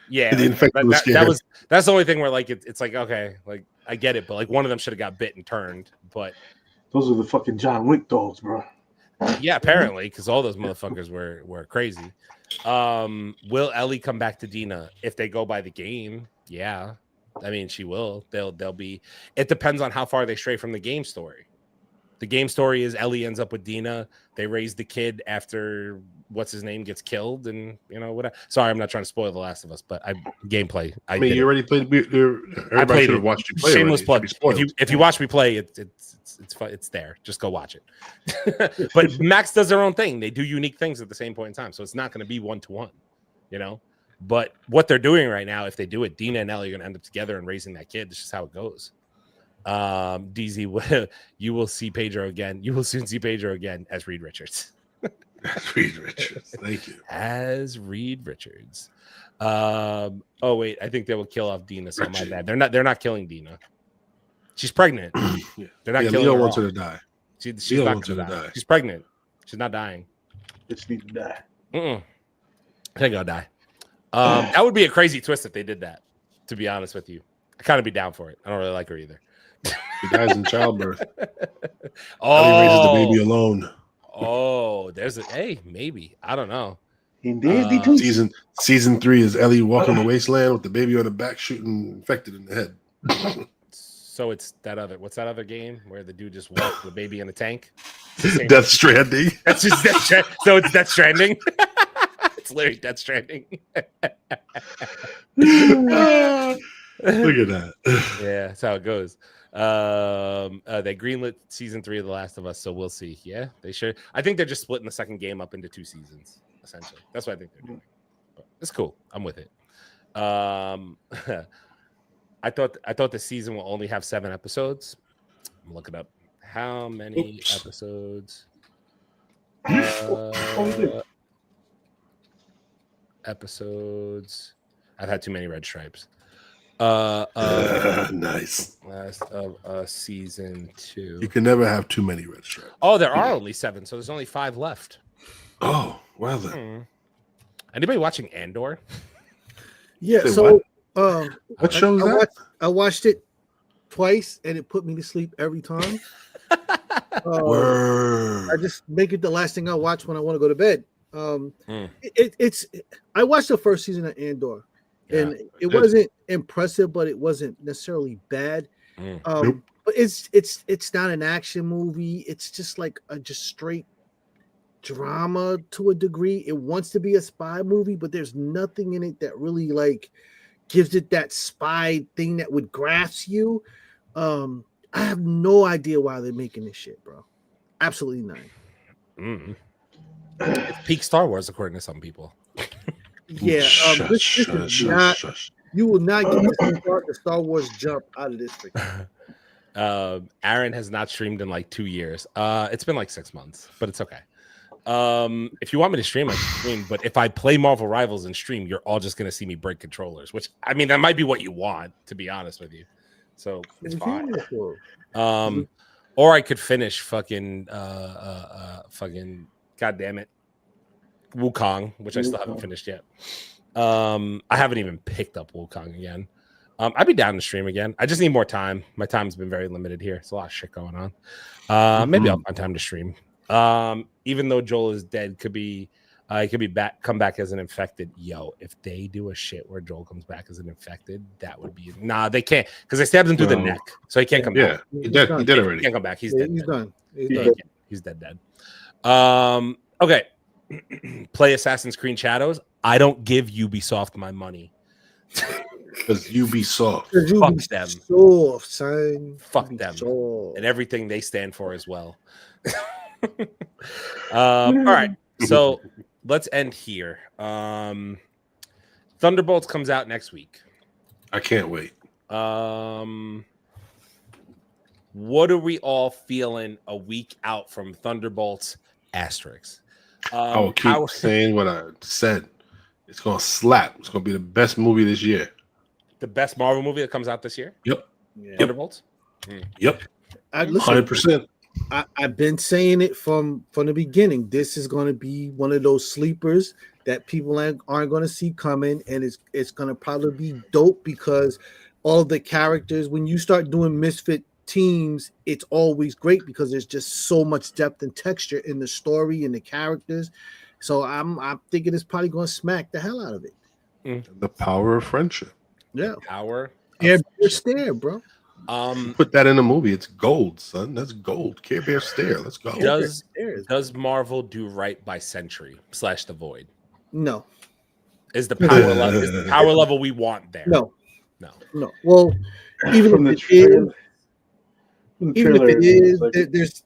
Yeah, that's the only thing where like it's like, okay, like I get it, but like one of them should have got bit and turned. But those are the fucking John Wick dogs, bro. Yeah, apparently, because all those motherfuckers were crazy. Will Ellie come back to Dina if they go by the game? Yeah, I mean she will. They'll be. It depends on how far they stray from the game story. The game story is Ellie ends up with Dina. They raise the kid after what's his name gets killed, and whatever. Sorry, I'm not trying to spoil The Last of Us, but gameplay. I mean, you already played. I played it. Watched you play. Shameless plug. If you watch me play, it's there. Just go watch it. But Max does their own thing. They do unique things at the same point in time, so it's not going to be 1-to-1. But what they're doing right now, if they do it, Dina and Ellie are going to end up together and raising that kid. That's just how it goes. DZ, you will see Pedro again. You will soon see Pedro again as Reed Richards. As Reed Richards. Thank you. As Reed Richards. Oh wait, I think they will kill off Dina. So my bad. They're not killing Dina. She's pregnant. Yeah. They're not killing Leo her. Wants her to die. She's not going to die. She's pregnant. She's not dying. Bitch need to die. I think I'll die. That would be a crazy twist if they did that. To be honest with you, I kind of be down for it. I don't really like her either. She dies in childbirth. Ellie raises the baby alone. Oh, maybe. I don't know. Season 3 is Ellie walking the wasteland with the baby on the back, shooting infected in the head. So it's what's that other game where the dude just walked the baby in a tank? Death Stranding. That's just Death Stranding. So it's Death Stranding. It's literally Death Stranding. Look at that. Yeah, that's how it goes. They greenlit season 3 of The Last of Us, so we'll see. Yeah, they should. I think they're just splitting the second game up into 2 seasons, essentially. That's what I think they're doing. But it's cool. I'm with it. I thought the season will only have 7 episodes. I'm looking up how many episodes. Episodes. I've had too many red stripes. Nice. Last of season 2. You can never have too many red stripes. Oh, there are only 7, so there's only 5 left. Oh, well then. Anybody watching Andor? Yeah. Say so, what show is that? I watched it twice, and it put me to sleep every time. Word. I just make it the last thing I watch when I want to go to bed. It's I watched the first season of Andor, and it wasn't impressive, but it wasn't necessarily bad. But it's not an action movie. It's just like a just straight drama to a degree. It wants to be a spy movie, but there's nothing in it that really like gives it that spy thing that would grasp you. I have no idea why they're making this shit, bro. Absolutely none. It's peak Star Wars, according to some people. Yeah, this is not. You will not get the Star Wars jump out of this freaking. Aaron has not streamed in like 2 years. It's been like 6 months, but it's okay. If you want me to stream, I can stream. But if I play Marvel Rivals and stream, you're all just gonna see me break controllers. Which I mean, that might be what you want, to be honest with you. So it's fine. Or I could finish fucking God damn it, Wukong, which I still haven't finished yet. I haven't even picked up Wukong again. I'd be down to stream again. I just need more time. My time's been very limited here. It's a lot of shit going on. Maybe I'll find time to stream. Even though Joel is dead, could be come back as an infected. Yo, if they do a shit where Joel comes back as an infected, that would be they can't because they stabbed him through the neck, so he can't come back. He did already. He can't come back. He's dead. He's done. He's dead. Okay. Play Assassin's Creed Shadows. I don't give Ubisoft my money. Because Ubisoft. Fuck them. Soft, son. Fuck them. And everything they stand for as well. All right. So let's end here. Thunderbolts comes out next week. I can't wait. What are we all feeling a week out from Thunderbolts asterisks? I will keep saying what I said. It's going to slap. It's going to be the best movie this year. The best Marvel movie that comes out this year? Yep. Thunderbolts? Yep. 100%. I've been saying it from the beginning. This is going to be one of those sleepers that people aren't going to see coming, and it's going to probably be dope because all of the characters, when you start doing misfit teams, it's always great because there's just so much depth and texture in the story and the characters. So I'm thinking it's probably going to smack the hell out of it. The power of friendship. Yeah, power. Care Bear Stare, bro. Put that in a movie. It's gold, son. That's gold. Care Bear Stare. Let's go. Does Marvel do right by Sentry / The Void? No. Is the power level we want there? No. Well, even if it is, there's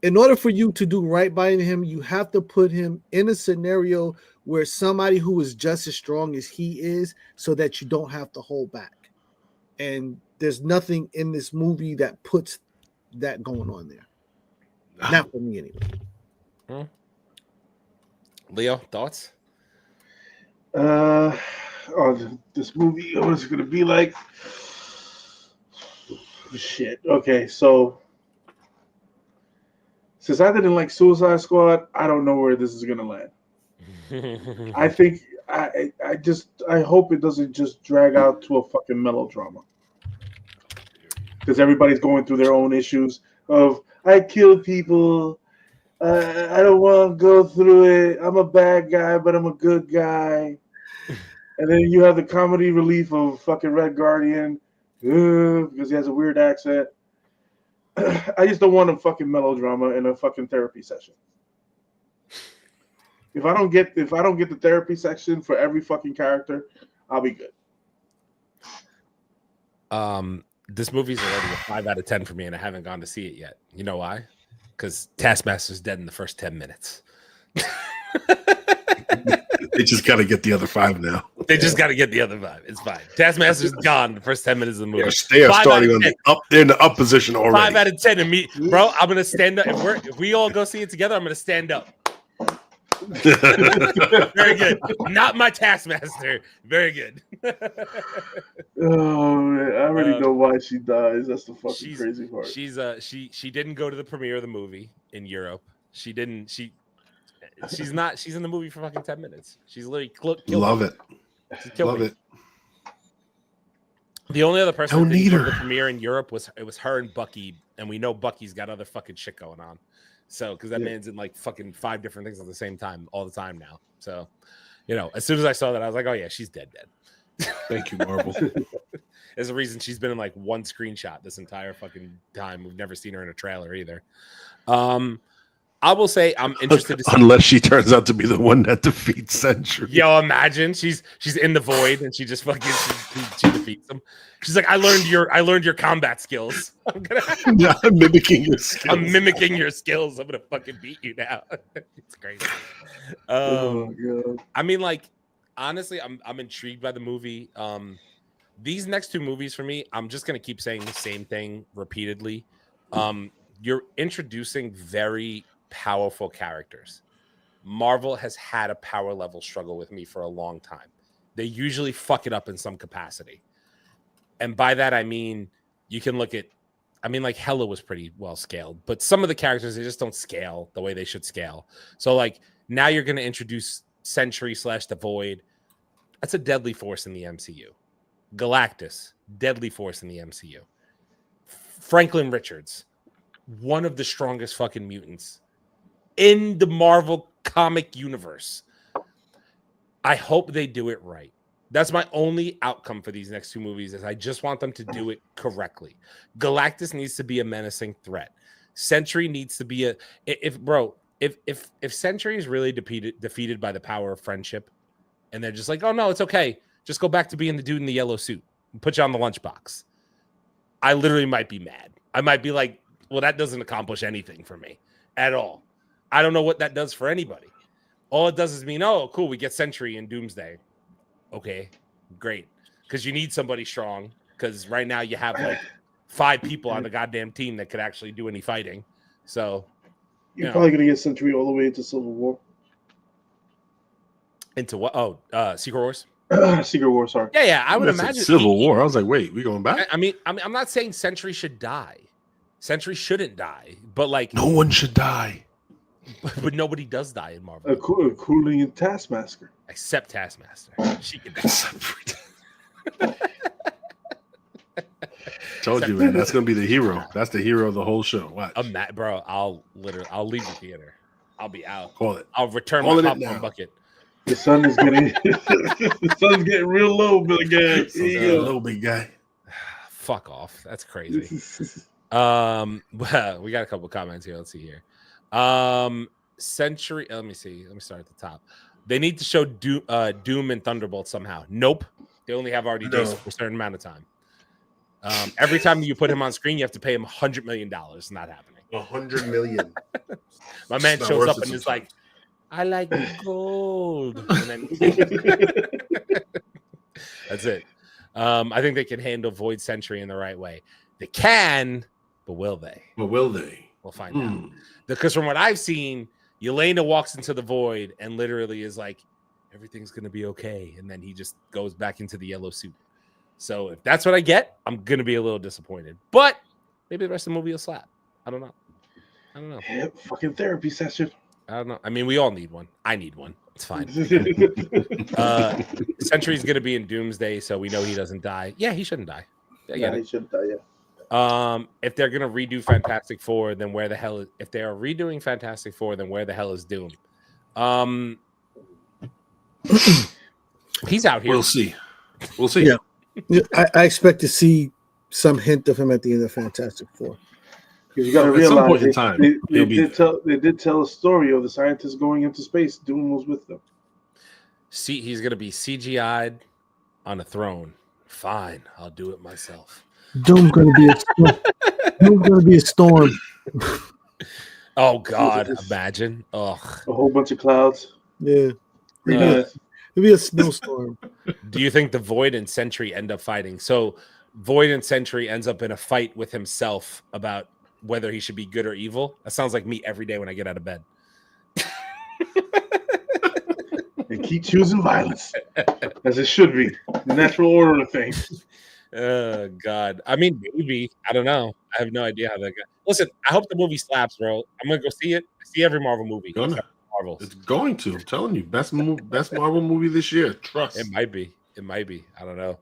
in order for you to do right by him, you have to put him in a scenario where somebody who is just as strong as he is, so that you don't have to hold back. And there's nothing in this movie that puts that going on there. Not for me, anyway. Leo, thoughts? This movie, what is it going to be like? Shit. Okay, so since I didn't like Suicide Squad, I don't know where this is going to land. I think I hope it doesn't just drag out to a fucking melodrama. Because everybody's going through their own issues of I kill people, I don't want to go through it. I'm a bad guy, but I'm a good guy. And then you have the comedy relief of fucking Red Guardian because he has a weird accent. I just don't want a fucking melodrama in a fucking therapy session. If I don't get the therapy section for every fucking character, I'll be good. This movie's already a 5 out of 10 for me, and I haven't gone to see it yet. You know why? Because Taskmaster's dead in the first 10 minutes. They just got to get the other 5 now. They just got to get the other 5. It's fine. Taskmaster's gone the first 10 minutes of the movie. They're starting on the up. They're in the up position already. 5 out of 10. And me, bro, I'm gonna stand up. If we all go see it together, I'm gonna stand up. Very good. Not my Taskmaster. Very good. Oh man, I already know why she dies. That's the fucking crazy part. She didn't go to the premiere of the movie in Europe. She's in the movie for fucking 10 minutes. She's literally killed Love me. it. Love it. The only other person that need didn't go to her. the premiere in Europe was her and Bucky, and we know Bucky's got other fucking shit going on. So, because that man's in like fucking 5 different things at the same time, all the time now. So, you know, as soon as I saw that, I was like, oh yeah, she's dead. Thank you, Marvel. There's a reason she's been in like one screenshot this entire fucking time. We've never seen her in a trailer either. I will say I'm interested to see, unless she turns out to be the one that defeats Sentry. yo, imagine she's in the void and she just fucking she defeats him. She's like, I learned your combat skills. I'm mimicking your skills. I'm mimicking your skills. I'm gonna fucking beat you now. It's crazy. Oh god. I mean, like, honestly, I'm intrigued by the movie. These next 2 movies for me, I'm just gonna keep saying the same thing repeatedly. You're introducing very powerful characters. Marvel has had a power level struggle with me for a long time. They usually fuck it up in some capacity. And by that, I mean, you can look at, I mean, like Hela was pretty well scaled, but some of the characters, they just don't scale the way they should scale. So like now you're going to introduce Sentry / the Void. That's a deadly force in the MCU. Galactus, deadly force in the MCU. Franklin Richards, one of the strongest fucking mutants in the Marvel comic universe. I hope they do it right. That's my only outcome for these next 2 movies is I just want them to do it correctly. Galactus needs to be a menacing threat. Sentry needs to be if Sentry is really defeated by the power of friendship and they're just like, oh no, it's okay. Just go back to being the dude in the yellow suit and put you on the lunchbox. I literally might be mad. I might be like, well, that doesn't accomplish anything for me at all. I don't know what that does for anybody. All it does is mean, oh, cool, we get Sentry in Doomsday. Okay, great. Because you need somebody strong. Because right now you have like 5 people on the goddamn team that could actually do any fighting. So You're probably gonna get Sentry all the way into Civil War. Into what? Oh, Secret Wars. Secret War, sorry. Yeah. I would imagine Civil War. I was like, wait, we going back? I mean, I'm not saying Sentry should die. Sentry shouldn't die, but like No one should die. but nobody does die in Marvel. Including Taskmaster. Except Taskmaster. She can die. Told you, man. That's gonna be the hero. That's the hero of the whole show. Watch. Bro, I'll leave the theater. I'll be out. Call it. I'll return Call my it popcorn bucket. The sun is getting the sun's getting real low, big guy. Little big guy. Fuck off. That's crazy. Well, we got a couple comments here. Let's see here. Sentry. Let me see. Let me start at the top. They need to show Doom and Thunderbolts somehow. Nope. They only have RDJs for a certain amount of time. Every time you put him on screen, you have to pay him $100 million. Not happening. 100 million. My man shows up and is like, I like gold. And then that's it. I think they can handle Void Sentry in the right way. They can, but will they? But will they? We'll find out. Because from what I've seen, Yelena walks into the void and literally is like, everything's going to be okay. And then he just goes back into the yellow suit. So if that's what I get, I'm going to be a little disappointed. But maybe the rest of the movie will slap. I don't know. Yeah, fucking therapy session. I don't know. I mean, we all need one. I need one. It's fine. Sentry's going to be in Doomsday, so we know he doesn't die. Yeah, he shouldn't die. Yeah, he shouldn't die, yeah. If they're gonna redo Fantastic Four, then where the hell is? If they are redoing Fantastic Four, then where the hell is Doom? He's out here. We'll see. Yeah. I expect to see some hint of him at the end of Fantastic Four. Because you got to At some point in realize time, they did tell a story of the scientists going into space. Doom was with them. See, he's gonna be CGI'd on a throne. Fine, I'll do it myself. Doom's gonna be a storm. Doom's gonna be a storm. Oh God, imagine. Ugh. A whole bunch of clouds. Yeah. It'll be a snowstorm. Do you think the Void and Sentry end up fighting? So Void and Sentry ends up in a fight with himself about whether he should be good or evil. That sounds like me every day when I get out of bed. They keep choosing violence, as it should be. The natural order of things. Oh God. I mean, maybe. I don't know. I have no idea how that goes. Listen, I hope the movie slaps, bro. I'm gonna go see it. I see every Marvel movie. Marvels. It's going to. I'm telling you, best Marvel movie this year. Trust. It might be. I don't know.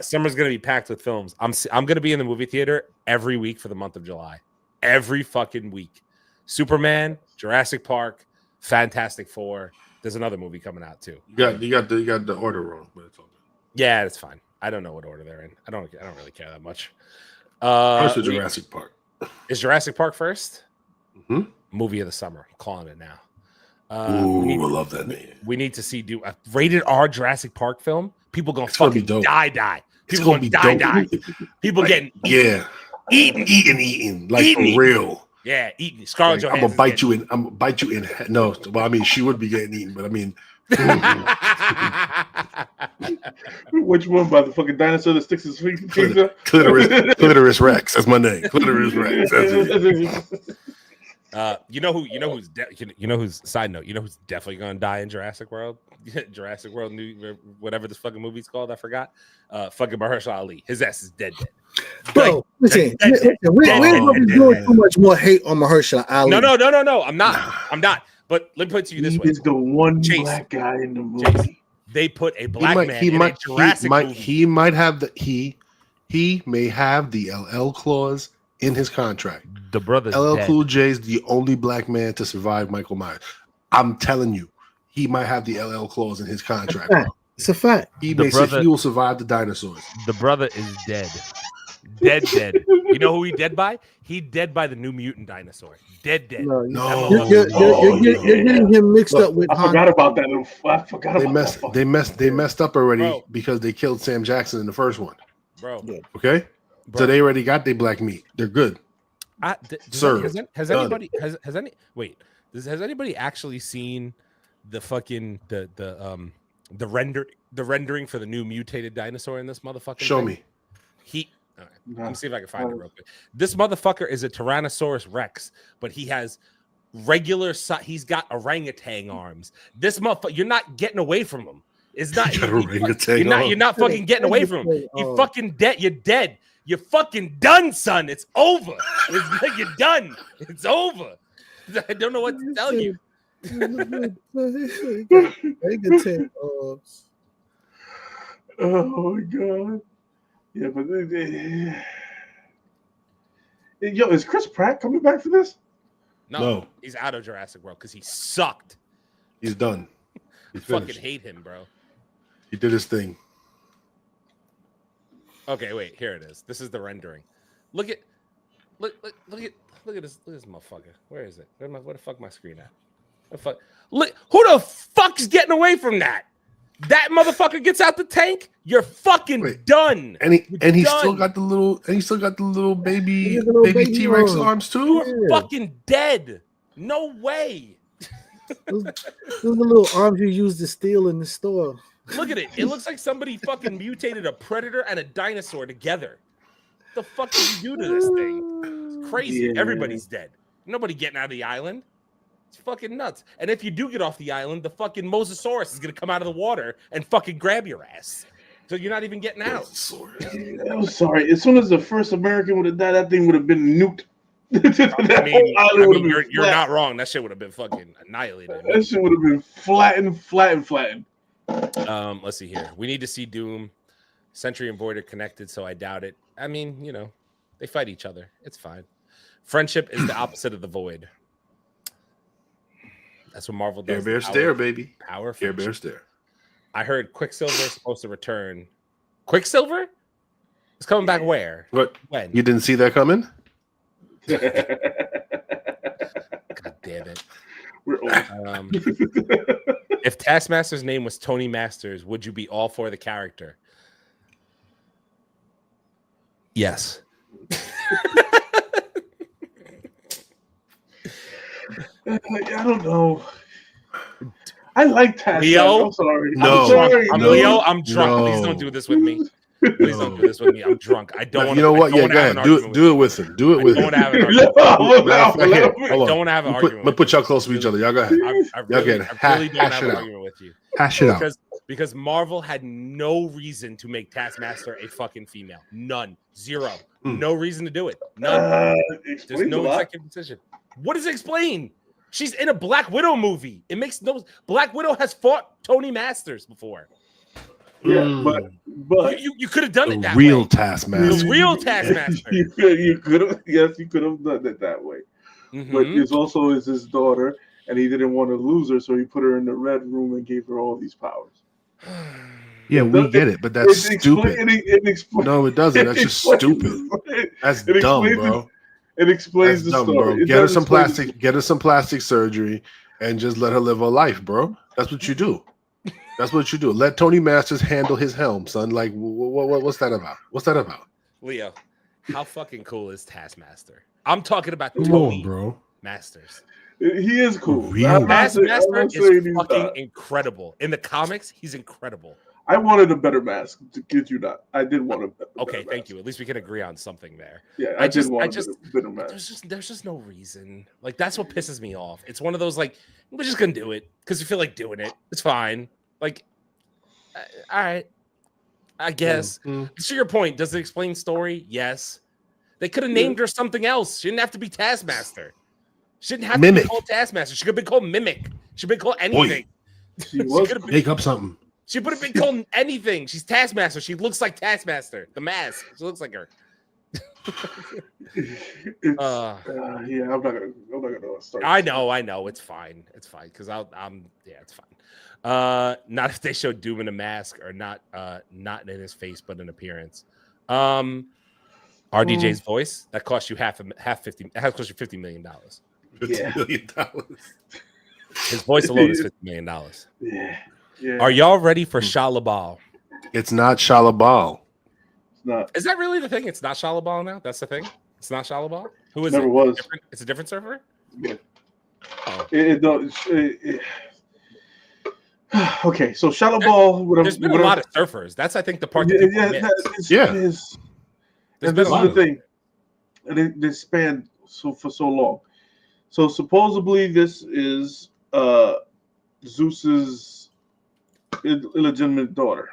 Summer's gonna be packed with films. I'm gonna be in the movie theater every week for the month of July. Every fucking week. Superman, Jurassic Park, Fantastic Four. There's another movie coming out too. You got the order wrong, but it's all good. Yeah, it's fine. I don't know what order they're in. I don't really care that much. First is Jurassic Park. Is Jurassic Park first? Mm-hmm. Movie of the summer. I'm calling it now. I love that name. We need to see a rated R Jurassic Park film. People gonna It's gonna fucking be dope. die. It's People gonna be die. dope. People getting eating, like Eating. for real. yeah, eating. Scarlett Like, I'm Johansson. gonna bite you in. I'm gonna bite you in. No, well, I mean, she would be getting eaten, but I mean, Which one? By the fucking dinosaur that sticks his feet up? clitoris Rex. That's my name. Clitoris Rex. That's it. You know who's side note, you know who's definitely gonna die in Jurassic World? Jurassic World new whatever this fucking movie's called, I forgot. Fucking Mahershala Ali. His ass is dead. Bro, listen, we're gonna be doing too much more hate on Mahershala Ali. No. I'm not. But let me put it to you this He way. is the one Chase. black guy in the movie. Chase, they put a black man in a Jurassic movie. He may have the LL clause in his contract. The brother's LL dead. Cool J is the only black man to survive Michael Myers. I'm telling you, he might have the LL clause in his contract. Bro. It's a fact. He brother- he will survive the dinosaurs. The brother is dead. Dead. You know who he dead by? He dead by the New Mutant dinosaur. Dead. No. You're getting him mixed up with. I forgot about that. I forgot about that. They messed up already Bro. because they killed Sam Jackson in the first one. Bro. Okay, Bro. so they already got their black meat. They're good. Has Done. anybody actually seen the fucking the rendering for the new mutated dinosaur in this motherfucker? Show me. All right, let me see if I can find it real quick. This motherfucker is a Tyrannosaurus Rex, but he has regular he's got orangutan arms. This motherfucker, you're not getting away from him. It's not you're not fucking getting away from him. You fucking dead. You're dead. You're fucking done, son. It's over. You're done. It's over. I don't know what to tell you. Oh my god. Yeah, but yo, is Chris Pratt coming back for this? No. He's out of Jurassic World because he sucked. He's done. I fucking hate him, bro. He did his thing. Okay, wait. Here it is. This is the rendering. Look at this motherfucker. Where is it? Where the fuck my screen at? The fuck. Look, who the fuck's getting away from that? That motherfucker gets out the tank. You're fucking done. And he done. still got the little baby baby T-Rex arm. arms too. You're fucking dead. No way. Those are the little arms you use to steal in the store. Look at it. It looks like somebody fucking mutated a predator and a dinosaur together. What the fuck did you do to this thing? It's crazy. Yeah. Everybody's dead. Nobody getting out of the island. It's fucking nuts. And if you do get off the island, the fucking Mosasaurus is gonna come out of the water and fucking grab your ass. So you're not even getting out. I'm sorry. As soon as the first American would have died, that thing would have been nuked. You're not wrong. That shit would have been fucking annihilated. That shit would have been flattened. Let's see here. We need to see Doom. Sentry and Void are connected, so I doubt it. I mean, you know, they fight each other. It's fine. Friendship is the opposite of the Void. That's what Marvel does. Air Bear Stare, baby. Power. Air Bear Stare. I heard Quicksilver is supposed to return. Quicksilver? It's coming back where? What? When? You didn't see that coming? God damn it. We're old. If Taskmaster's name was Tony Masters, would you be all for the character? Yes. I don't know. I like Taskmaster. Leo? I'm sorry. No. I'm sorry. I'm No. Leo. I'm drunk. No. Please don't do this with me. Please don't do this with me. I'm drunk. I don't want You know what? Yeah, go ahead. Do it with him. Do it with him. I don't have an No, argument. no, Matter of fact, here, no. hold on. Don't have an I'm gonna argument. put y'all close to each other. Y'all go ahead. I really don't hash have it an out. argument with you. Hash it out. Because Marvel had no reason to make Taskmaster a fucking female. None. Zero. No reason to do it. None. There's no executive decision. What does it explain? She's in a Black Widow movie. It makes no. Black Widow has fought Tony Masters before. Yeah, but You could have done it that Real way. Taskmaster. The real Taskmaster. you could have. Yes, you could have done it that way. but it's also is his daughter, and he didn't want to lose her, so he put her in the red room and gave her all these powers. Yeah, we get it, but that's stupid. No, it doesn't. That's just stupid. That's dumb, bro. It explains the story. Get her some plastic surgery and just let her live her life, bro. That's what you do. That's what you do. Let Tony Masters handle his helm, son. Like, what's that about? What's that about? Leo, how fucking cool is Taskmaster? I'm talking about Tony Masters. He is cool. Taskmaster is fucking incredible. In the comics, he's incredible. I wanted a better mask, to get you that. I did want a better thank mask. you. At least we can agree on something there. Yeah, I did want a better mask. There's just no reason. Like, that's what pisses me off. It's one of those, like, we're just gonna do it because we feel like doing it. It's fine. Like, all right, I guess. To your point, does it explain story? Yes. They could have named her something else. She didn't have to be Taskmaster. She didn't have to be called Taskmaster. She could have been called Mimic. She could have been called anything. Make up something. She would have been called anything. She's Taskmaster. She looks like Taskmaster. The mask. She looks like her. Yeah, I'm not gonna start. I know. It's fine. It's fine because it's fine. Not if they show Doom in a mask or not in his face, but in appearance. RDJ's voice that cost you $50 million. $50 million. His voice alone is $50 million. Yeah. Are y'all ready for Shah LaBeouf? It's not Shah LaBeouf. It's not. Is that really the thing? It's not Shah LaBeouf now? That's the thing? It's not Shah LaBeouf? Who is Never it? was. It's a different surfer? Yeah. Oh. Okay, so Shah LaBeouf. There's been a lot of surfers. That's, I think, the part that And this is the thing. And they spanned for so long. So supposedly this is Zeus's illegitimate daughter.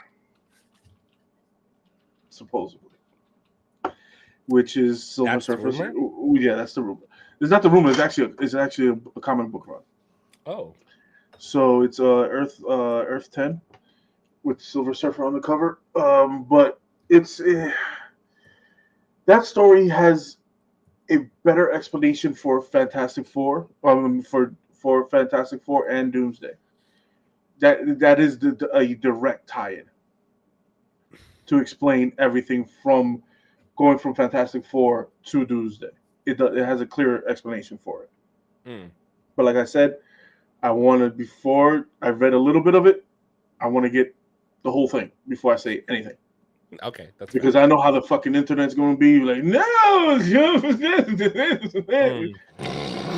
Supposedly. Which is Silver Surfer. Yeah, that's the rumor. It's not the rumor, it's actually a comic book run. Oh. So it's Earth 10 with Silver Surfer on the cover. But it's that story has a better explanation for Fantastic Four, for Fantastic Four and Doomsday. That is a direct tie-in to explain everything from going from Fantastic Four to Doomsday. It has a clear explanation for it. But like I said, before I read a little bit of it, I want to get the whole thing before I say anything. Okay, that's because I know how the fucking internet's going to be. Like, no,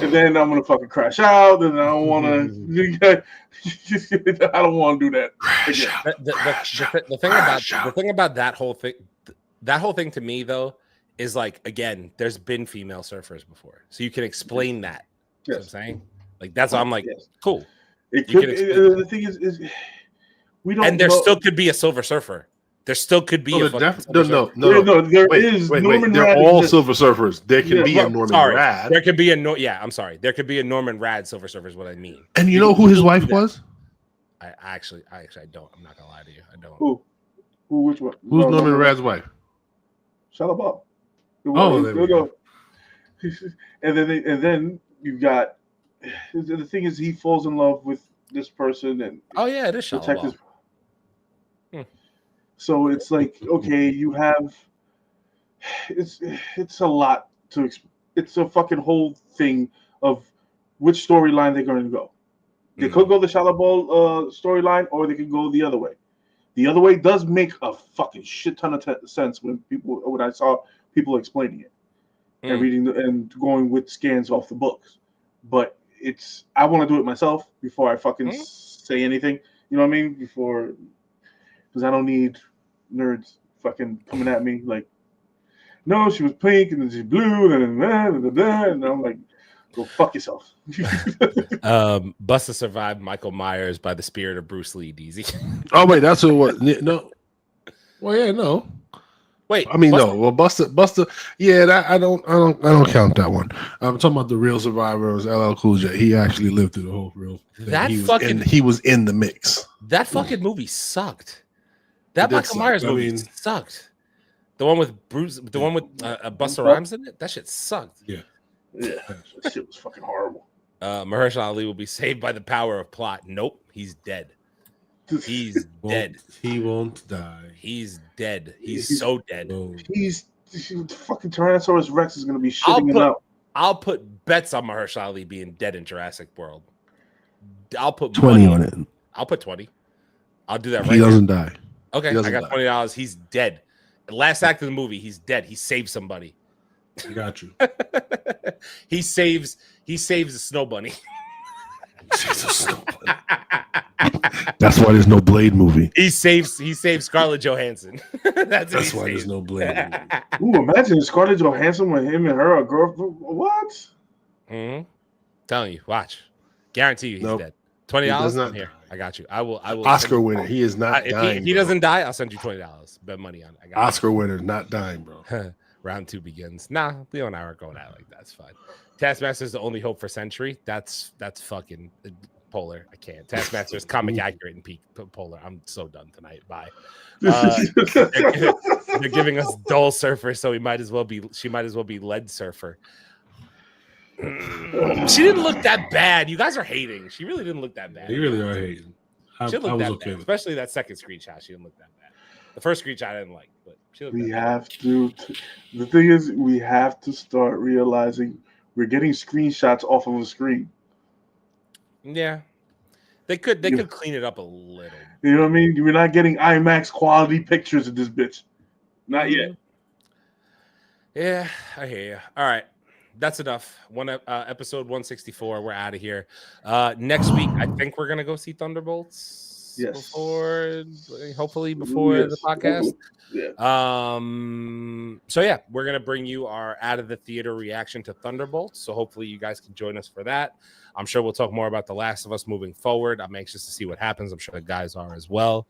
and then I'm gonna fucking crash out, and I don't want to. I don't want to do that. The thing about that whole thing to me though is like, again, there's been female surfers before, so you can explain that. Yes. You know what I'm saying, like, that's why I'm like, cool. It could. The thing is we don't. And there still could be a Silver Surfer. There still could be no. There is. They're all Silver Surfers. There can be a Norman Rad. There could be I'm sorry. There could be a Norman Rad Silver Surfer is what I mean. And you know who his wife was? I actually don't. I'm not gonna lie to you. I don't. Who? Which one? Who's Norman Rad's wife? Shut up. Oh, there we go. And then you got the thing is he falls in love with this person and it is protect his. So it's like, okay, you have it's a lot to it's a fucking whole thing of which storyline they're going to go. They could go the Shah LaBeouf storyline, or they could go the other way. The other way does make a fucking shit ton of sense when I saw people explaining it and reading and going with scans off the books. But I want to do it myself before I fucking say anything. You know what I mean? Because I don't need nerds fucking coming at me like, no, she was pink and then she's blue and I'm like, go fuck yourself. Busta survived Michael Myers by the spirit of Bruce Lee, DZ. Oh wait, that's what it was. No. Well, yeah, no. Wait, I mean, Busta? No. Well, Busta. Yeah, I don't count that one. I'm talking about the real survivor. It was LL Cool J. He actually lived through the whole real thing. He was in the mix. That fucking movie sucked. That Michael Myers movie sucked. The one with Bruce, the one with Busta Rhymes in it. That shit sucked. Yeah. Yeah, that shit was fucking horrible. Mahershala Ali will be saved by the power of plot. Nope, he's dead. He's dead. He won't die. He's dead. He's so dead. He's fucking Tyrannosaurus Rex is gonna be shitting him out. I'll put bets on Mahershala Ali being dead in Jurassic World. I'll put 20 on it. I'll put 20. I'll do that right He now. doesn't die. Okay, I got $20. He's dead. The last act of the movie, he's dead. He saved somebody. I got you. He saves the snow bunny. That's why there's no Blade movie. He saves Scarlett Johansson. That's why there's no Blade movie. Ooh, imagine Scarlett Johansson when him and her are girlfriend. What? Mm-hmm. Telling you, watch. Guarantee you he's Nope. dead. $20. not Here, die. I got you. I will. Oscar winner. He is not If dying. he bro. doesn't die, I'll send you $20. Bet money on it. I got Oscar winner, not dying, bro. you. Round 2 begins. Nah, Leo and I aren't going out like that. It's fine. Taskmaster's the only hope for Century. That's fucking polar. I can't. Taskmaster's comic accurate and peak polar. I'm so done tonight. Bye. They're giving us dull surfer, so she might as well be lead surfer. She didn't look that bad. You guys are hating. She really didn't look that bad. They really are hating. I She was looked that okay bad, with it. especially that second screenshot. She didn't look that bad. The first screenshot I didn't like, but she looked We that bad. have to. The thing is, we have to start realizing we're getting screenshots off of a screen. Yeah, they could clean it up a little. You know what I mean? We're not getting IMAX quality pictures of this bitch. Not yet. Yeah, I hear you. All right, that's enough. Episode 164. We're out of here. Next week, I think we're gonna go see Thunderbolts. Yes. Hopefully before the podcast. Yeah. So yeah, we're gonna bring you our out of the theater reaction to Thunderbolts. So hopefully you guys can join us for that. I'm sure we'll talk more about The Last of Us moving forward. I'm anxious to see what happens. I'm sure the guys are as well.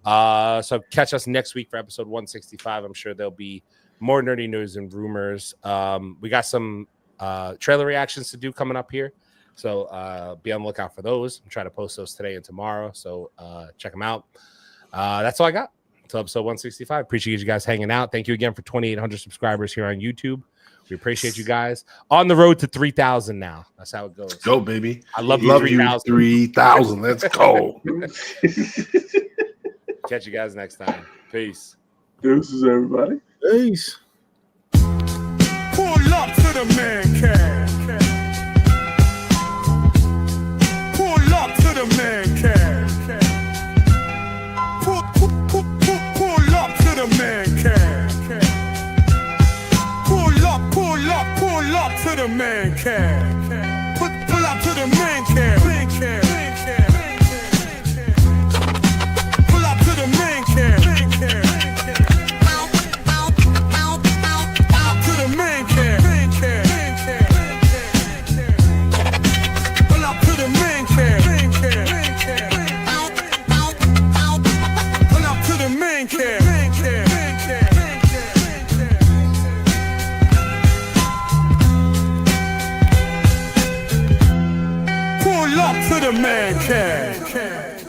So catch us next week for episode 165. I'm sure there'll be more nerdy news and rumors. We got some trailer reactions to do coming up here. So be on the lookout for those. I'm trying to post those today and tomorrow. So check them out. That's all I got. Until episode 165. Appreciate you guys hanging out. Thank you again for 2,800 subscribers here on YouTube. We appreciate you guys. On the road to 3,000 now. That's how it goes. Go, baby. I love you, 3,000. 3,000. Let's go. Catch you guys next time. Peace. Deuces, everybody. Peace. Pull up to the man cave. Pull up to the man cave. Pull up to the man cave. Pull up to the man cave. Pull up to the man cave. Pull up to the man cave. To the man cave. Pull up to the man cave. Pull up to the man cave. Pull up to the man cave.